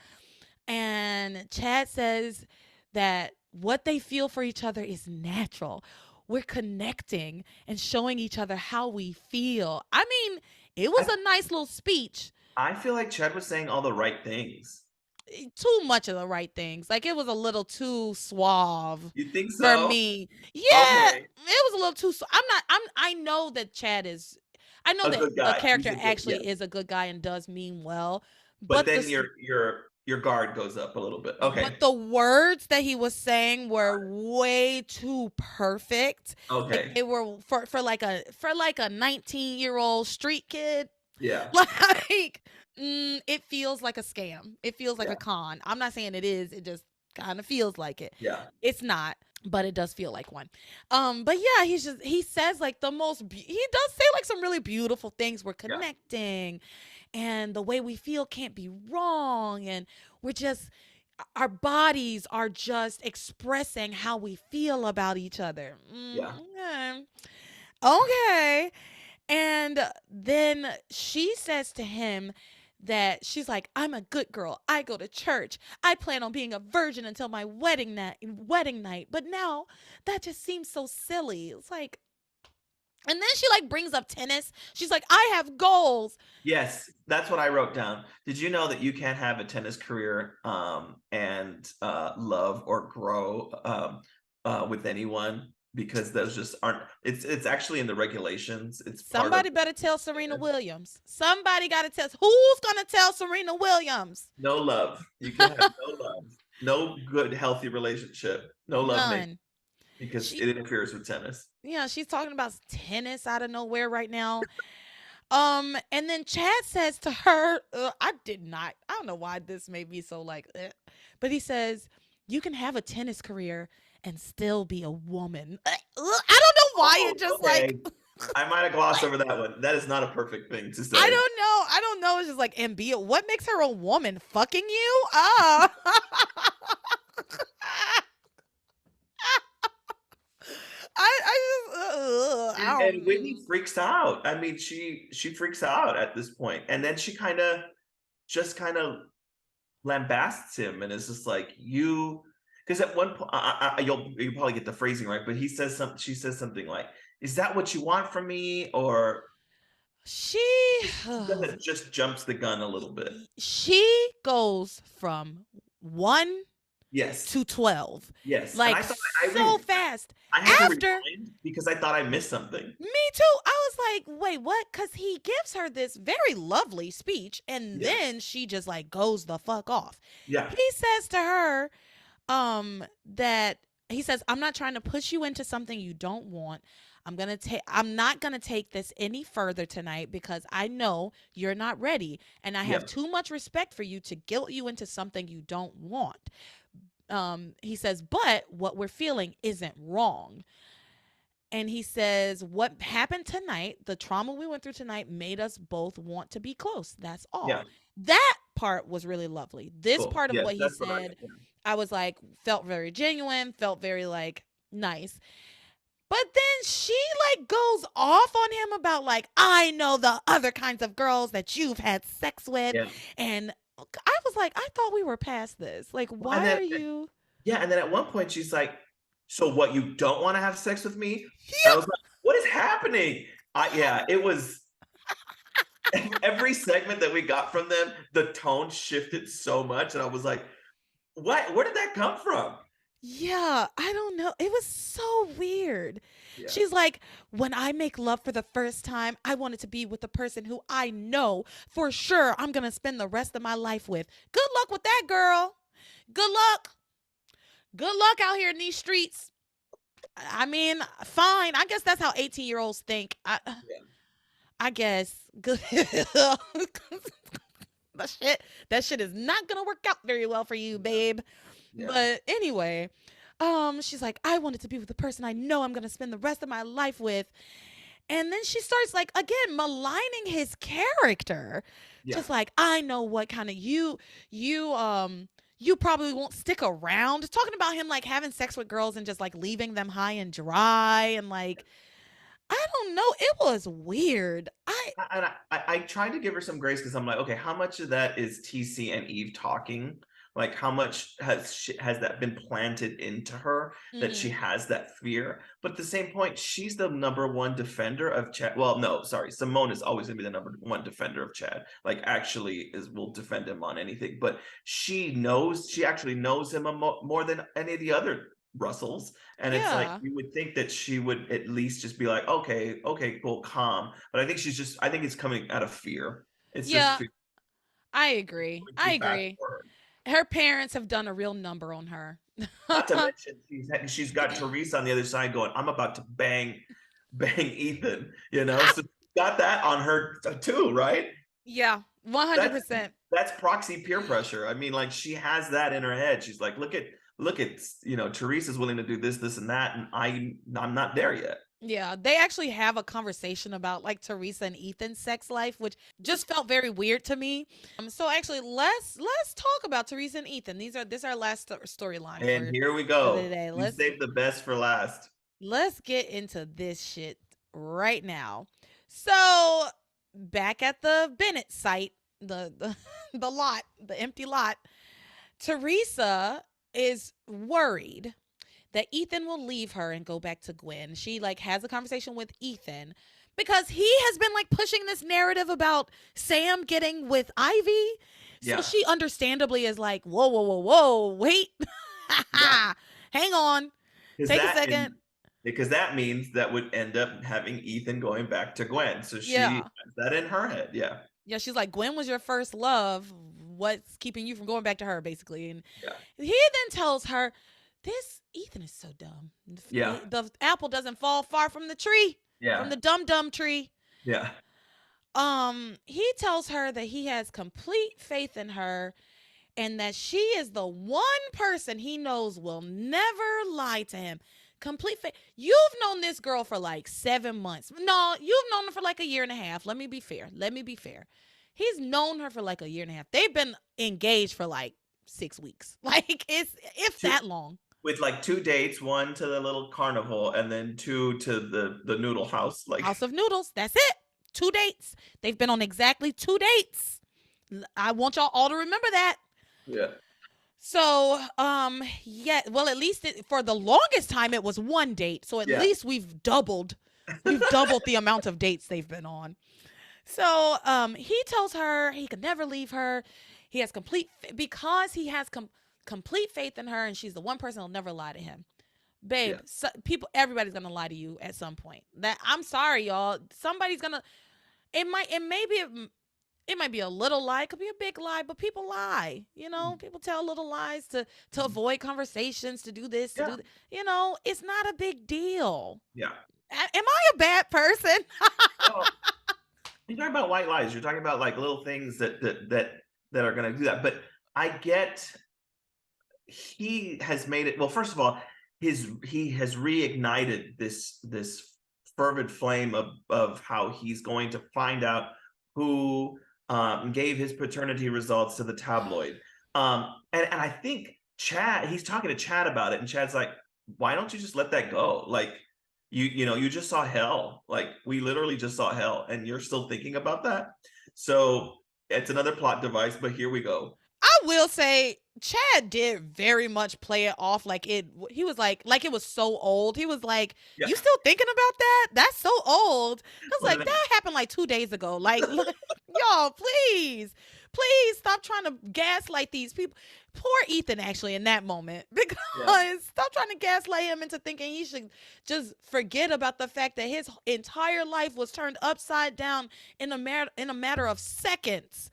And Chad says that what they feel for each other is natural. We're connecting and showing each other how we feel. I mean, it was a nice little speech. I feel like Chad was saying all the right things. Too much of the right things. Like it was a little too suave. You think so? For me. Yeah. Okay. It was a little too I know that Chad is I know that the character actually is a good guy and does mean well. But then your guard goes up a little bit. Okay. But the words that he was saying were way too perfect. Okay. Like, it were for like a 19-year-old street kid. Yeah. Like it feels like a scam. It feels like a con. I'm not saying it is. It just kind of feels like it. Yeah. It's not, but it does feel like one. But yeah, he says like he does say like some really beautiful things. We're connecting and the way we feel can't be wrong. And our bodies are just expressing how we feel about each other. Okay. And then she says to him that she's like, I'm a good girl. I go to church. I plan on being a virgin until my wedding night. But now that just seems so silly. It's like, and then she like brings up tennis. She's like, I have goals. Yes, that's what I wrote down. Did you know that you can't have a tennis career and love or grow with anyone because those just aren't. It's actually in the regulations. It's part of Somebody better tell Serena Williams. Somebody got to tell. Who's going to tell Serena Williams? no love. You can have no love, no good healthy relationship, no love making None. because She, it interferes with tennis. yeah, she's talking about tennis out of nowhere right now. And then Chad says to her, I don't know why this made me so like, but he says, you can have a tennis career and still be a woman. I don't know why it just Okay. like. I might have glossed over that one. That is not a perfect thing to say. I don't know. It's just like, and be what makes her a woman? Fucking you? Ah. And Whitney freaks out. I mean, she freaks out at this point, and then she kind of lambasts him, and is just like, you, because at one point you'll probably get the phrasing right, but he says something. She says something like, "Is that what you want from me?" Or she just jumps the gun a little bit. She goes from 1 Yes. to 12. Yes. Like so fast. I had to rewind because I thought I missed something. Me too. I was like, wait, what? Because he gives her this very lovely speech, and then she just like goes the fuck off. Yeah. He says to her, that he says, I'm not trying to push you into something you don't want. I'm not gonna take this any further tonight because I know you're not ready, and I have too much respect for you to guilt you into something you don't want. He says, but what we're feeling isn't wrong. And he says, what happened tonight, the trauma we went through tonight, made us both want to be close. That's all. Yeah. That part was really lovely. This part of what he said, I was like, felt very genuine, felt very like nice. But then she like goes off on him about like, I know the other kinds of girls that you've had sex with. Yeah. And I was like, I thought we were past this. Like, why are you? Yeah. And then at one point she's like, so what, you don't want to have sex with me? Yeah. I was like, what is happening? It was every segment that we got from them, the tone shifted so much. And I was like, what? Where did that come from? Yeah, I don't know. It was so weird. Yeah. She's like, when I make love for the first time, I want it to be with the person who I know for sure I'm going to spend the rest of my life with. Good luck with that, girl. Good luck. Good luck out here in these streets. I mean, fine. I guess that's how 18-year-olds think. I guess. Good. That shit is not going to work out very well for you, babe. Yeah. But anyway, she's like, I wanted to be with the person I know I'm going to spend the rest of my life with. And then she starts like, again, maligning his character. Yeah. Just like, I know what kind of you probably won't stick around. Talking about him like having sex with girls and just like leaving them high and dry. And like, I don't know. It was weird. I tried to give her some grace because I'm like, okay, how much of that is TC and Eve talking? Like, how much has that been planted into her that she has that fear? But at the same point, she's the number one defender of Chad. Well, no, sorry. Simone is always going to be the number one defender of Chad. Like, actually will defend him on anything. But she actually knows him more than any of the other Russells. And it's like, you would think that she would at least just be like, okay, cool, calm. But I think I think it's coming out of fear. It's just fear. I agree. Her parents have done a real number on her. Not to mention, she's got Teresa on the other side going, I'm about to bang Ethan, So got that on her too, right? Yeah, 100%. That's proxy peer pressure. I mean, like, she has that in her head. She's like, look at, Teresa's willing to do this, and that, and I'm not there yet. Yeah, they actually have a conversation about like Teresa and Ethan's sex life, which just felt very weird to me. So actually, let's talk about Teresa and Ethan. This is our last storyline. And here we go. Let's save the best for last. Let's get into this shit right now. So back at the Bennett site, the lot, the empty lot, Teresa is worried that Ethan will leave her and go back to Gwen. She like has a conversation with Ethan because he has been like pushing this narrative about Sam getting with Ivy. So she understandably is like, whoa, wait. Hang on. Take a second. because that means that would end up having Ethan going back to Gwen. So she Yeah. has that in her head. Yeah. Yeah, she's like, Gwen was your first love. What's keeping you from going back to her, basically? And Yeah. he then tells her, this Ethan is so dumb. Yeah. The apple doesn't fall far from the tree, from Yeah. the dumb tree. Yeah. He tells her that he has complete faith in her and that she is the one person he knows will never lie to him. Complete faith. You've known this girl for like 7 months. No, you've known her for like a year and a half. Let me be fair. He's known her for like a year and a half. They've been engaged for like 6 weeks. Like, it's if that long. With like 2 dates, one to the little carnival and then 2 to the noodle house. Like House of Noodles. That's it. 2 dates. They've been on exactly 2 dates. I want y'all all to remember that. Yeah. So, yeah, well, at least for the longest time, it was 1 date. So at least we've doubled the amount of dates they've been on. So, he tells her he could never leave her. He has complete faith in her, and she's the one person who'll never lie to him. Babe, everybody's gonna lie to you at some point. That I'm sorry, y'all. Somebody's gonna. It might be a little lie, it could be a big lie, but people lie. You know, people tell little lies to avoid conversations, to do this, to do that. You know, it's not a big deal. Yeah. Am I a bad person? Well, you're talking about white lies. You're talking about like little things that are going to do that. But I get he has made it. Well, first of all, he has reignited this fervent flame of how he's going to find out who gave his paternity results to the tabloid. And I think he's talking to Chad about it, and Chad's like, why don't you just let that go? Like, you just saw hell. Like, we literally just saw hell, and you're still thinking about that. So it's another plot device, but here we go. I will say Chad did very much play it off like he was like it was so old. He was like, you still thinking about that? That's so old. I was like, that happened like 2 days ago. Like, y'all, please stop trying to gaslight these people. Poor Ethan, actually, in that moment, because stop trying to gaslight him into thinking he should just forget about the fact that his entire life was turned upside down in a matter of seconds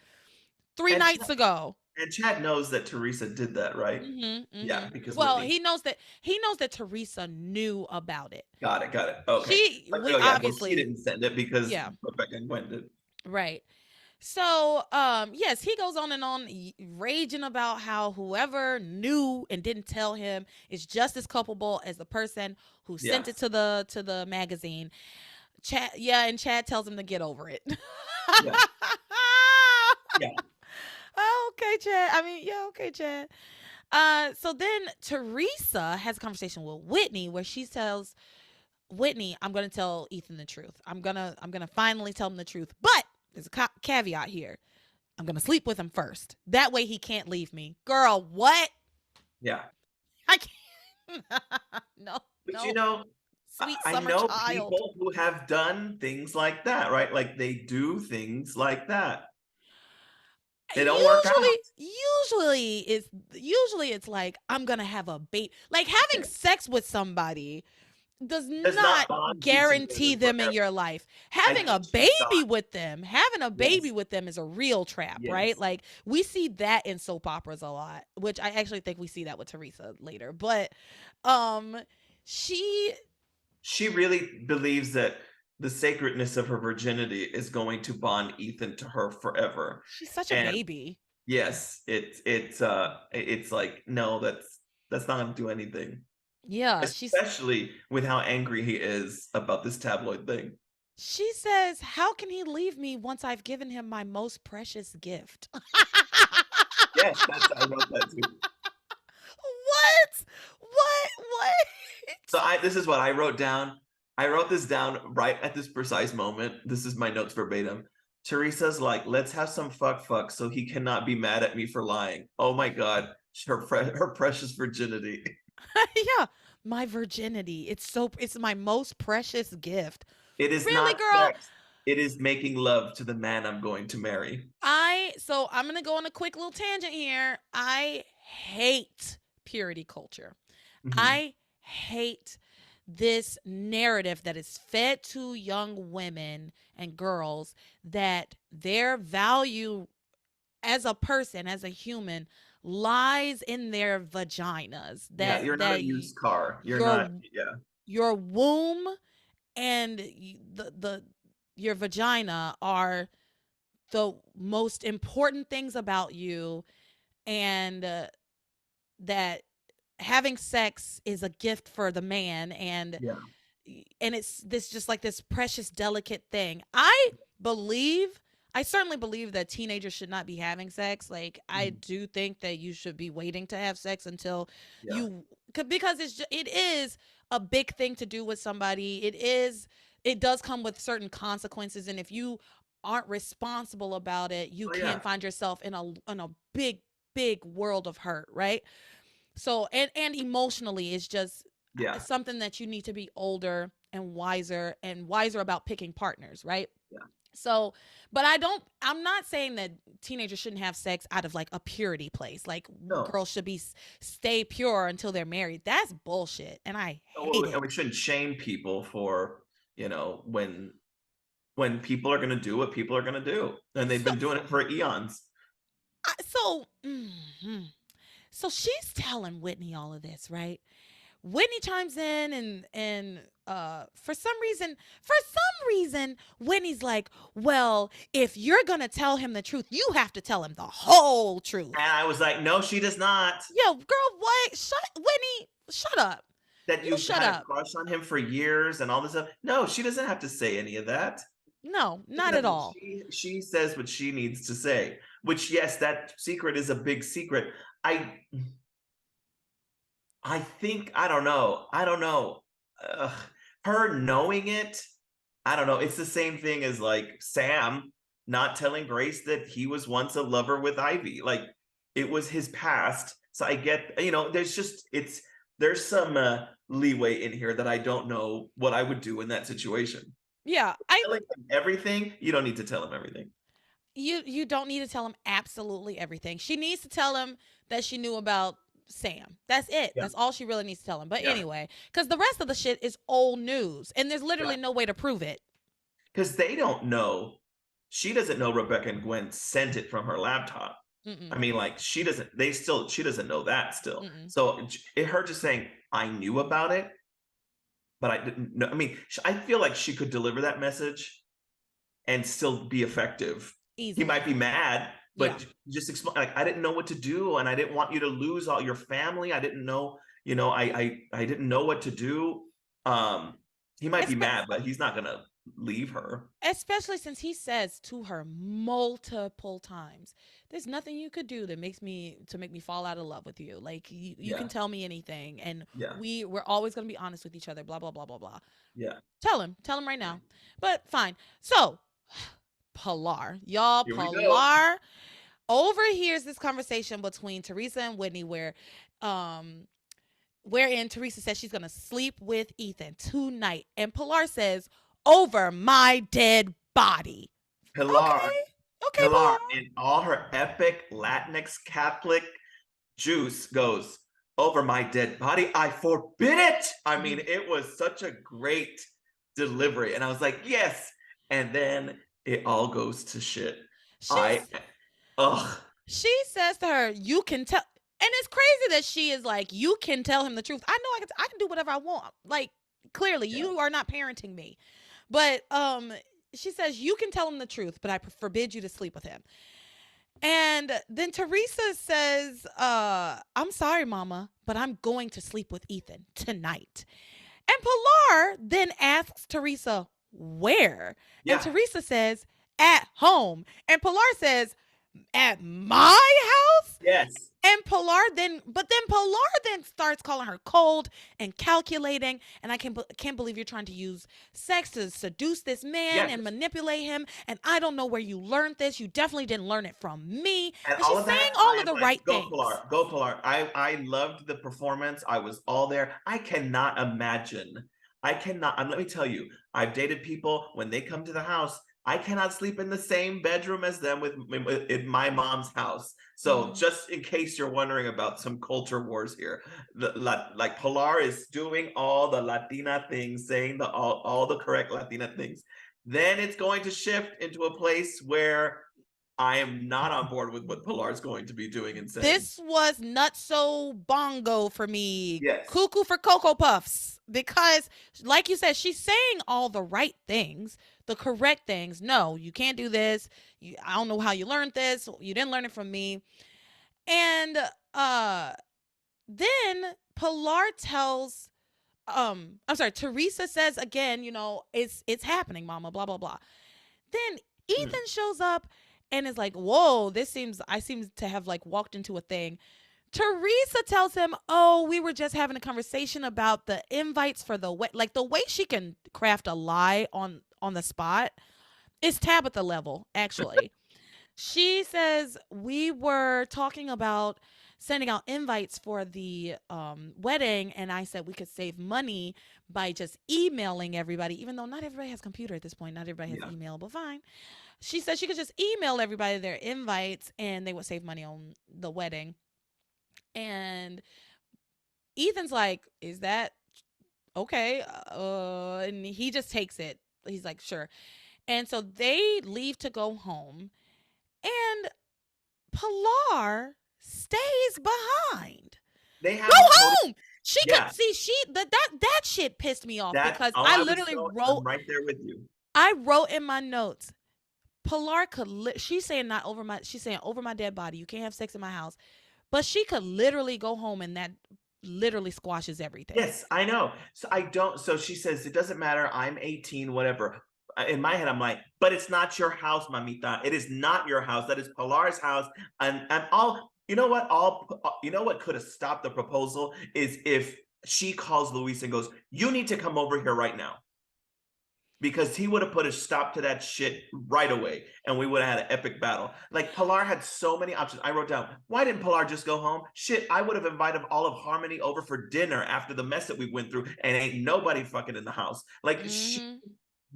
3 nights ago. And Chad knows that Teresa did that, right? Yeah, because he knows that Teresa knew about it. Got it. Okay. Obviously she didn't send it because Rebecca and Gwen did. Right. So, yes, he goes on and on raging about how whoever knew and didn't tell him is just as culpable as the person who sent it to the magazine. And Chad tells him to get over it. Yeah. Okay, Chad. So then Teresa has a conversation with Whitney where she tells Whitney, I'm going to tell Ethan the truth. I'm going to finally tell him the truth. But there's a caveat here. I'm going to sleep with him first. That way he can't leave me. Girl, what? Yeah. I can't. No. But sweet I summer know child. people who have done things like that, right? Like, they do things like that. They don't work out. Usually it's like, I'm gonna have a baby. Like, having sex with somebody does not guarantee them in your life. Having a baby with them is a real trap, right? Like, we see that in soap operas a lot, which I actually think we see that with Teresa later. But she really believes that the sacredness of her virginity is going to bond Ethan to her forever. She's such a baby. Yes, it's like, no, that's not going to do anything. Yeah, especially with how angry he is about this tabloid thing. She says, "How can he leave me once I've given him my most precious gift?" Yes, I wrote that too. What? So this is what I wrote down. I wrote this down right at this precise moment. This is my notes verbatim. Teresa's like, let's have some fuck so he cannot be mad at me for lying. Oh my God, her precious virginity. Yeah, my virginity. It's my most precious gift. It is really, not girl. Sex. It is making love to the man I'm going to marry. So I'm going to go on a quick little tangent here. I hate purity culture. I hate this narrative that is fed to young women and girls that their value as a person, as a human, lies in their vaginas. Yeah, you're not a That used car. You're your not, yeah. your womb and the your vagina are the most important things about you, and that having sex is a gift for the man, Yeah. and it's this just like this precious delicate thing. I certainly believe that teenagers should not be having sex. Like, I Mhm. do think that you should be waiting to have sex until Yeah. you because it is a big thing to do with somebody. It does come with certain consequences, and if you aren't responsible about it, you Oh can yeah. find yourself in a big world of hurt, right? So, and emotionally, it's just Yeah. something that you need to be older and wiser about picking partners, right? Yeah. So, but I'm not saying that teenagers shouldn't have sex out of like a purity place. Like, No. girls should stay pure until they're married. That's bullshit, and I hate And it. we shouldn't shame people for, when people are going to do what people are going to do, and they've So, been doing it for eons. so she's telling Whitney all of this, right? Whitney chimes in, and for some reason Whitney's like, "Well, if you're going to tell him the truth, you have to tell him the whole truth." And I was like, no, she does not. Yo, girl, what? Whitney, shut up. That You you've shut had a up. crush on him for years and all this stuff. No, she doesn't have to say any of that. No, She not at doesn't. all. She says what she needs to say. Which, yes, that secret is a big secret. I I think, I don't know. I don't know. Ugh, her knowing it, I don't know. It's the same thing as like Sam not telling Grace that he was once a lover with Ivy. Like, it was his past. So I get, there's some leeway in here that I don't know what I would do in that situation. Yeah, I Telling him everything, you don't need to tell him everything. you don't need to tell him absolutely everything. She needs to tell him that she knew about Sam. That's it. Yeah. That's all she really needs to tell him. But Yeah. anyway, because the rest of the shit is old news, and there's literally Yeah. no way to prove it. Because they don't know. She doesn't know Rebecca and Gwen sent it from her laptop. I Mm-mm. mean, like, she doesn't know that still. Mm-mm. So her just saying, I knew about it, but I didn't know. I mean, I feel like she could deliver that message and still be effective. He might Easily. be mad, Yeah. but just explain, like, I didn't know what to do, and I didn't want you to lose all your family. I didn't know, I didn't know what to do. He might be Espe- mad, but he's not gonna leave her. Especially since he says to her multiple times, "There's nothing you could do that make me fall out of love with you. Like, you can Yeah, tell me anything, and yeah, we're always gonna be honest with each other. Blah blah blah blah blah." yeah. Tell him right now. But fine. So, Pilar, y'all, Here we go. Pilar overhears this conversation between Teresa and Whitney, um, wherein Teresa says she's gonna sleep with Ethan tonight, and Pilar says, "Over my dead body." Pilar, Okay, okay, Pilar, Pilar. in all her epic Latinx Catholic juice goes, over my dead body, I forbid it. I mean, Mhm. it was such a great delivery. And I was like, yes. And then it all goes to shit. I, She's ugh. she says to her, "You can tell." And it's crazy that she is like, "You can tell him the truth. I know I can do whatever I want." Like, clearly Yeah. you are not parenting me. But she says, "You can tell him the truth, but I forbid you to sleep with him." And then Teresa says, "I'm sorry, Mama, but I'm going to sleep with Ethan tonight." And Pilar then asks Teresa, "Where?" And Yeah. Teresa says, "At home." And Pilar says, "At my house?" Yes. And Pilar then starts calling her cold and calculating. And I can't believe you're trying to use sex to seduce this man and Yes. manipulate him. And I don't know where you learned this. You definitely didn't learn it from me. And And all she's of saying that, all I of am the like, right go things. Pilar, go Pilar. I loved the performance. I was all there. I cannot imagine. Let me tell you, I've dated people when they come to the house, I cannot sleep in the same bedroom as them in my mom's house. So just in case you're wondering about some culture wars here, like Pilar is doing all the Latina things, saying all the correct Latina things. Then it's going to shift into a place where I am not on board with what Pilar's going to be doing and saying. This was nutso bongo for me. Yes. Cuckoo for Cocoa Puffs. Because, like you said, she's saying all the right things, the correct things. No, you can't do this. I don't know how you learned this. You didn't learn it from me. And then Pilar tells, I'm sorry, Teresa says again, it's happening, mama, blah, blah, blah. Then Ethan shows up and is like, whoa, I seem to have like walked into a thing. Teresa tells him, oh, we were just having a conversation about the invites for the like the way she can craft a lie on the spot is Tabitha level, actually. She says, we were talking about sending out invites for the wedding, and I said we could save money by just emailing everybody, even though not everybody has a computer at this point. Not everybody has email, but fine. She said she could just email everybody their invites, and they would save money on the wedding. And Ethan's like, is that okay? And he just takes it. He's like, sure. And so they leave to go home, and Pilar stays behind. They have go home. She could see that shit pissed me off because I literally wrote right there with you. I wrote in my notes, Pilar could she's saying over my dead body. You can't have sex in my house. But she could literally go home and that literally squashes everything. Yes, I know. So she says, it doesn't matter. I'm 18, whatever. In my head, I'm like, but it's not your house, mamita. It is not your house. That is Pilar's house. And you know what could have stopped the proposal is if she calls Luis and goes, you need to come over here right now. Because he would have put a stop to that shit right away, and we would have had an epic battle. Like, Pilar had so many options. I wrote down, why didn't Pilar just go home? Shit, I would have invited all of Harmony over for dinner after the mess that we went through, and ain't nobody fucking in the house. Like, she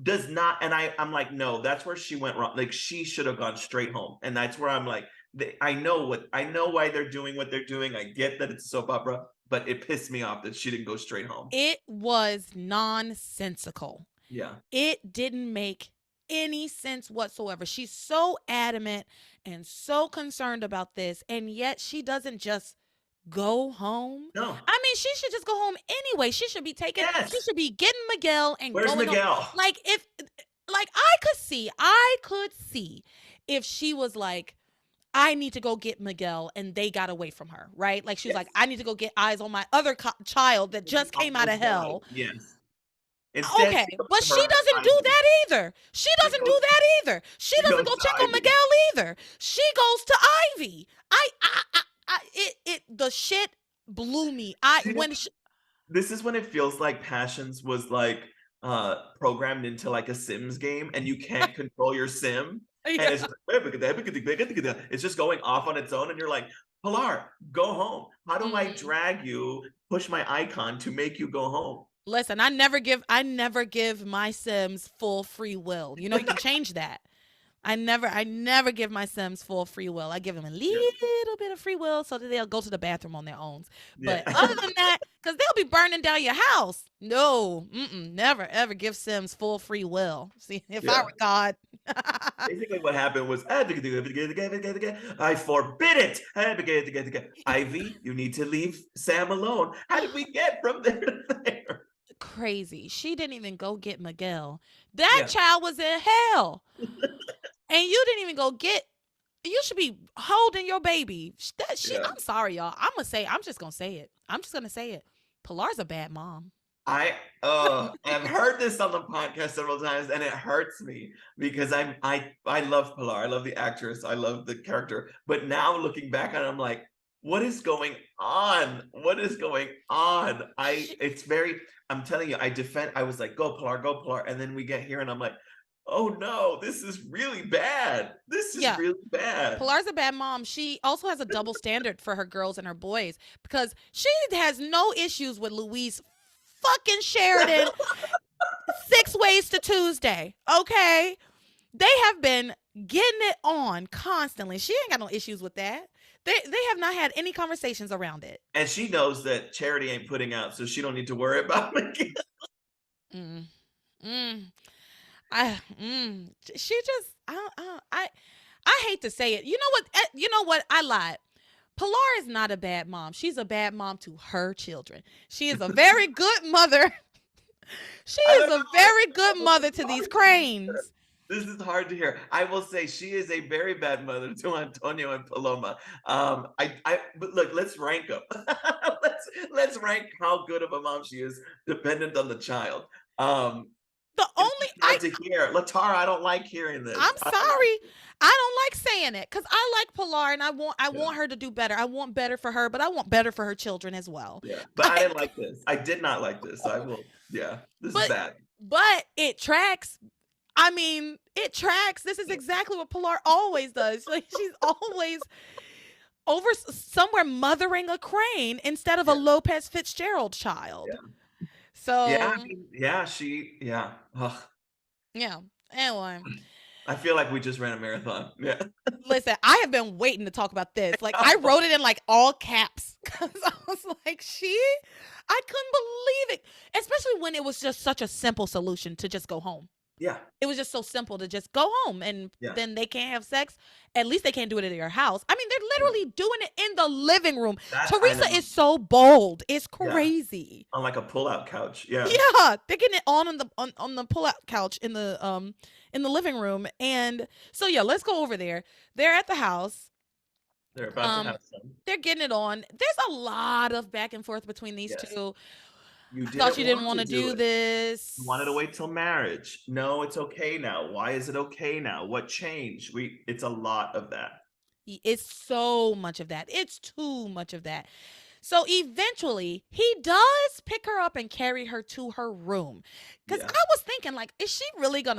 does not, and I'm like, no, that's where she went wrong. Like, she should have gone straight home, and that's where I'm like, I know why they're doing what they're doing. I get that it's a soap opera, but it pissed me off that she didn't go straight home. It was nonsensical. Yeah. It didn't make any sense whatsoever. She's so adamant and so concerned about this, and yet she doesn't just go home. No. I mean, she should just go home anyway. She should be taking, she should be getting Miguel and Where's going Miguel? home. Like, I could see if she was like, I need to go get Miguel, and they got away from her, right? Like, she was like, I need to go get eyes on my other child that just came out of hell. Yes. Instead, okay, but she doesn't do that either. She doesn't do that either. She doesn't go check on Miguel either. She goes to Ivy. The shit blew me. This is when it feels like Passions was like programmed into like a Sims game, and you can't control your sim. And it's just going off on its own, and you're like, Pilar, go home. How do I drag you, push my icon to make you go home? Listen, I never give my Sims full free will. You can change that. I never give my Sims full free will. I give them a little bit of free will so that they'll go to the bathroom on their own. But other than that, because they'll be burning down your house. No, never ever give Sims full free will. See, if I were God. Basically what happened was, I forbid it. Ivy, you need to leave Sam alone. How did we get from there to there? Crazy. She didn't even go get Miguel. That child was in hell. And you didn't even go get, you should be holding your baby. I'm sorry, y'all. I'm just going to say it. I'm just going to say it. Pilar's a bad mom. I've heard this on the podcast several times, and it hurts me because I love Pilar. I love the actress. I love the character. But now looking back on it, I'm like, what is going on? What is going on? I'm telling you, I was like, go Pilar. And then we get here and I'm like, oh no, this is really bad. This is really bad. Pilar's a bad mom. She also has a double standard for her girls and her boys because she has no issues with Luis fucking Sheridan 6 ways to Tuesday. Okay. They have been getting it on constantly. She ain't got no issues with that. They have not had any conversations around it. And she knows that Charity ain't putting out, so she don't need to worry about it. Mm, mm, she just I hate to say it. You know what? You know what? I lied. Pilar is not a bad mom. She's a bad mom to her children. She is a very good mother. She I is don't a very good know. mother to these cranes. This is hard to hear. I will say she is a very bad mother to Antonio and Paloma. But look, let's rank them. let's rank how good of a mom she is, dependent on the child. The It's only hard to hear. LeTara, I don't like hearing this. I'm sorry. I don't like saying it because I like Pilar and I Yeah, want her to do better. I want better for her, but I want better for her children as well. yeah. But I didn't like this. I did not like this. I will. Yeah, this is but bad. but it tracks. I mean, it tracks. This is exactly what Pilar always does. Like she's always over somewhere mothering a crane instead of a Yeah, Lopez Fitzgerald child. yeah, yeah. I So mean, yeah. Yeah. Ugh. yeah. Anyway, I feel like we just ran a marathon. Yeah. listen, I have been waiting to talk about this. Like I wrote it in like all caps because I was like, I couldn't believe it, especially when it was just such a simple solution to just go home. Yeah. It was just so simple to just go home and Yeah. then they can't have sex. At least they can't do it at your house. I mean, they're Yeah. literally doing it in the living room. That I Teresa know. is so bold. It's Yeah. crazy. On like a pull-out couch. Yeah. Yeah, they're getting it on the pull-out couch in the living room. And so yeah, let's go over there. They're at the house. They're about to Um, have some. they're getting it on. There's a lot of back and forth between these Yes. two. You I thought didn't you didn't want want to to do do it. You wanted to this. wait till marriage. No, it's okay now. Why is it okay now? What changed? It's a lot of that. It's so much of that. It's too much of that. So eventually, he does pick her up and carry her to her room. Cuz Yeah. I was thinking like is she really going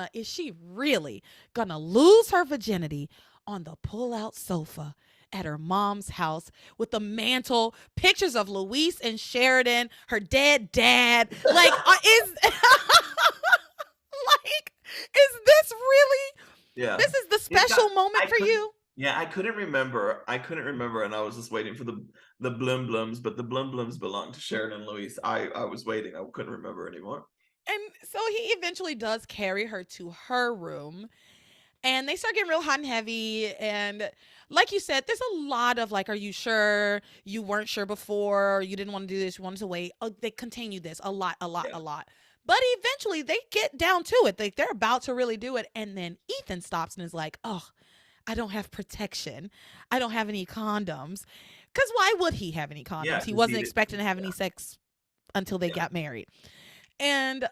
to lose her virginity on the pull-out sofa at her mom's house with the mantle, pictures of Luis and Sheridan, her dead dad. Like is like is this really Yeah. this is the It got special moment I for couldn't you? yeah, I couldn't remember. And I was just waiting for the Bloom Blooms, but the Bloom Blooms belong to Sharon and Louise. I was waiting. I couldn't remember anymore. And so he eventually does carry her to her room and they start getting real hot and heavy. And like you said, there's a lot of like, are you sure you weren't sure before? You didn't want to do this, you wanted to wait. They continue this a lot, a lot, Yeah. a lot. But eventually they get down to it. Like they're about to really do it. And then Ethan stops and is like, oh, I don't have protection. I don't have any condoms. Because why would he have any Yeah, condoms? He because wasn't expecting to have yeah, any sex until they yeah, got married. And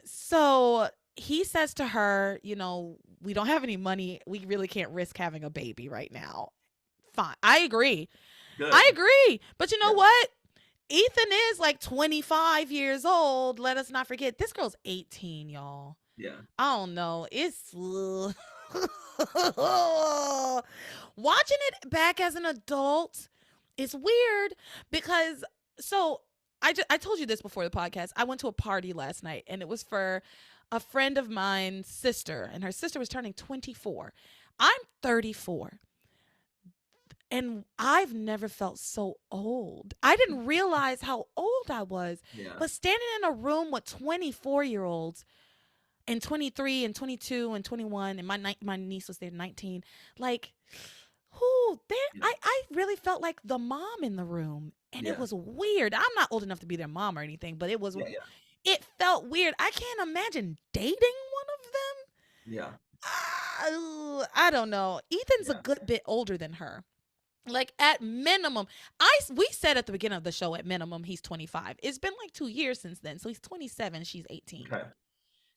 so he says to her, you know, we don't have any money. We really can't risk having a baby right now. Fine. I agree. I good. agree. But you know Yeah. what? Ethan is like 25 years old. Let us not forget. This girl's 18, y'all. Yeah. I don't know. It's watching it back as an adult is weird because so I told you this before the podcast. I went to a party last night and it was for a friend of mine's sister and her sister was turning 24. I'm 34 and I've never felt so old. I didn't realize how old I was. Yeah. But standing in a room with 24-year-olds and 23 and 22 and 21 and my niece was there 19, like who there Yeah. I really felt like the mom in the room and it Yeah. was weird. I'm not old enough to be their mom or anything, but Yeah. Yeah. it felt weird. I can't imagine dating one of them. Yeah. I don't know. Ethan's a Yeah. good bit older than her. Like at minimum, we said at the beginning of the show at minimum he's 25. It's been like 2 years since then. So he's 27, she's 18. Okay.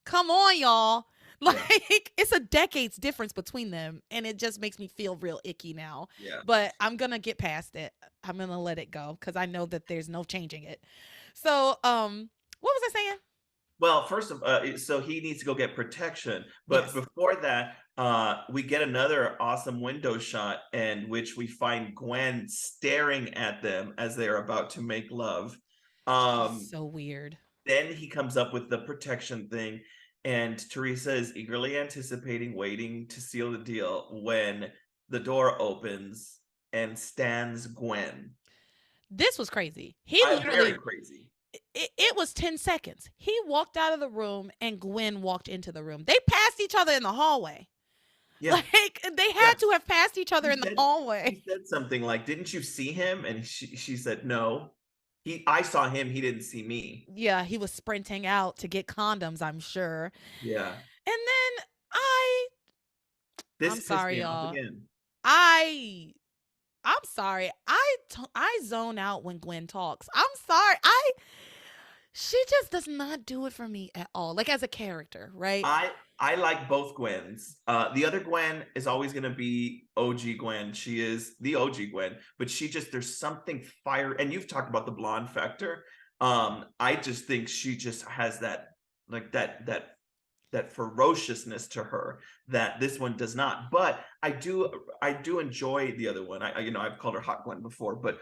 Come on, y'all. Yeah. Like it's a decade's difference between them and it just makes me feel real icky now. Yeah. But I'm going to get past it. I'm going to let it go cuz I know that there's no changing it. So, what was I saying? Well, first of so he needs to go get protection. But Yes. before that, we get another awesome window shot in which we find Gwen staring at them as they are about to make love. She's so weird. Then he comes up with the protection thing, and Teresa is eagerly anticipating, waiting to seal the deal when the door opens and stands Gwen. This was crazy. He Very literally, crazy. it was 10 seconds. He walked out of the room and Gwen walked into the room. They passed each other in the hallway. Yeah. Like, they Yeah. had to have passed each other in the hallway. He said something like, "Didn't you see him?" And she said, "No. I saw him. He didn't see me." Yeah, he was sprinting out to get condoms, I'm sure. Yeah. And then This I'm pissed sorry, me off y'all. again. I'm sorry. I zone out when Gwen talks. I'm sorry. She just does not do it for me at all. Like, as a character, right? I like both Gwens. The other Gwen is always going to be OG Gwen. She is the OG Gwen, but there's something fire. And you've talked about the blonde factor. I just think she just has that, like that ferociousness to her that this one does not. But I do enjoy the other one. I've called her Hot Gwen before, but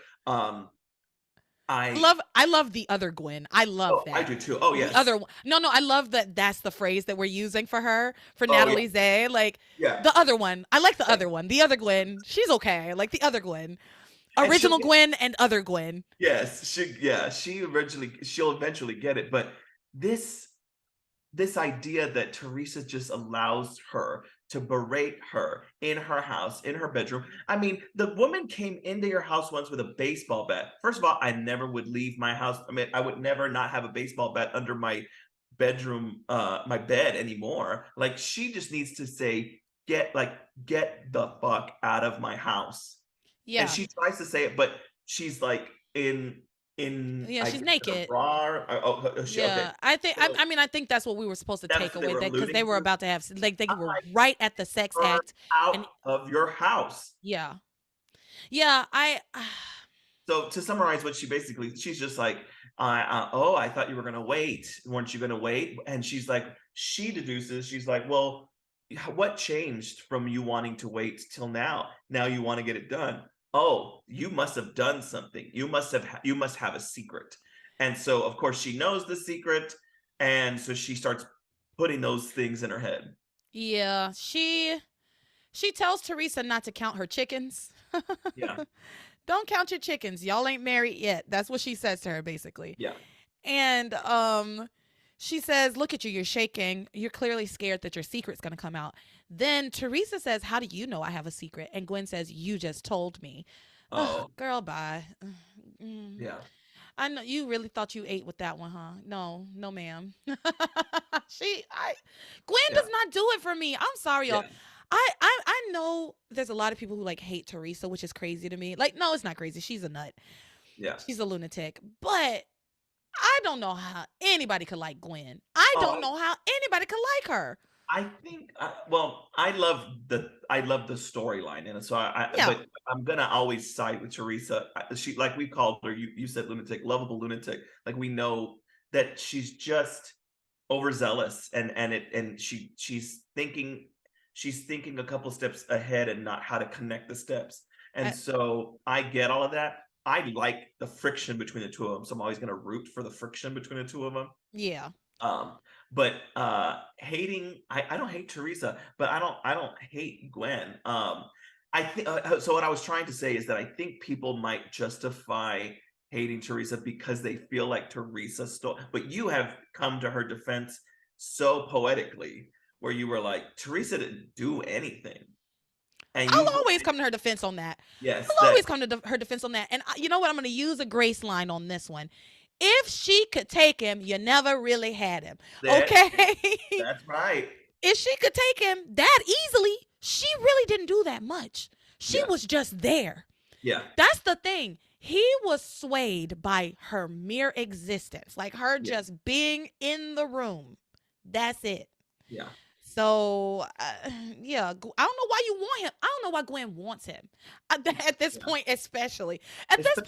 I love the other Gwen. I love that. I do too. Oh yes. The other one. No, I love that that's the phrase that we're using for her, for Oh, Natalie yeah. Zay. Like, Yeah. the other one. I like the other one. The other Gwen. She's okay. Like the other Gwen. Original Gwen and other Gwen. Yes, she'll eventually get it, but this idea that Teresa just allows her to berate her in her house, in her bedroom. I mean, the woman came into your house once with a baseball bat. First of all, I never would leave my house. I mean, I would never not have a baseball bat under my bedroom, my bed anymore. Like, she just needs to say, get the fuck out of my house. Yeah. And she tries to say it, but she's like in Yeah, she's naked. Bra. Yeah, okay. I think that's what we were supposed to take away, because they were about to have, like, they were like, right at the sex act. Out of your house. Yeah. So to summarize what she's just like, I thought you were gonna wait. Weren't you gonna wait? And she deduces, she's like, well, what changed from you wanting to wait till now? Now you want to get it done. Oh, you must have done something. You must have a secret. And so of course she knows the secret, and so she starts putting those things in her head. Yeah, she tells Teresa not to count her chickens. Yeah. Don't count your chickens. Y'all ain't married yet. That's what she says to her, basically. Yeah. And she says, look at you, you're shaking. You're clearly scared that your secret's going to come out. Then Teresa says, how do you know I have a secret? And Gwen says, you just told me. Oh, girl, bye. Yeah. I know you really thought you ate with that one, huh? No, ma'am. Gwen does not do it for me. I'm sorry, y'all. I know there's a lot of people who like hate Teresa, which is crazy to me. Like, no, it's not crazy. She's a nut. Yeah. She's a lunatic. But I don't know how anybody could like Gwen. I don't know how anybody could like her. I think, I love the storyline, and so but I'm gonna always side with Teresa. She, like we called her, you said lunatic, lovable lunatic. Like, we know that she's just overzealous, and she's thinking a couple steps ahead and not how to connect the steps. And so I get all of that. I like the friction between the two of them, so I'm always gonna root for the friction between the two of them. Yeah. But hating, I don't hate Teresa, but I don't hate Gwen. I think so. What I was trying to say is that I think people might justify hating Teresa because they feel like Teresa stole. But you have come to her defense so poetically, where you were like, Teresa didn't do anything. And I'll always come to her defense on that. Yes, I'll always come to her defense on that. And you know what? I'm going to use a grace line on this one. If she could take him, you never really had him. Okay? That's right. If she could take him that easily, she really didn't do that much. She was just there. Yeah. That's the thing. He was swayed by her mere existence, like her just being in the room. That's it. Yeah. So, I don't know why you want him. I don't know why Gwen wants him. At this point, especially. He don't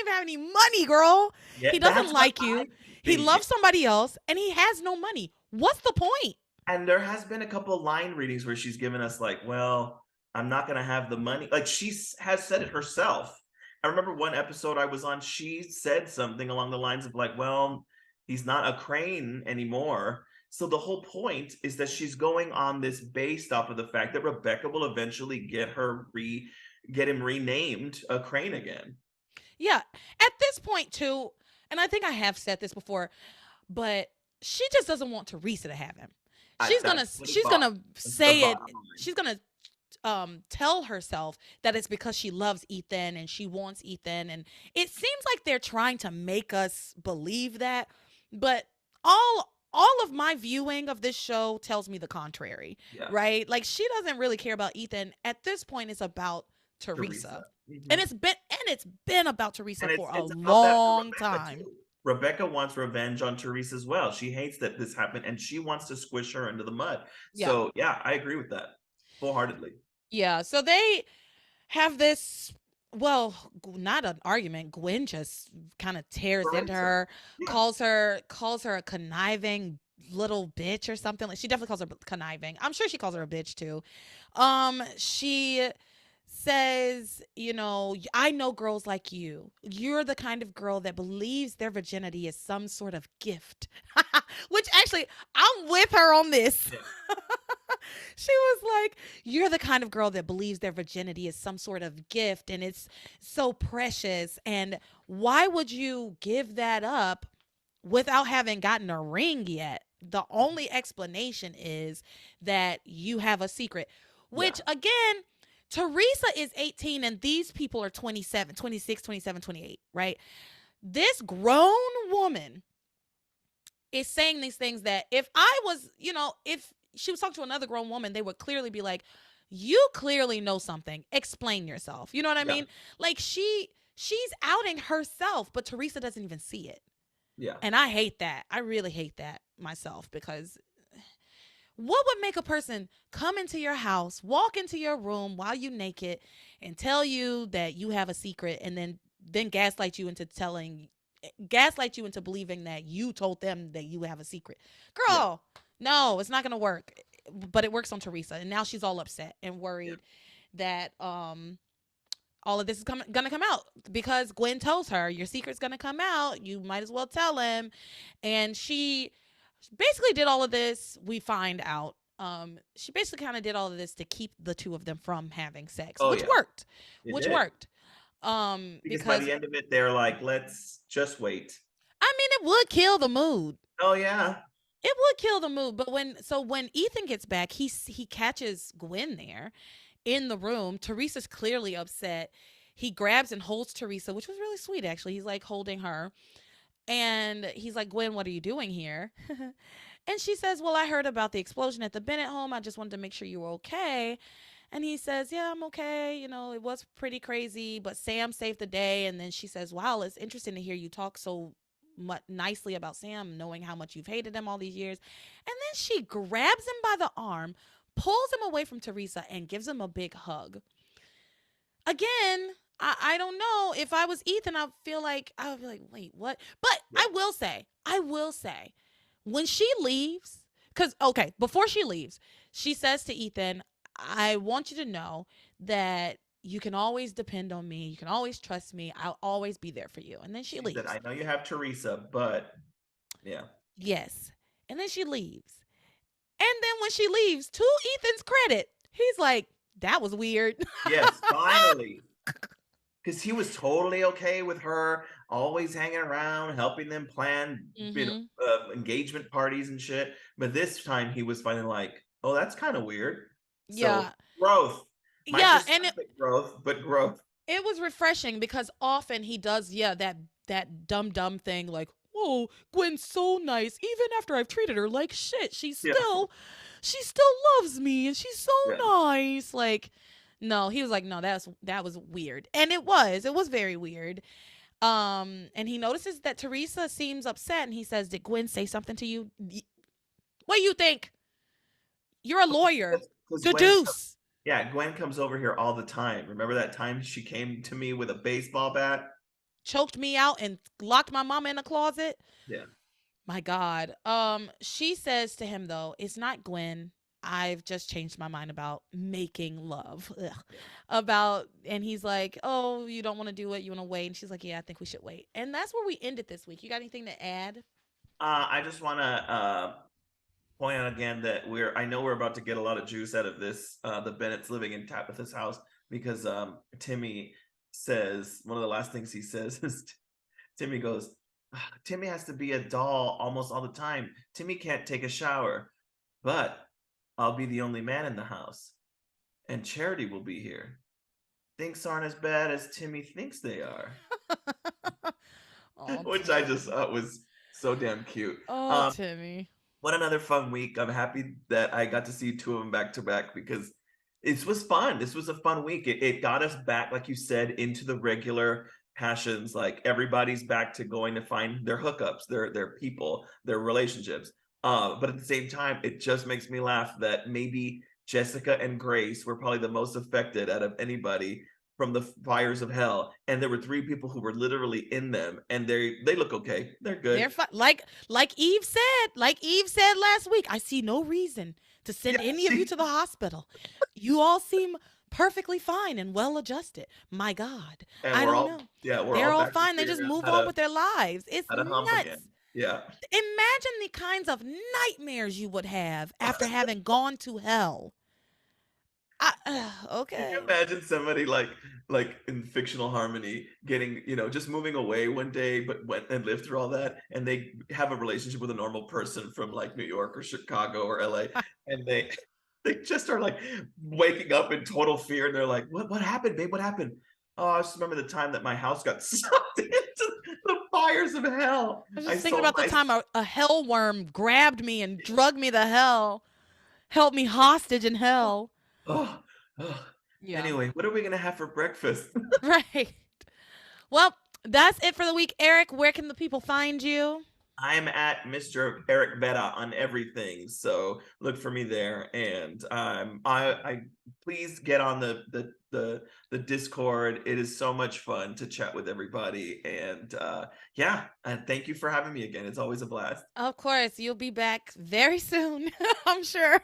even have any money, girl. Yeah, he doesn't like you. He loves somebody else, and he has no money. What's the point? And there has been a couple line readings where she's given us like, well, I'm not going to have the money. Like, she has said it herself. I remember one episode I was on, she said something along the lines of like, well, he's not a crane anymore. So the whole point is that she's going on this based off of the fact that Rebecca will eventually get him renamed a Crane again. Yeah. At this point, too, and I think I have said this before, but she just doesn't want Teresa to have him. She's gonna That's what it she's bought. gonna That's the say it. bottom line. She's gonna tell herself that it's because she loves Ethan and she wants Ethan, and it seems like they're trying to make us believe that, but all of my viewing of this show tells me the contrary, Yeah, right? Like she doesn't really care about Ethan. At this point it's about Teresa. Teresa. And it's been about Teresa And for a it's about that for long Rebecca time. too. Rebecca wants revenge on Teresa as well. She hates that this happened, and she wants to squish her into the mud. Yeah. So yeah, I agree with that full heartedly. Yeah. So they have this, well, not an argument. Gwen just kind of tears into Teresa. her, Yeah. calls her a conniving little bitch or something. Like she definitely calls her conniving. I'm sure she calls her a bitch too. She says, I know girls like you. You're the kind of girl that believes their virginity is some sort of gift. Which actually, I'm with her on this. Yeah. She was like, you're the kind of girl that believes their virginity is some sort of gift and it's so precious. And why would you give that up without having gotten a ring yet? The only explanation is that you have a secret, Yeah. which again, Teresa is 18 and these people are 27, 26, 27, 28, right? This grown woman is saying these things that if I was, if she was talking to another grown woman, they would clearly be like, you clearly know something. Explain yourself. You know what I Yeah. mean? Like she's outing herself, but Teresa doesn't even see it. Yeah. And I hate that. I really hate that myself because what would make a person come into your house, walk into your room while you naked and tell you that you have a secret and then gaslight you into believing that you told them that you have a secret. Yeah. Girl, no, it's not going to work. But it works on Teresa and now she's all upset and Yeah. worried that all of this is gonna come out because Gwen tells her your secret's gonna come out. You might as well tell him. And she basically did all of this. We find out. She basically kind of did all of this to keep the two of them from having sex, Oh which yeah. worked. It Which did. worked. Because by Because the end of it, they're like, let's just wait. I mean, it would kill the mood. Oh yeah. It would kill the mood. But when Ethan gets back, he catches Gwen there in the room. Teresa's clearly upset. He grabs and holds Teresa, which was really sweet actually. He's like holding her. And he's like, Gwen, what are you doing here? And she says, well, I heard about the explosion at the Bennett home. I just wanted to make sure you were okay. And he says, yeah, I'm okay. It was pretty crazy, but Sam saved the day. And then she says, wow, it's interesting to hear you talk so much nicely about Sam, knowing how much you've hated him all these years. And then she grabs him by the arm, pulls him away from Teresa, and gives him a big hug. Again, I don't know. If I was Ethan, I would be like, wait, what? But Yeah. I will say, when she leaves, because okay, before she leaves, she says to Ethan, I want you to know that you can always depend on me. You can always trust me. I'll always be there for you. And then she She said, leaves. I know you have Teresa, but yeah. Yes. And then she leaves. And then when she leaves, to Ethan's credit, he's like, that was weird. Yes, finally. Because he was totally okay with her always hanging around, helping them plan, Mm-hmm. engagement parties and shit. But this time he was finally like, oh, that's kind of weird. So Yeah. growth might Yeah. just And sound like growth, but growth. it was refreshing because often he does, yeah, that dumb thing like, oh, Gwen's so nice. Even after I've treated her like shit, Yeah, she still loves me and she's so yeah, nice. Like, no, he was like, no, that was weird. And it was very weird. And he notices that Teresa seems upset and he says, did Gwen say something to you? What do you think? You're a lawyer. because Deduce. Gwen comes over here all the time. Remember that time she came to me with a baseball bat? Choked me out and locked my mama in a closet. Yeah, My God. She says to him though, it's not Gwen. I've just changed my mind about making love. Ugh. yeah. And he's like, oh, you don't want to do it. You want to wait. And she's like, yeah, I think we should wait. And that's where we ended this week. You got anything to add? I just want to point out again that I know we're about to get a lot of juice out of this, the Bennett's living in Tabitha's house, because Timmy says, one of the last things he says is, Timmy goes, "Ah, Timmy has to be a doll almost all the time. Timmy can't take a shower, but I'll be the only man in the house, and Charity will be here. Things aren't as bad as Timmy thinks they are." Oh, Which I just Timmy. thought was so damn cute. Oh, Um, Timmy. what another fun week. I'm happy that I got to see two of them back to back, because it was fun. This was a fun week. It got us back, like you said, into the regular passions. Like, everybody's back to going to find their hookups, their people, their relationships. But at the same time, it just makes me laugh that maybe Jessica and Grace were probably the most affected out of anybody from the fires of hell, and there were three people who were literally in them, and they look okay. They're They're good. like Eve said. Like Eve said last week. I see no reason to send Yeah, any of you to the hospital. You all seem perfectly fine and well adjusted. My God, and I don't know. we're They're all all back to fine. They just figuring out move on with their lives. It's how to hump again. nuts. Yeah. Imagine the kinds of nightmares you would have after having gone to hell. Can you Okay. imagine somebody like in fictional harmony getting, just moving away one day, but went and lived through all that, and they have a relationship with a normal person from like New York or Chicago or LA, and they they just are like waking up in total fear, and they're like, what happened, babe? What happened? Oh, I just remember the time that my house got sucked into the fires of hell. I was I just thinking sold about the my time a hell worm grabbed me and drugged me to hell, held me hostage in hell. oh, oh. Yeah. Anyway, what are we gonna have for breakfast? Right. Well, that's it for the week. Eric, where can the people find you? I'm at Mr. Eric Vera on everything, so look for me there. And I please get on the Discord. It is so much fun to chat with everybody, and yeah, and thank you for having me again. It's always a blast. Of course, you'll be back very soon, I'm sure.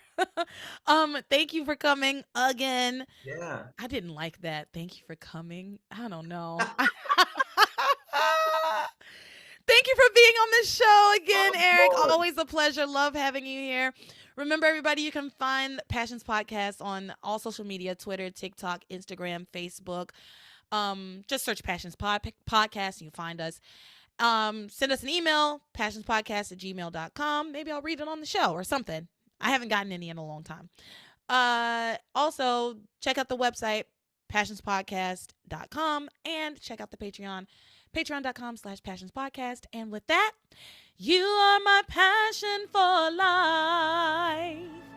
Thank you for coming again. Yeah. I didn't like that. Thank you for coming. I don't know. Thank you for being on the show again, Of Eric. course. Always a pleasure. Love having you here. Remember, everybody, you can find Passions Podcast on all social media: Twitter, TikTok, Instagram, Facebook. Just search Podcast and you find us. Send us an email, passionspodcast@gmail.com. Maybe I'll read it on the show or something. I haven't gotten any in a long time. Also, check out the website, passionspodcast.com, and check out the Patreon, patreon.com/passionspodcast. And with that, you are my passion for life.